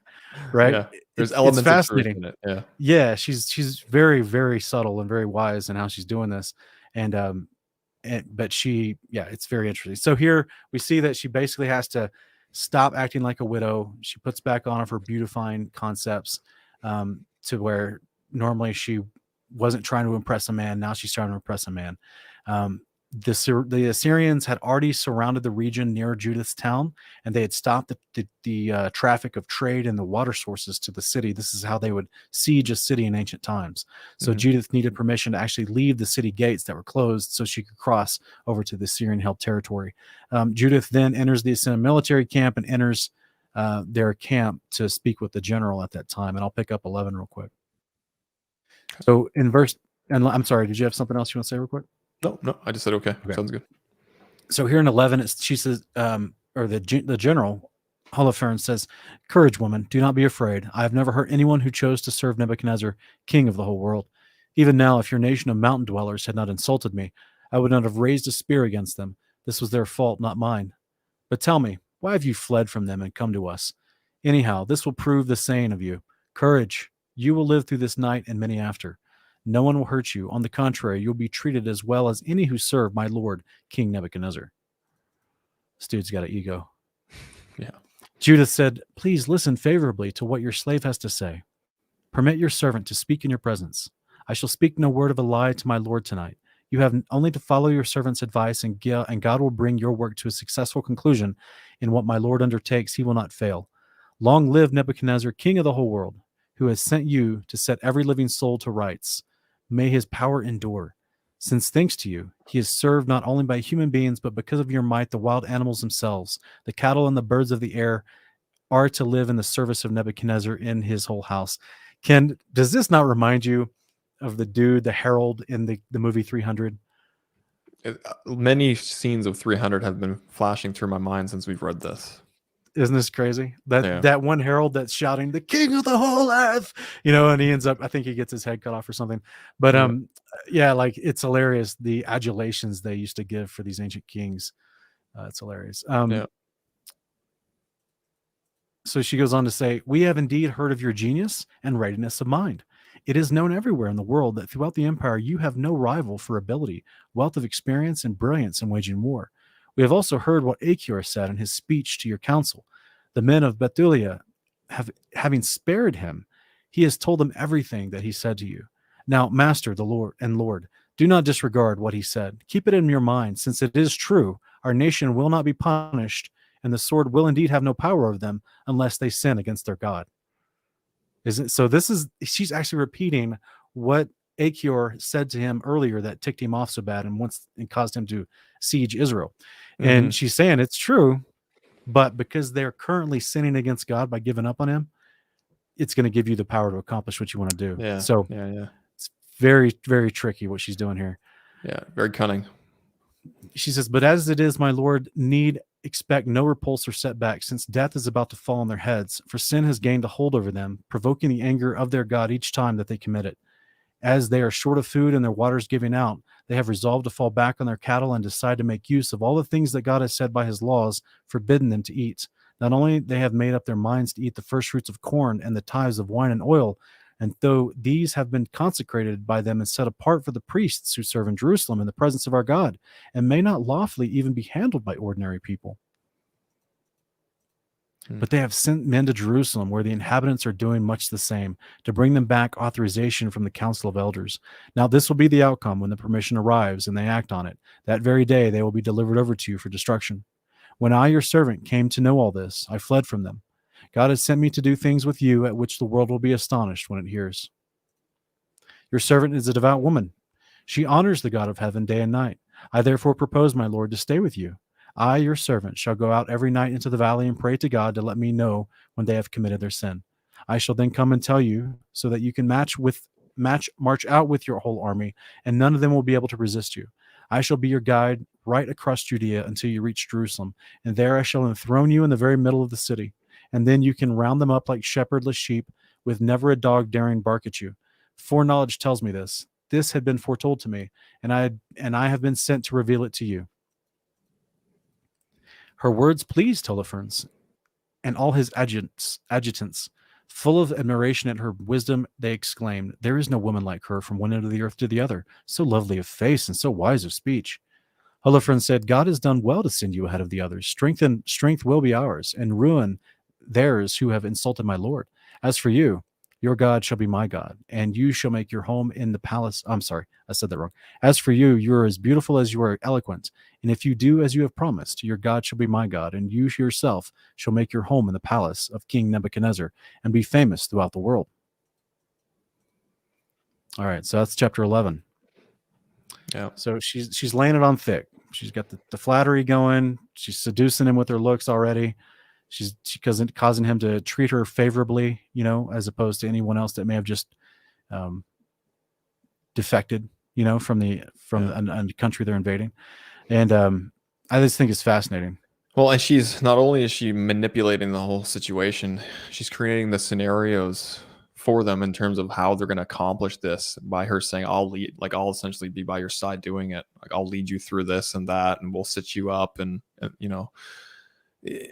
right? Yeah. There's elements it's fascinating. of truth in it. Yeah, she's very, very subtle and very wise in how she's doing this. But it's very interesting. So here we see that she basically has to stop acting like a widow. She puts back on her beautifying concepts, to where normally she wasn't trying to impress a man. Now she's trying to impress a man. The Assyrians had already surrounded the region near Judith's town, and they had stopped the traffic of trade and the water sources to the city. This is how they would siege a city in ancient times. So Judith needed permission to actually leave the city gates that were closed so she could cross over to the Assyrian-held territory. Judith then enters the Assyrian military camp and enters their camp to speak with the general at that time. And I'll pick up 11 real quick. So in verse, and I'm sorry, did you have something else you want to say real quick? No, I just said okay. Sounds good. So here in 11, she says, or the general Holofernes says, "Courage, woman, do not be afraid. I have never hurt anyone who chose to serve Nebuchadnezzar, king of the whole world. Even now, if your nation of mountain dwellers had not insulted me, I would not have raised a spear against them. This was their fault, not mine. But tell me, why have you fled from them and come to us? Anyhow, this will prove the saying of you. Courage, you will live through this night and many after. No one will hurt you. On the contrary, you'll be treated as well as any who serve my lord, King Nebuchadnezzar." This dude's got an ego. Yeah. Judith said, "Please listen favorably to what your slave has to say. Permit your servant to speak in your presence. I shall speak no word of a lie to my lord tonight. You have only to follow your servant's advice, and God will bring your work to a successful conclusion. In what my lord undertakes, he will not fail. Long live Nebuchadnezzar, king of the whole world, who has sent you to set every living soul to rights. May his power endure. Since thanks to you, he is served not only by human beings, but because of your might, the wild animals themselves, the cattle and the birds of the air are to live in the service of Nebuchadnezzar in his whole house." Ken, does this not remind you of the dude, the herald in the movie 300? Many scenes of 300 have been flashing through my mind since we've read this. Isn't this crazy? That one herald that's shouting, "The king of the whole earth," and he ends up, I think he gets his head cut off or something. But like, it's hilarious, the adulations they used to give for these ancient kings. It's hilarious. So she goes on to say, "We have indeed heard of your genius and readiness of mind. It is known everywhere in the world that throughout the empire you have no rival for ability, wealth of experience, and brilliance in waging war. We have also heard what Achior said in his speech to your council. The men of Bethulia, having spared him, he has told them everything that he said to you. Now, Master, the Lord, do not disregard what he said. Keep it in your mind, since it is true, our nation will not be punished, and the sword will indeed have no power over them unless they sin against their God." She's actually repeating what Achior said to him earlier that ticked him off so bad and caused him to siege Israel. And she's saying it's true, but because they're currently sinning against God by giving up on him, it's going to give you the power to accomplish what you want to do. Yeah. So it's very, very tricky what she's doing here. Yeah, very cunning. She says, "But as it is, my lord, need expect no repulse or setback, since death is about to fall on their heads, for sin has gained a hold over them, provoking the anger of their God each time that they commit it. As they are short of food and their waters giving out, they have resolved to fall back on their cattle and decide to make use of all the things that God has said by his laws, forbidden them to eat. Not only they have made up their minds to eat the first fruits of corn and the tithes of wine and oil, and though these have been consecrated by them and set apart for the priests who serve in Jerusalem in the presence of our God, and may not lawfully even be handled by ordinary people." But they have sent men to Jerusalem, where the inhabitants are doing much the same, to bring them back authorization from the council of elders. Now this will be the outcome when the permission arrives and they act on it. That very day they will be delivered over to you for destruction. When I, your servant, came to know all this, I fled from them. God has sent me to do things with you at which the world will be astonished when it hears. Your servant is a devout woman. She honors the God of heaven day and night. I therefore propose, my Lord, to stay with you. I, your servant, shall go out every night into the valley and pray to God to let me know when they have committed their sin. I shall then come and tell you, so that you can march out with your whole army, and none of them will be able to resist you. I shall be your guide right across Judea until you reach Jerusalem, and there I shall enthrone you in the very middle of the city. And then you can round them up like shepherdless sheep, with never a dog daring bark at you. Foreknowledge tells me this. This had been foretold to me, and I have been sent to reveal it to you. Her words pleased Holofernes and all his adjutants. Full of admiration at her wisdom, they exclaimed, "There is no woman like her from one end of the earth to the other, so lovely of face and so wise of speech." Holofernes said, "God has done well to send you ahead of the others. Strength will be ours, and ruin theirs who have insulted my Lord. As for you, your God shall be my God, and you shall make your home in the palace." I'm sorry, I said that wrong. "As for you, you are as beautiful as you are eloquent. And if you do as you have promised, your God shall be my God, and you yourself shall make your home in the palace of King Nebuchadnezzar and be famous throughout the world." All right, so that's chapter 11. Yeah. So she's laying it on thick. She's got the flattery going. She's seducing him with her looks already. She's causing him to treat her favorably, as opposed to anyone else that may have just defected, from a country they're invading. And I just think it's fascinating. Well, and she's not only is she manipulating the whole situation, she's creating the scenarios for them in terms of how they're going to accomplish this by her saying, I'll essentially be by your side doing it. Like, I'll lead you through this and that, and we'll sit you up. And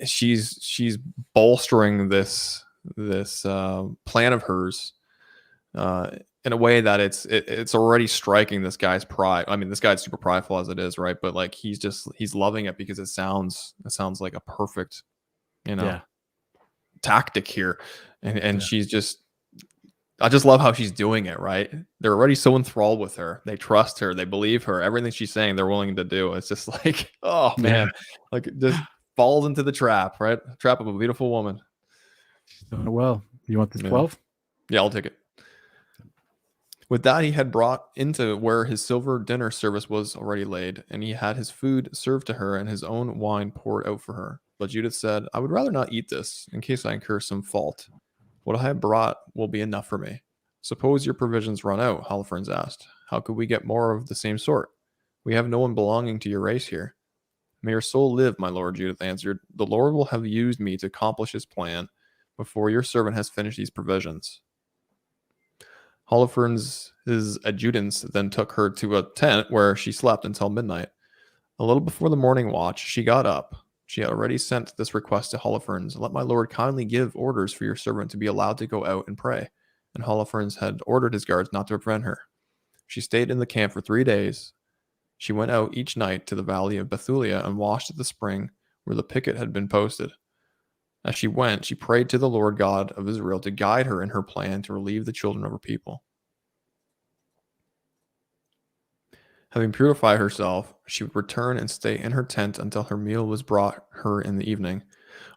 she's bolstering this plan of hers in a way that it's already striking this guy's pride. I mean, this guy's super prideful as it is, right? But like, he's loving it because it sounds like a perfect, tactic here. And she's just, I just love how she's doing it, right? They're already so enthralled with her. They trust her. They believe her. Everything she's saying, they're willing to do. It's just like, oh man, like it just falls into the trap, right? Trap of a beautiful woman. Well, you want the 12? Yeah, I'll take it. With that, he had brought into where his silver dinner service was already laid, and he had his food served to her and his own wine poured out for her. But Judith said, "I would rather not eat this, in case I incur some fault. What I have brought will be enough for me." "Suppose your provisions run out," Holofernes asked. "How could we get more of the same sort? We have no one belonging to your race here." "May your soul live, my lord," Judith answered. "The Lord will have used me to accomplish his plan before your servant has finished these provisions." Holofernes' adjutants then took her to a tent where she slept until midnight. A little before the morning watch, she got up. She had already sent this request to Holofernes: "Let my lord kindly give orders for your servant to be allowed to go out and pray." And Holofernes had ordered his guards not to prevent her. She stayed in the camp for 3 days. She went out each night to the valley of Bethulia and washed at the spring where the picket had been posted. As she went, she prayed to the Lord God of Israel to guide her in her plan to relieve the children of her people. Having purified herself, she would return and stay in her tent until her meal was brought her in the evening.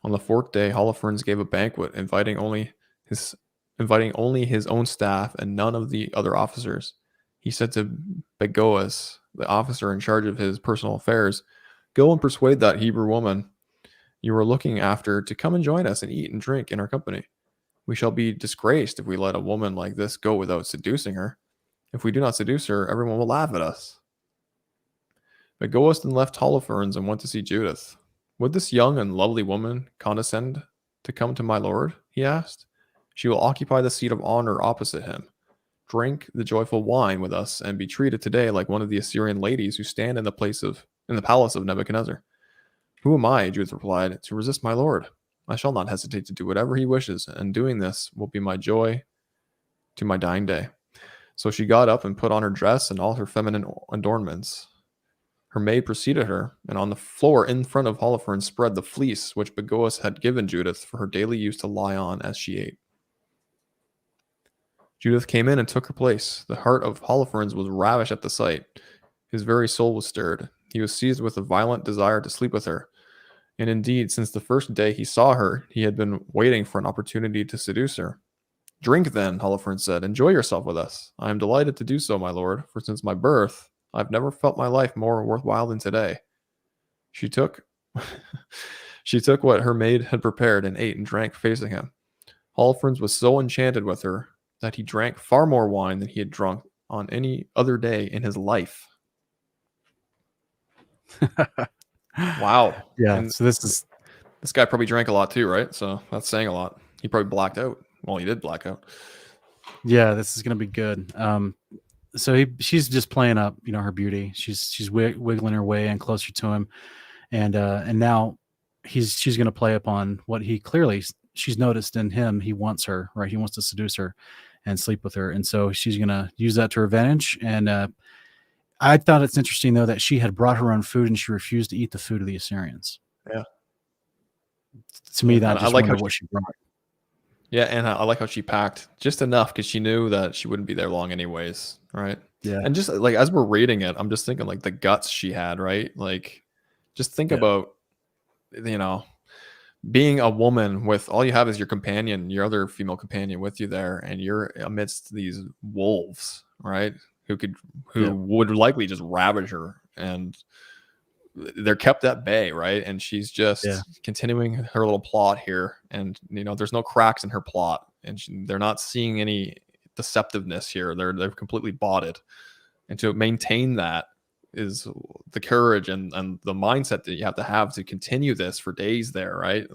On the 4th day, Holofernes gave a banquet, inviting only his own staff and none of the other officers. He said to Begoas, the officer in charge of his personal affairs, "Go and persuade that Hebrew woman you are looking after to come and join us and eat and drink in our company. We shall be disgraced if we let a woman like this go without seducing her. If we do not seduce her, everyone will laugh at us." But Goas then left Holofernes and went to see Judith. "Would this young and lovely woman condescend to come to my lord?" he asked. "She will occupy the seat of honor opposite him. Drink the joyful wine with us and be treated today like one of the Assyrian ladies who stand in the palace of Nebuchadnezzar." "Who am I," Judith replied, "to resist my lord? I shall not hesitate to do whatever he wishes, and doing this will be my joy to my dying day." So she got up and put on her dress and all her feminine adornments. Her maid preceded her, and on the floor in front of Holofernes spread the fleece which Bagoas had given Judith for her daily use to lie on as she ate. Judith came in and took her place. The heart of Holofernes was ravished at the sight. His very soul was stirred. He was seized with a violent desire to sleep with her. And indeed, since the first day he saw her, he had been waiting for an opportunity to seduce her. Drink then, Holofernes said. Enjoy yourself with us. I am delighted to do so, my lord, for since my birth, I've never felt my life more worthwhile than today. She took what her maid had prepared and ate and drank facing him. Holofernes was so enchanted with her that he drank far more wine than he had drunk on any other day in his life. Wow. Yeah. And So this guy probably drank a lot too, right? So that's saying a lot. He probably blacked out. Well, he did black out. Yeah, this is going to be good. So she's just playing up, her beauty. She's wiggling her way in closer to him, and now she's going to play upon what he clearly she's noticed in him. He wants her, right? He wants to seduce her and sleep with her, and so she's going to use that to her advantage. And I thought it's interesting though that she had brought her own food and she refused to eat the food of the Assyrians. Yeah. To me, that I just like wondered how what she brought. Yeah, and I like how she packed just enough because she knew that she wouldn't be there long anyways, right? Yeah. And just like as we're reading it, I'm just thinking like the guts she had, right? Like just think about, being a woman with all you have is your companion, your other female companion with you there, and you're amidst these wolves, right? Who would likely just ravage her, and they're kept at bay, right? And she's just continuing her little plot here, and there's no cracks in her plot, and they're not seeing any deceptiveness here. They've completely bought it, and to maintain that is the courage and the mindset that you have to continue this for days there, right?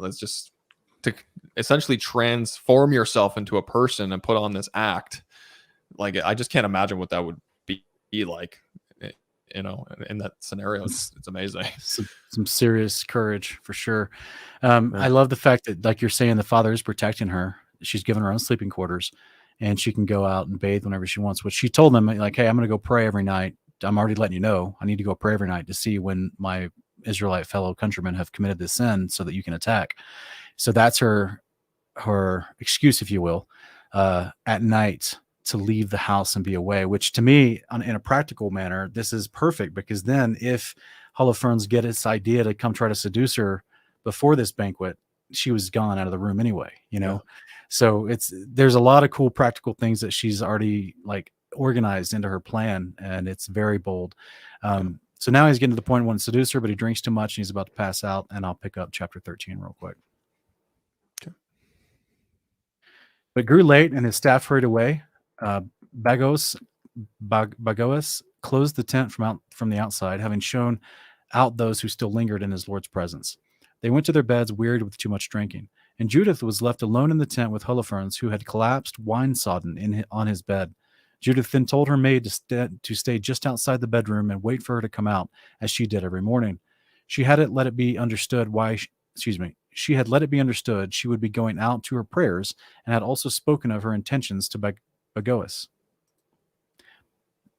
To essentially transform yourself into a person and put on this act. Like, I just can't imagine what that would be like, in that scenario. It's amazing. Some serious courage for sure. I love the fact that, like you're saying, the father is protecting her. She's given her own sleeping quarters, and she can go out and bathe whenever she wants. Which she told them, like, hey, I'm going to go pray every night. I'm already letting you know. I need to go pray every night to see when my Israelite fellow countrymen have committed this sin, so that you can attack. So that's her excuse, if you will, at night to leave the house and be away. Which to me, in a practical manner, this is perfect, because then if Holofernes get its idea to come try to seduce her before this banquet, she was gone out of the room anyway. So there's a lot of cool practical things that she's already organized into her plan, and it's very bold. So now he's getting to the point when to seduce her, but he drinks too much and he's about to pass out. And I'll pick up chapter 13 real quick. Okay. But it grew late and his staff hurried away. Bagoas closed the tent from the outside, having shown out those who still lingered in his Lord's presence. They went to their beds, wearied with too much drinking. And Judith was left alone in the tent with Holofernes, who had collapsed wine-sodden on his bed. Judith then told her maid to stay just outside the bedroom and wait for her to come out, as she did every morning. She had let it be understood she would be going out to her prayers, and had also spoken of her intentions to Bagoas.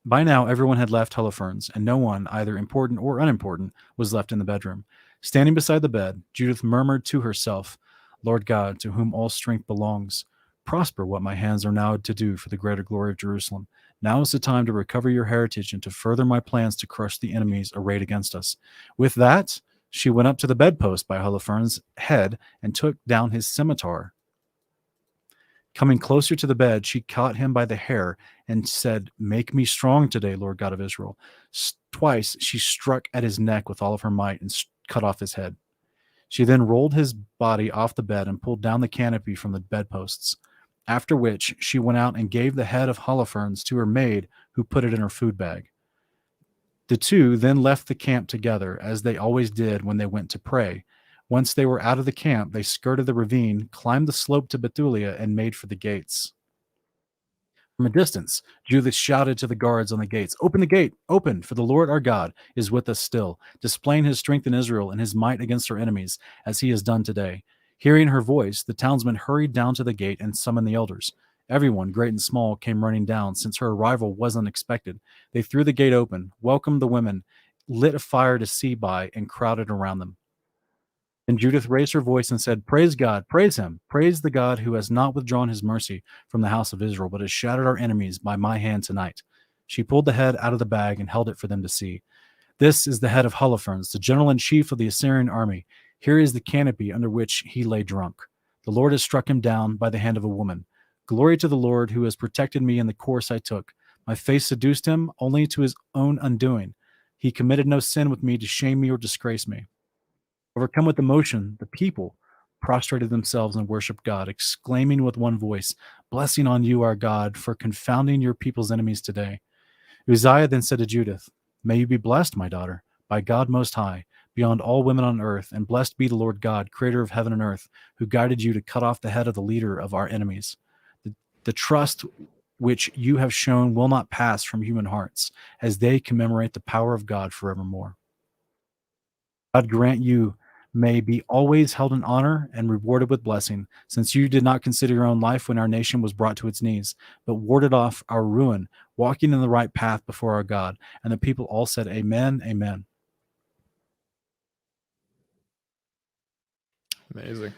By now, everyone had left Holofernes, and no one, either important or unimportant, was left in the bedroom. Standing beside the bed, Judith murmured to herself, Lord God, to whom all strength belongs, prosper what my hands are now to do for the greater glory of Jerusalem. Now is the time to recover your heritage and to further my plans to crush the enemies arrayed against us. With that, she went up to the bedpost by Holofernes' head and took down his scimitar. Coming closer to the bed, she caught him by the hair and said, Make me strong today, Lord God of Israel. Twice she struck at his neck with all of her might and cut off his head. She then rolled his body off the bed and pulled down the canopy from the bedposts. After which, she went out and gave the head of Holofernes to her maid, who put it in her food bag. The two then left the camp together, as they always did when they went to pray. Once they were out of the camp, they skirted the ravine, climbed the slope to Bethulia, and made for the gates. From a distance, Judith shouted to the guards on the gates, Open the gate! Open! For the Lord our God is with us still, displaying his strength in Israel and his might against our enemies, as he has done today. Hearing her voice, the townsmen hurried down to the gate and summoned the elders. Everyone, great and small, came running down, since her arrival was unexpected. They threw the gate open, welcomed the women lit a fire to see by and crowded around them. And Judith raised her voice and said, "Praise God, praise him, praise the God who has not withdrawn his mercy from the house of Israel, but has shattered our enemies by my hand tonight." She pulled the head out of the bag and held it for them to see. "This is the head of Holofernes, the general in chief of the Assyrian army. Here is the canopy under which he lay drunk. The Lord has struck him down by the hand of a woman. Glory to the Lord who has protected me in the course I took. My face seduced him only to his own undoing. He committed no sin with me to shame me or disgrace me." Overcome with emotion, the people prostrated themselves and worshiped God, exclaiming with one voice, "Blessing on you, our God, for confounding your people's enemies today." Uzziah then said to Judith, "May you be blessed, my daughter, by God Most High, beyond all women on earth, and blessed be the Lord God, creator of heaven and earth, who guided you to cut off the head of the leader of our enemies. The trust which you have shown will not pass from human hearts, as they commemorate the power of God forevermore. God grant you may be always held in honor and rewarded with blessing, since you did not consider your own life when our nation was brought to its knees, but warded off our ruin, walking in the right path before our God." And the people all said, "Amen, amen." Amazing.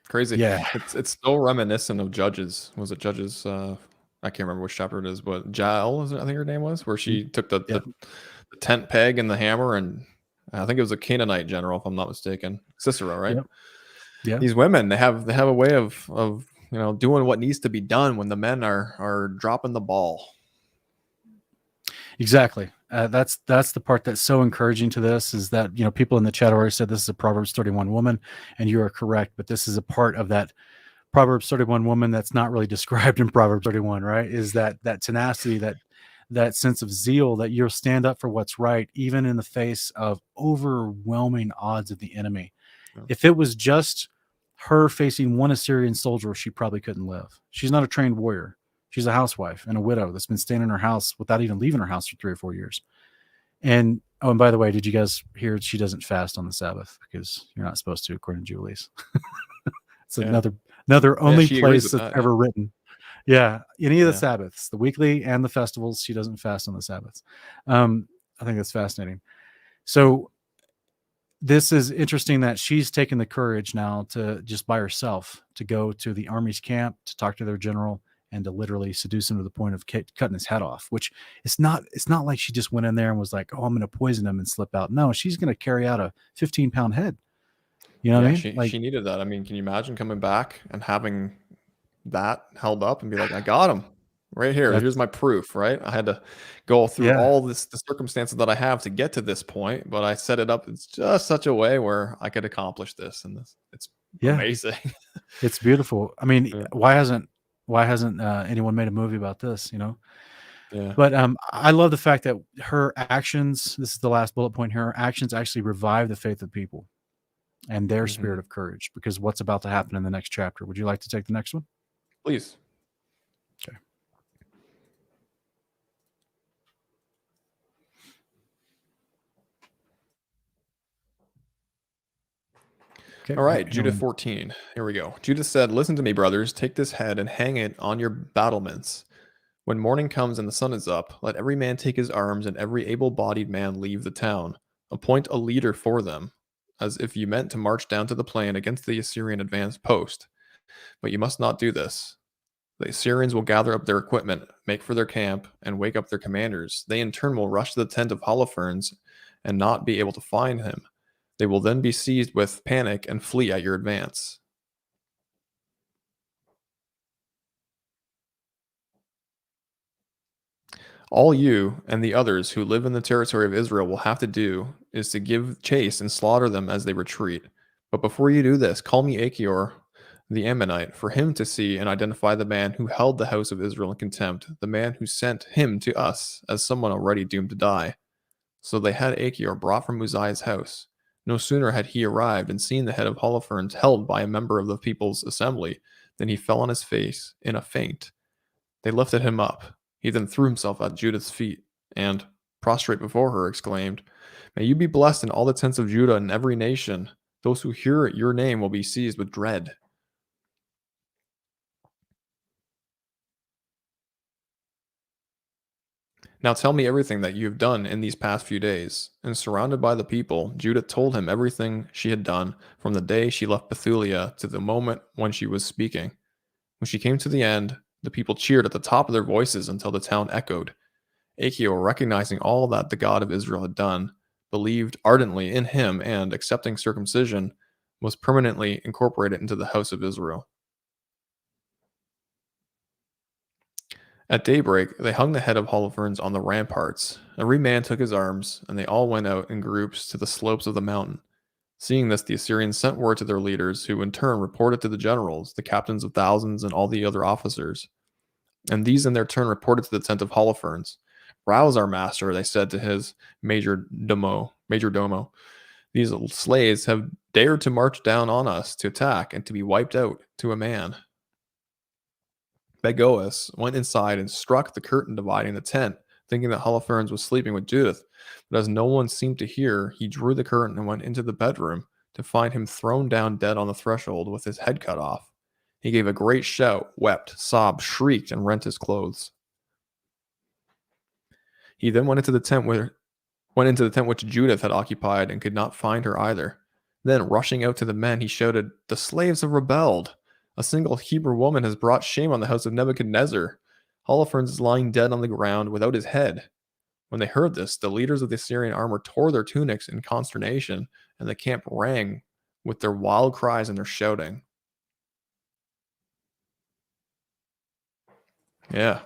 Crazy. Yeah. It's so reminiscent of Judges. Was it Judges? I can't remember which chapter it is, but Jael, I think her name was, where she took the tent peg and the hammer, and I think it was a Canaanite general, if I'm not mistaken. Sisera, right? Yep. Yeah. These women, they have a way of doing what needs to be done when the men are dropping the ball. Exactly. That's the part that's so encouraging to this, is that, people in the chat already said this is a Proverbs 31 woman, and you are correct, but this is a part of that Proverbs 31 woman that's not really described in Proverbs 31, right? Is that tenacity, that sense of zeal, that you'll stand up for what's right, even in the face of overwhelming odds of the enemy. Yeah. If it was just her facing one Assyrian soldier, she probably couldn't live. She's not a trained warrior. She's a housewife and a widow that's been staying in her house without even leaving her house for 3 or 4 years. And by the way, did you guys hear she doesn't fast on the Sabbath? Because you're not supposed to, according to Julie's. It's another only place that's ever written. Yeah, any of the Sabbaths, the weekly and the festivals, she doesn't fast on the Sabbaths. I think that's fascinating. So this is interesting that she's taken the courage now to just by herself to go to the army's camp, to talk to their general, and to literally seduce him to the point of cutting his head off. Which it's not like she just went in there and was like, "Oh, I'm going to poison him and slip out." No, she's going to carry out a 15-pound head. You know what I mean? She needed that. I mean, can you imagine coming back and having that held up and be like, "I got him right here. Here's my proof." Right? I had to go through all the circumstances that I have to get to this point, but I set it up in just such a way where I could accomplish this, and it's amazing. It's beautiful. I mean, why hasn't anyone made a movie about this? Yeah. But I love the fact that her actions. This is the last bullet point here. Her actions actually revive the faith of people and their spirit of courage, because what's about to happen in the next chapter. Would you like to take the next one? Please. Okay. All right, Judith 14. Here we go. Judith said, "Listen to me, brothers. Take this head and hang it on your battlements. When morning comes and the sun is up, let every man take his arms and every able-bodied man leave the town. Appoint a leader for them, as if you meant to march down to the plain against the Assyrian advanced post. But you must not do this. The Assyrians will gather up their equipment, make for their camp, and wake up their commanders. They in turn will rush to the tent of Holofernes and not be able to find him. They will then be seized with panic and flee at your advance." All you and the others who live in the territory of Israel will have to do is to give chase and slaughter them as they retreat. But before you do this, call me Achior the Ammonite, for him to see and identify the man who held the house of Israel in contempt, the man who sent him to us as someone already doomed to die. So they had Achior brought from Uzziah's house. No sooner had he arrived and seen the head of Holofernes held by a member of the people's assembly than he fell on his face in a faint. They lifted him up. He then threw himself at Judith's feet and, prostrate before her, exclaimed, "May you be blessed in all the tents of Judah and every nation. Those who hear your name will be seized with dread." Now tell me everything that you have done in these past few days. And surrounded by the people, Judith told him everything she had done from the day she left Bethulia to the moment when she was speaking. When she came to the end, the people cheered at the top of their voices until the town echoed. Achior, recognizing all that the God of Israel had done, believed ardently in him and, accepting circumcision, was permanently incorporated into the house of Israel. At daybreak, they hung the head of Holofernes on the ramparts. Every man took his arms, and they all went out in groups to the slopes of the mountain. Seeing this, the Assyrians sent word to their leaders, who in turn reported to the generals, the captains of thousands, and all the other officers. And these in their turn reported to the tent of Holofernes. Rouse our master, they said to his major domo. These slaves have dared to march down on us to attack and to be wiped out to a man. Begoas went inside and struck the curtain dividing the tent, thinking that Holofernes was sleeping with Judith. But as no one seemed to hear, he drew the curtain and went into the bedroom to find him thrown down dead on the threshold with his head cut off. He gave a great shout, wept, sobbed, shrieked, and rent his clothes. He then went into the tent which Judith had occupied and could not find her either. Then, rushing out to the men, he shouted, "The slaves have rebelled! A single Hebrew woman has brought shame on the house of Nebuchadnezzar. Holofernes is lying dead on the ground without his head." When they heard this, the leaders of the Assyrian armor tore their tunics in consternation, and the camp rang with their wild cries and their shouting. Yeah.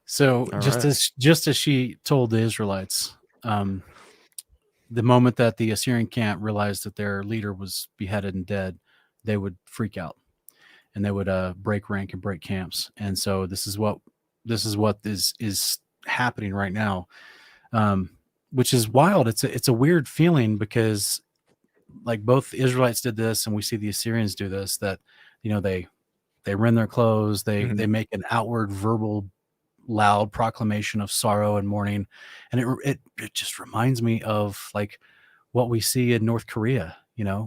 So just as she told the Israelites, the moment that the Assyrian camp realized that their leader was beheaded and dead, they would freak out and they would break rank and break camps. And so this is what is happening right now, which is wild. It's a weird feeling because like both the Israelites did this and we see the Assyrians do this, that they rend their clothes, they make an outward verbal loud proclamation of sorrow and mourning, and it just reminds me of like what we see in North Korea,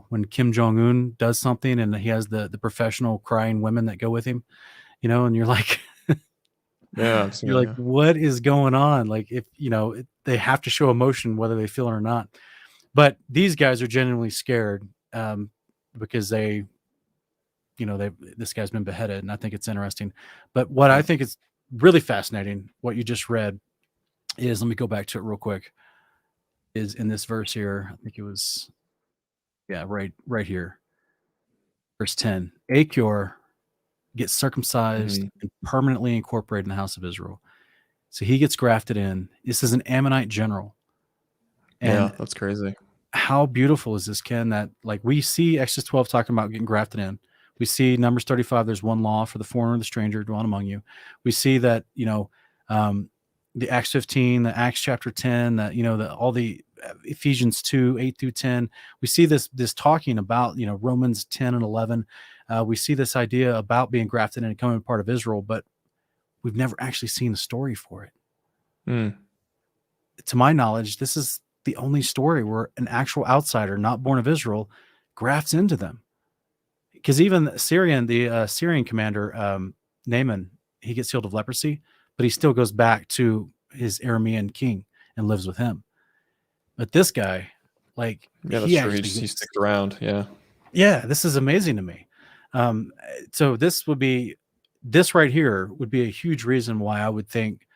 when Kim Jong-un does something and he has the professional crying women that go with him, and you're like yeah, you're like, what is going on? Like, if they have to show emotion whether they feel it or not, but these guys are genuinely scared because this guy's been beheaded, and I think it's interesting. But what I think is really fascinating, what you just read, is, let me go back to it real quick, is in this verse here. I think it was, right here, verse 10. Achior gets circumcised and permanently incorporated in the house of Israel. So he gets grafted in. This is an Ammonite general. And that's crazy. How beautiful is this, Ken? That like we see Exodus 12 talking about getting grafted in. We see Numbers 35, there's one law for the foreigner, the stranger dwelling among you. We see that, the Acts 15, the Acts chapter 10, that, all the Ephesians 2, 8 through 10. We see this talking about, Romans 10 and 11. We see this idea about being grafted in and becoming part of Israel, but we've never actually seen a story for it. To my knowledge, this is the only story where an actual outsider, not born of Israel, grafts into them. Because even the Syrian commander, Naaman, he gets healed of leprosy, but he still goes back to his Aramean king and lives with him. But this guy, like, that's true. He sticks around. Yeah, this is amazing to me. So this right here would be a huge reason why I would think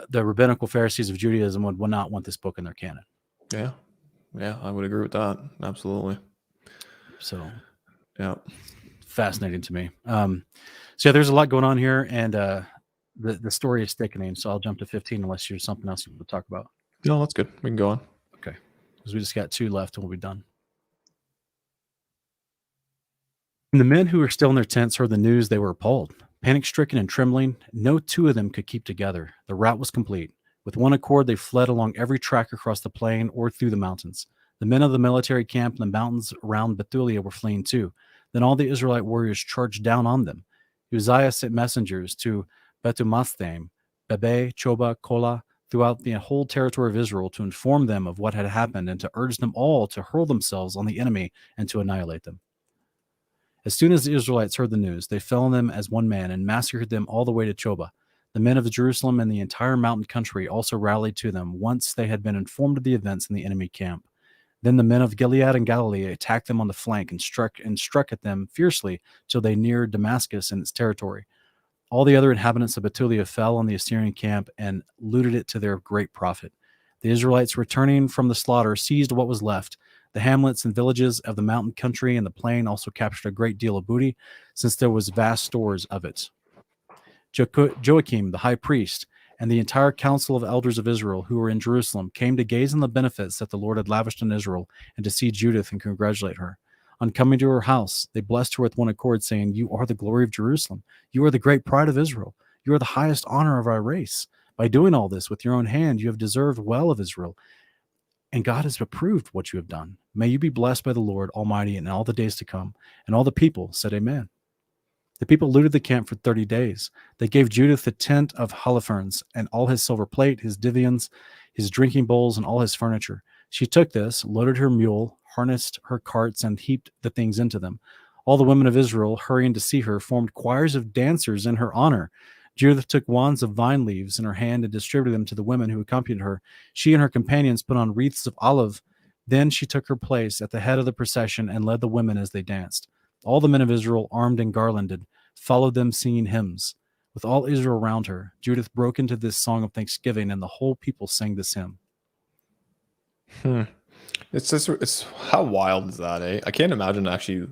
the rabbinical Pharisees of Judaism would not want this book in their canon. Yeah, I would agree with that. Absolutely. So, yeah, fascinating to me. So there's a lot going on here, and the story is thickening. So I'll jump to 15 unless there's something else you want to talk about. No, that's good. We can go on. Okay, because we just got 2 left and we'll be done. And the men who were still in their tents heard the news. They were appalled, panic-stricken and trembling. No 2 of them could keep together. The rout was complete. With one accord, they fled along every track across the plain or through the mountains. The men of the military camp in the mountains around Bethulia were fleeing too. Then all the Israelite warriors charged down on them. Uzziah sent messengers to Betumastham, Bebe, Choba, Kola, throughout the whole territory of Israel, to inform them of what had happened and to urge them all to hurl themselves on the enemy and to annihilate them. As soon as the Israelites heard the news, they fell on them as one man and massacred them all the way to Choba. The men of Jerusalem and the entire mountain country also rallied to them once they had been informed of the events in the enemy camp. Then the men of Gilead and Galilee attacked them on the flank and struck at them fiercely till they neared Damascus and its territory. All the other inhabitants of Bethulia fell on the Assyrian camp and looted it to their great profit. The Israelites, returning from the slaughter, seized what was left. The hamlets and villages of the mountain country and the plain also captured a great deal of booty, since there was vast stores of it. Joachim, the high priest, and the entire council of elders of Israel who were in Jerusalem came to gaze on the benefits that the Lord had lavished on Israel and to see Judith and congratulate her. On coming to her house, they blessed her with one accord, saying, "You are the glory of Jerusalem. You are the great pride of Israel. You are the highest honor of our race. By doing all this with your own hand, you have deserved well of Israel, and God has approved what you have done. May you be blessed by the Lord Almighty in all the days to come." And all the people said, "Amen." The people looted the camp for 30 days. They gave Judith the tent of Holofernes and all his silver plate, his divians, his drinking bowls, and all his furniture. She took this, loaded her mule, harnessed her carts, and heaped the things into them. All the women of Israel, hurrying to see her, formed choirs of dancers in her honor. Judith took wands of vine leaves in her hand and distributed them to the women who accompanied her. She and her companions put on wreaths of olive. Then she took her place at the head of the procession and led the women as they danced. All the men of Israel, armed and garlanded, followed them singing hymns. With all Israel around her, Judith broke into this song of thanksgiving, and the whole people sang this hymn. It's how wild is that, eh? I can't imagine actually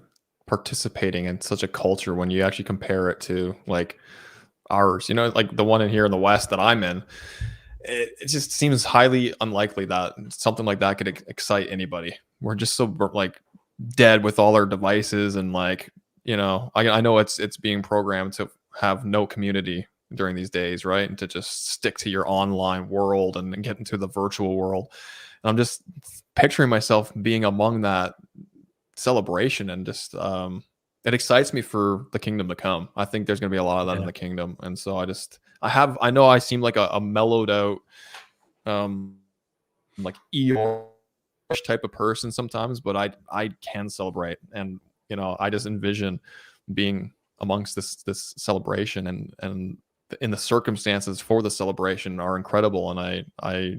participating in such a culture when you actually compare it to like ours, like the one in here in the West that I'm in. It just seems highly unlikely that something like that could excite anybody. We're just so like dead with all our devices, and like, I know it's being programmed to have no community during these days, right? And to just stick to your online world and get into the virtual world. And I'm just picturing myself being among that celebration, and just it excites me for the kingdom to come. I think there's going to be a lot of that in the kingdom. And so I know I seem like a mellowed out, like Eeyore type of person sometimes, but I can celebrate. And, I just envision being amongst this celebration, and in the circumstances for the celebration are incredible. And I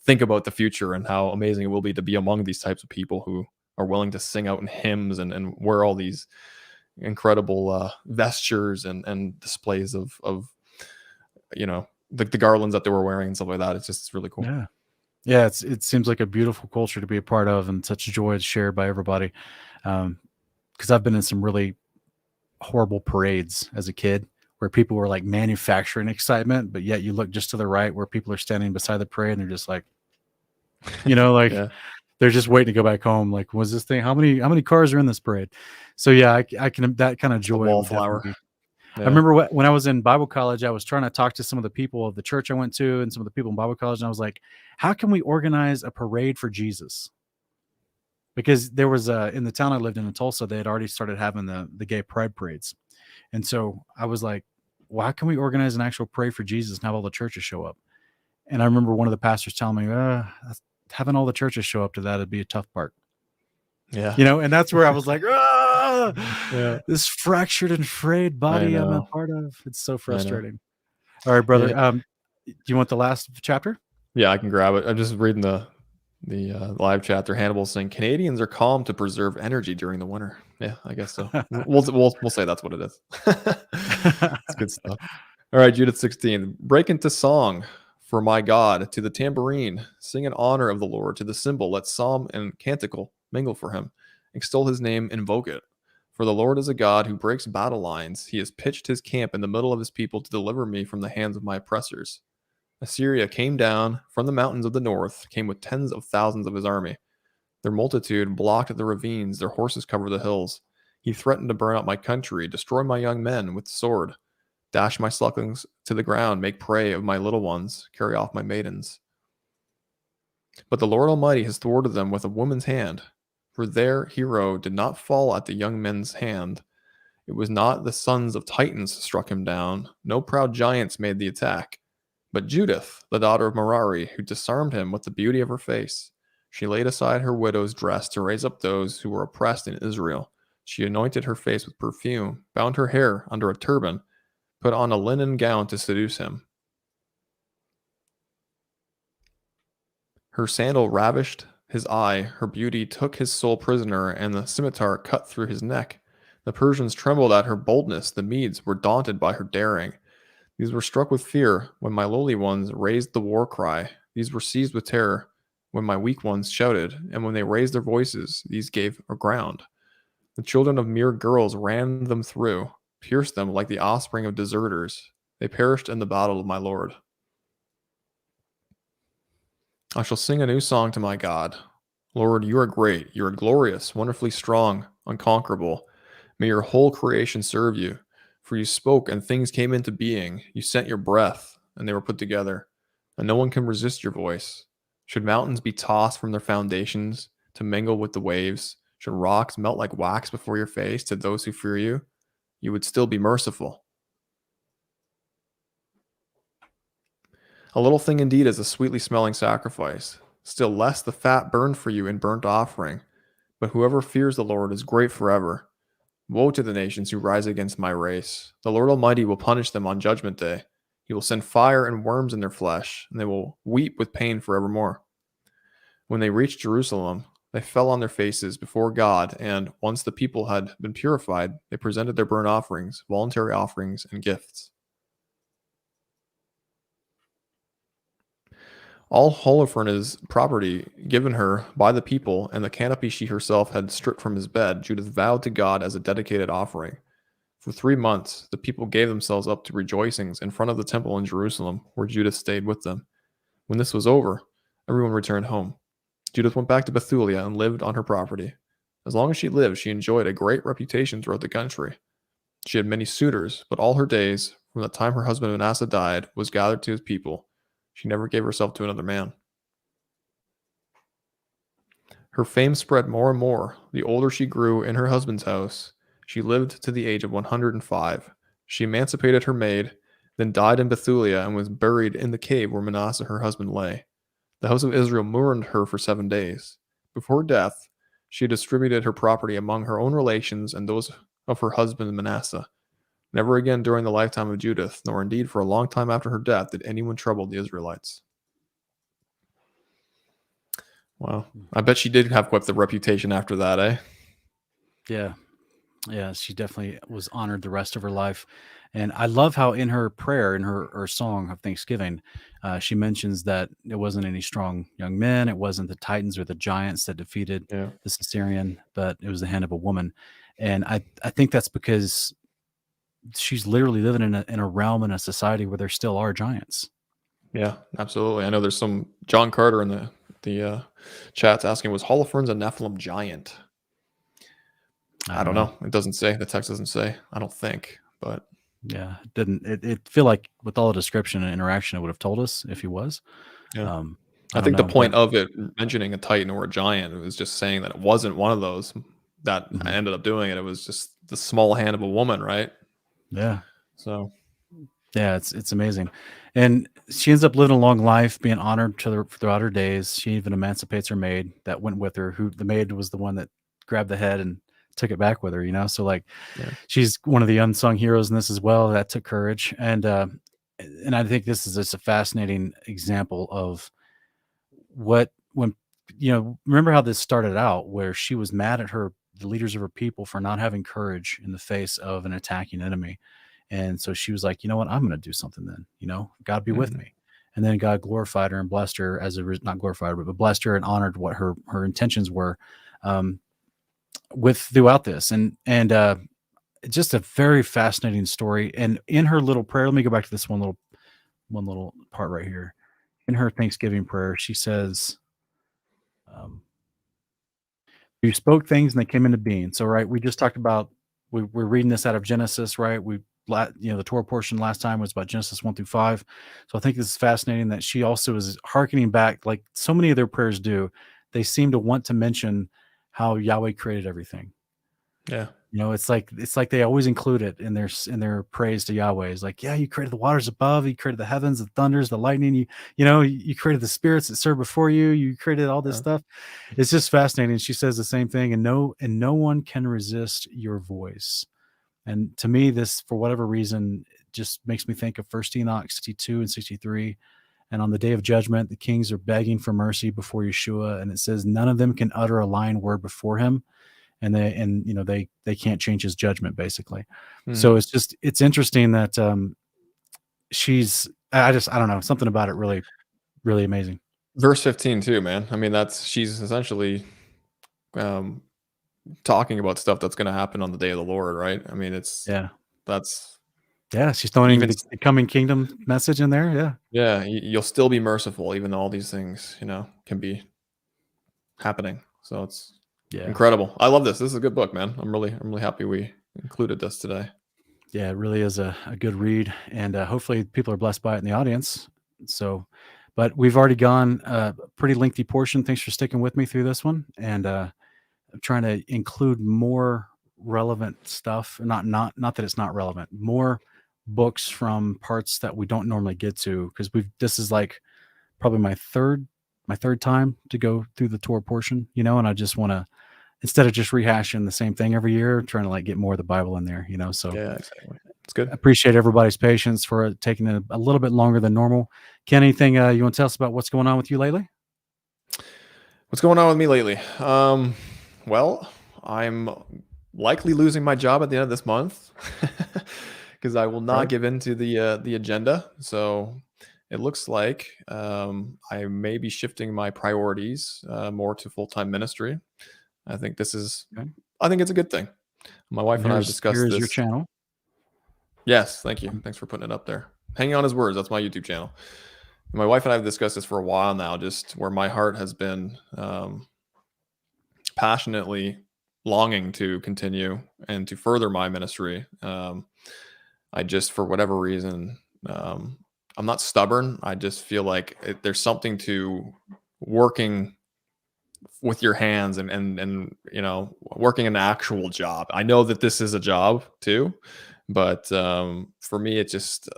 think about the future and how amazing it will be to be among these types of people who are willing to sing out in hymns and wear all these incredible vestures and displays of the garlands that they were wearing and stuff like that. It's really cool. Yeah, it seems like a beautiful culture to be a part of, and such joy is shared by everybody. Because I've been in some really horrible parades as a kid where people were like manufacturing excitement, but yet you look just to the right where people are standing beside the parade and they're just like, they're just waiting to go back home. Like, was this thing? How many cars are in this parade? So yeah, I can, that kind of joy. Wallflower. I remember when I was in Bible college, I was trying to talk to some of the people of the church I went to and some of the people in Bible college. And I was like, how can we organize a parade for Jesus? Because there was in the town I lived in Tulsa, they had already started having the gay pride parades. And so I was like, well, how can we organize an actual parade for Jesus and have all the churches show up? And I remember one of the pastors telling me, having all the churches show up to that would be a tough part. Yeah. And that's where I was like, this fractured and frayed body I'm a part of. It's so frustrating. All right, brother. Do you want the last chapter? Yeah, I can grab it. I'm just reading the live chat there. Hannibal's saying Canadians are calm to preserve energy during the winter. Yeah, I guess so. we'll say that's what it is. It's good stuff. All right, Judith 16. Break into song for my God, to the tambourine, sing in honor of the Lord, to the cymbal, let psalm and canticle mingle for him. Extol his name, invoke it. For the Lord is a God who breaks battle lines. He has pitched his camp in the middle of his people to deliver me from the hands of my oppressors. Assyria came down from the mountains of the north, came with tens of thousands of his army. Their multitude blocked the ravines, their horses covered the hills. He threatened to burn out my country, destroy my young men with the sword, dash my sucklings to the ground, make prey of my little ones, carry off my maidens. But the Lord Almighty has thwarted them with a woman's hand, for their hero did not fall at the young men's hand. It was not the sons of Titans struck him down, no proud giants made the attack, but Judith, the daughter of Merari, who disarmed him with the beauty of her face. She laid aside her widow's dress to raise up those who were oppressed in Israel. She anointed her face with perfume, bound her hair under a turban, put on a linen gown to seduce him. Her sandal ravished his eye, her beauty took his soul prisoner, and the scimitar cut through his neck. The Persians trembled at her boldness, the Medes were daunted by her daring. These were struck with fear when my lowly ones raised the war cry. These were seized with terror when my weak ones shouted, and when they raised their voices, these gave a ground. The children of mere girls ran them through, pierced them like the offspring of deserters. They perished in the battle of my Lord. I shall sing a new song to my God. Lord, you are great, you are glorious, wonderfully strong, unconquerable. May your whole creation serve you. For you spoke and things came into being. You sent your breath and they were put together. And no one can resist your voice. Should mountains be tossed from their foundations to mingle with the waves? Should rocks melt like wax before your face to those who fear you? You would still be merciful. A little thing indeed is a sweetly smelling sacrifice. Still less the fat burned for you in burnt offering. But whoever fears the Lord is great forever. Woe to the nations who rise against my race. The Lord Almighty will punish them on judgment day. He will send fire and worms in their flesh, and they will weep with pain forevermore. When they reached Jerusalem, they fell on their faces before God, and once the people had been purified, they presented their burnt offerings, voluntary offerings, and gifts. All Holofernes' property given her by the people, and the canopy she herself had stripped from his bed, Judith vowed to God as a dedicated offering. For 3 months, the people gave themselves up to rejoicings in front of the temple in Jerusalem, where Judith stayed with them. When this was over, everyone returned home. Judith went back to Bethulia and lived on her property. As long as she lived, she enjoyed a great reputation throughout the country. She had many suitors, but all her days, from the time her husband Manasseh died, was gathered to his people. She never gave herself to another man. Her fame spread more and more. The older she grew in her husband's house, she lived to the age of 105. She emancipated her maid, then died in Bethulia and was buried in the cave where Manasseh, her husband, lay. The house of Israel mourned her for 7 days. Before death, she distributed her property among her own relations and those of her husband Manasseh. Never again during the lifetime of Judith, nor indeed for a long time after her death, did anyone trouble the Israelites. Wow. I bet she did have quite the reputation after that, eh? Yeah. Yeah, she definitely was honored the rest of her life. And I love how in her prayer, in her song of Thanksgiving, she mentions that it wasn't any strong young men. It wasn't the Titans or the giants that defeated Yeah. the Assyrian, but it was the hand of a woman. And I think that's because she's literally living in a realm, in a society where there still are giants. Yeah, absolutely. I know there's some John Carter in the chat's asking, was Holofernes a Nephilim giant? I don't know. It doesn't say. The text doesn't say. I don't think, but yeah, it didn't. It feel like with all the description and interaction, it would have told us if he was. yeah. I I think the don't know, point but of it mentioning a Titan or a giant, it was just saying that it wasn't one of those that I ended up doing it. It was just the small hand of a woman, right? yeah, So yeah, it's amazing, and she ends up living a long life, being honored throughout her days. She even emancipates her maid that went with her. Who the maid was the one that grabbed the head and took it back with her. So like, yeah. she's one of the unsung heroes in this as well. That took courage, and I think this is just a fascinating example of when remember how this started out, where she was mad at the leaders of her people for not having courage in the face of an attacking enemy. And so she was like, you know what, I'm going to do something then, God be with me. And then God glorified her and blessed her not glorified her, but blessed her and honored what her intentions were with throughout this. And just a very fascinating story. And in her little prayer, let me go back to this one little part right here. In her Thanksgiving prayer, she says, you spoke things and they came into being. So, right, we just talked about, we're reading this out of Genesis, right? The Torah portion last time was about Genesis 1-5. So I think this is fascinating that she also is hearkening back, like so many of their prayers do. They seem to want to mention how Yahweh created everything. Yeah. It's like they always include it in their praise to Yahweh. It's like, yeah, you created the waters above, you created the heavens, the thunders, the lightning, you created the spirits that serve before you, you created all this stuff. It's just fascinating. She says the same thing, and no one can resist your voice. And to me, this, for whatever reason, just makes me think of 1 Enoch 62 and 63. And on the day of judgment, the kings are begging for mercy before Yeshua, and it says none of them can utter a lying word before him, and they can't change his judgment, basically. So it's interesting that I don't know, something about it really, really amazing. Verse 15 too, man. I mean, she's essentially talking about stuff that's going to happen on the day of the Lord, right? I mean, she's throwing the coming kingdom message in there. You'll still be merciful, even though all these things, can be happening. So it's incredible. I love this. This is a good book, man. I'm really happy we included this today. Yeah, it really is a good read, and hopefully people are blessed by it in the audience. So, but we've already gone a pretty lengthy portion. Thanks for sticking with me through this one, and I'm trying to include more relevant stuff. Not that it's not relevant. More books from parts that we don't normally get to, because this is like probably my third time to go through the Torah portion, and I just want to, instead of just rehashing the same thing every year, trying to get more of the Bible in there, so yeah, exactly. It's good. I appreciate everybody's patience for taking it a little bit longer than normal. Ken, anything you want to tell us about what's going on with you lately? What's going on with me lately? Well, I'm likely losing my job at the end of this month because I will not give in to the agenda. So it looks like I may be shifting my priorities more to full-time ministry. I think it's a good thing. My wife and I have discussed this. Here's your channel. Yes, thank you. Thanks for putting it up there. Hanging on His Words. That's my YouTube channel. My wife and I have discussed this for a while now, just where my heart has been passionately longing to continue and to further my ministry. I just, for whatever reason, I'm not stubborn. I just feel like there's something to working with your hands and working an actual job. I know that this is a job too, but for me, it just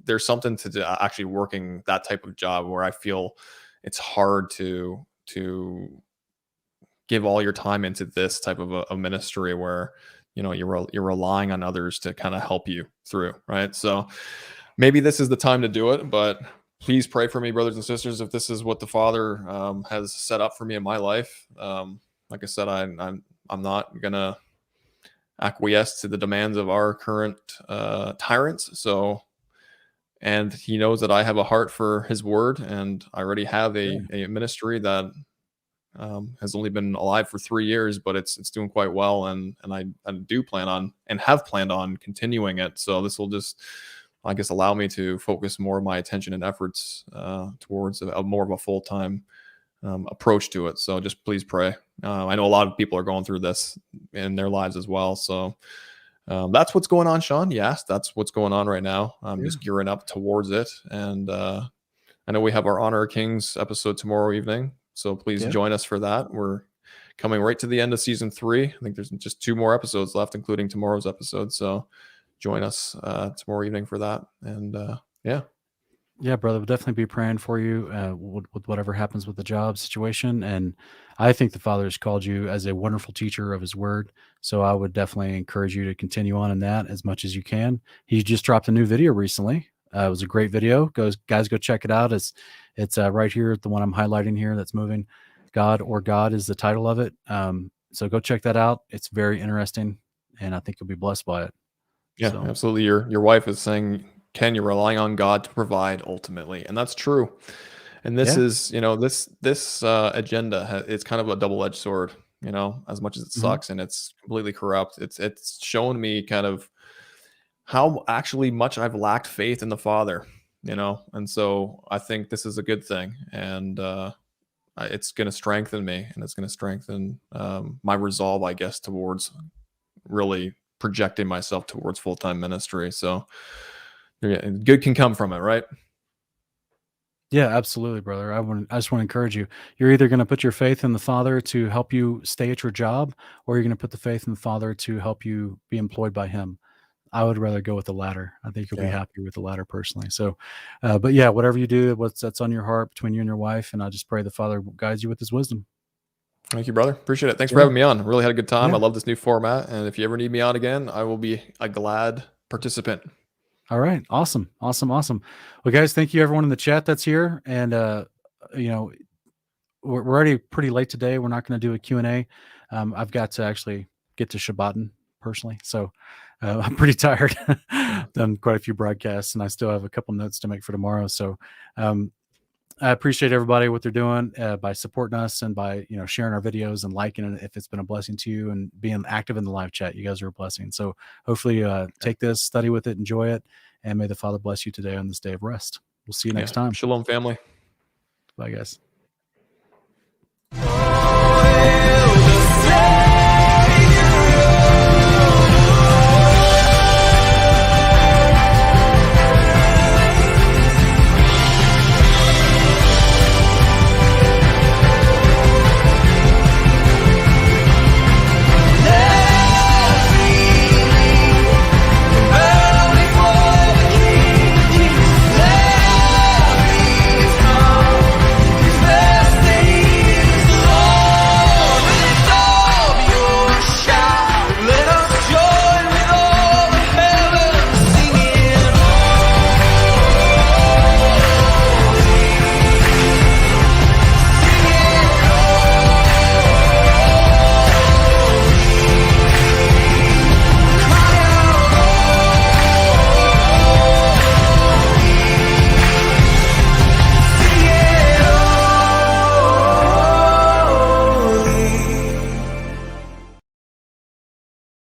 there's something to actually working that type of job where I feel it's hard to give all your time into this type of a ministry where you're relying on others to kind of help you through, right? So maybe this is the time to do it, but please pray for me, brothers and sisters, if this is what the Father has set up for me in my life. Like I said, I'm not gonna acquiesce to the demands of our current tyrants. So, and He knows that I have a heart for His Word, and I already have a ministry that has only been alive for 3 years, but it's doing quite well, and I do plan on and have planned on continuing it. So this will just, I guess, allow me to focus more of my attention and efforts towards more of a full-time approach to it. So just please pray. I know a lot of people are going through this in their lives as well. So that's what's going on, Sean. Yes, that's what's going on right now. I'm just gearing up towards it. And I know we have our Honor of Kings episode tomorrow evening. So please join us for that. We're coming right to the end of season 3. I think there's just 2 more episodes left, including tomorrow's episode. So join us tomorrow evening for that. And yeah, brother, we'll definitely be praying for you with whatever happens with the job situation. And I think the Father has called you as a wonderful teacher of His Word. So I would definitely encourage you to continue on in that as much as you can. He just dropped a new video recently. It was a great video. Guys, go check it out. It's right here, the one I'm highlighting here that's moving. God is the title of it. So go check that out. It's very interesting, and I think you'll be blessed by it. Yeah, so. Absolutely. Your wife is saying, Ken, you're relying on God to provide ultimately, and that's true. And this is, this agenda. It's kind of a double-edged sword. As much as it sucks and it's completely corrupt. It's shown me kind of how actually much I've lacked faith in the Father. And so I think this is a good thing, and it's going to strengthen me, and it's going to strengthen my resolve, I guess, towards really projecting myself towards full-time ministry. So good can come from it, right? Yeah, absolutely, brother. I just want to encourage you. You're either going to put your faith in the Father to help you stay at your job, or you're going to put the faith in the Father to help you be employed by Him. I would rather go with the latter. I think you'll be happier with the latter personally. So, but yeah, whatever you do, that's on your heart between you and your wife, and I just pray the Father guides you with His wisdom. Thank you, brother. Appreciate it. Thanks for having me on. Really had a good time. I love this new format, and if you ever need me on again, I will be a glad participant. All right. Awesome. Well, guys, thank you everyone in the chat that's here. And, we're already pretty late today. We're not going to do a Q&A. I've got to actually get to Shabbatin personally. So I'm pretty tired. Done quite a few broadcasts and I still have a couple notes to make for tomorrow. So I appreciate everybody, what they're doing by supporting us and by, sharing our videos and liking it if it's been a blessing to you, and being active in the live chat. You guys are a blessing. So hopefully take this, study with it, enjoy it, and may the Father bless you today on this day of rest. We'll see you next time. Shalom, family. Bye, guys.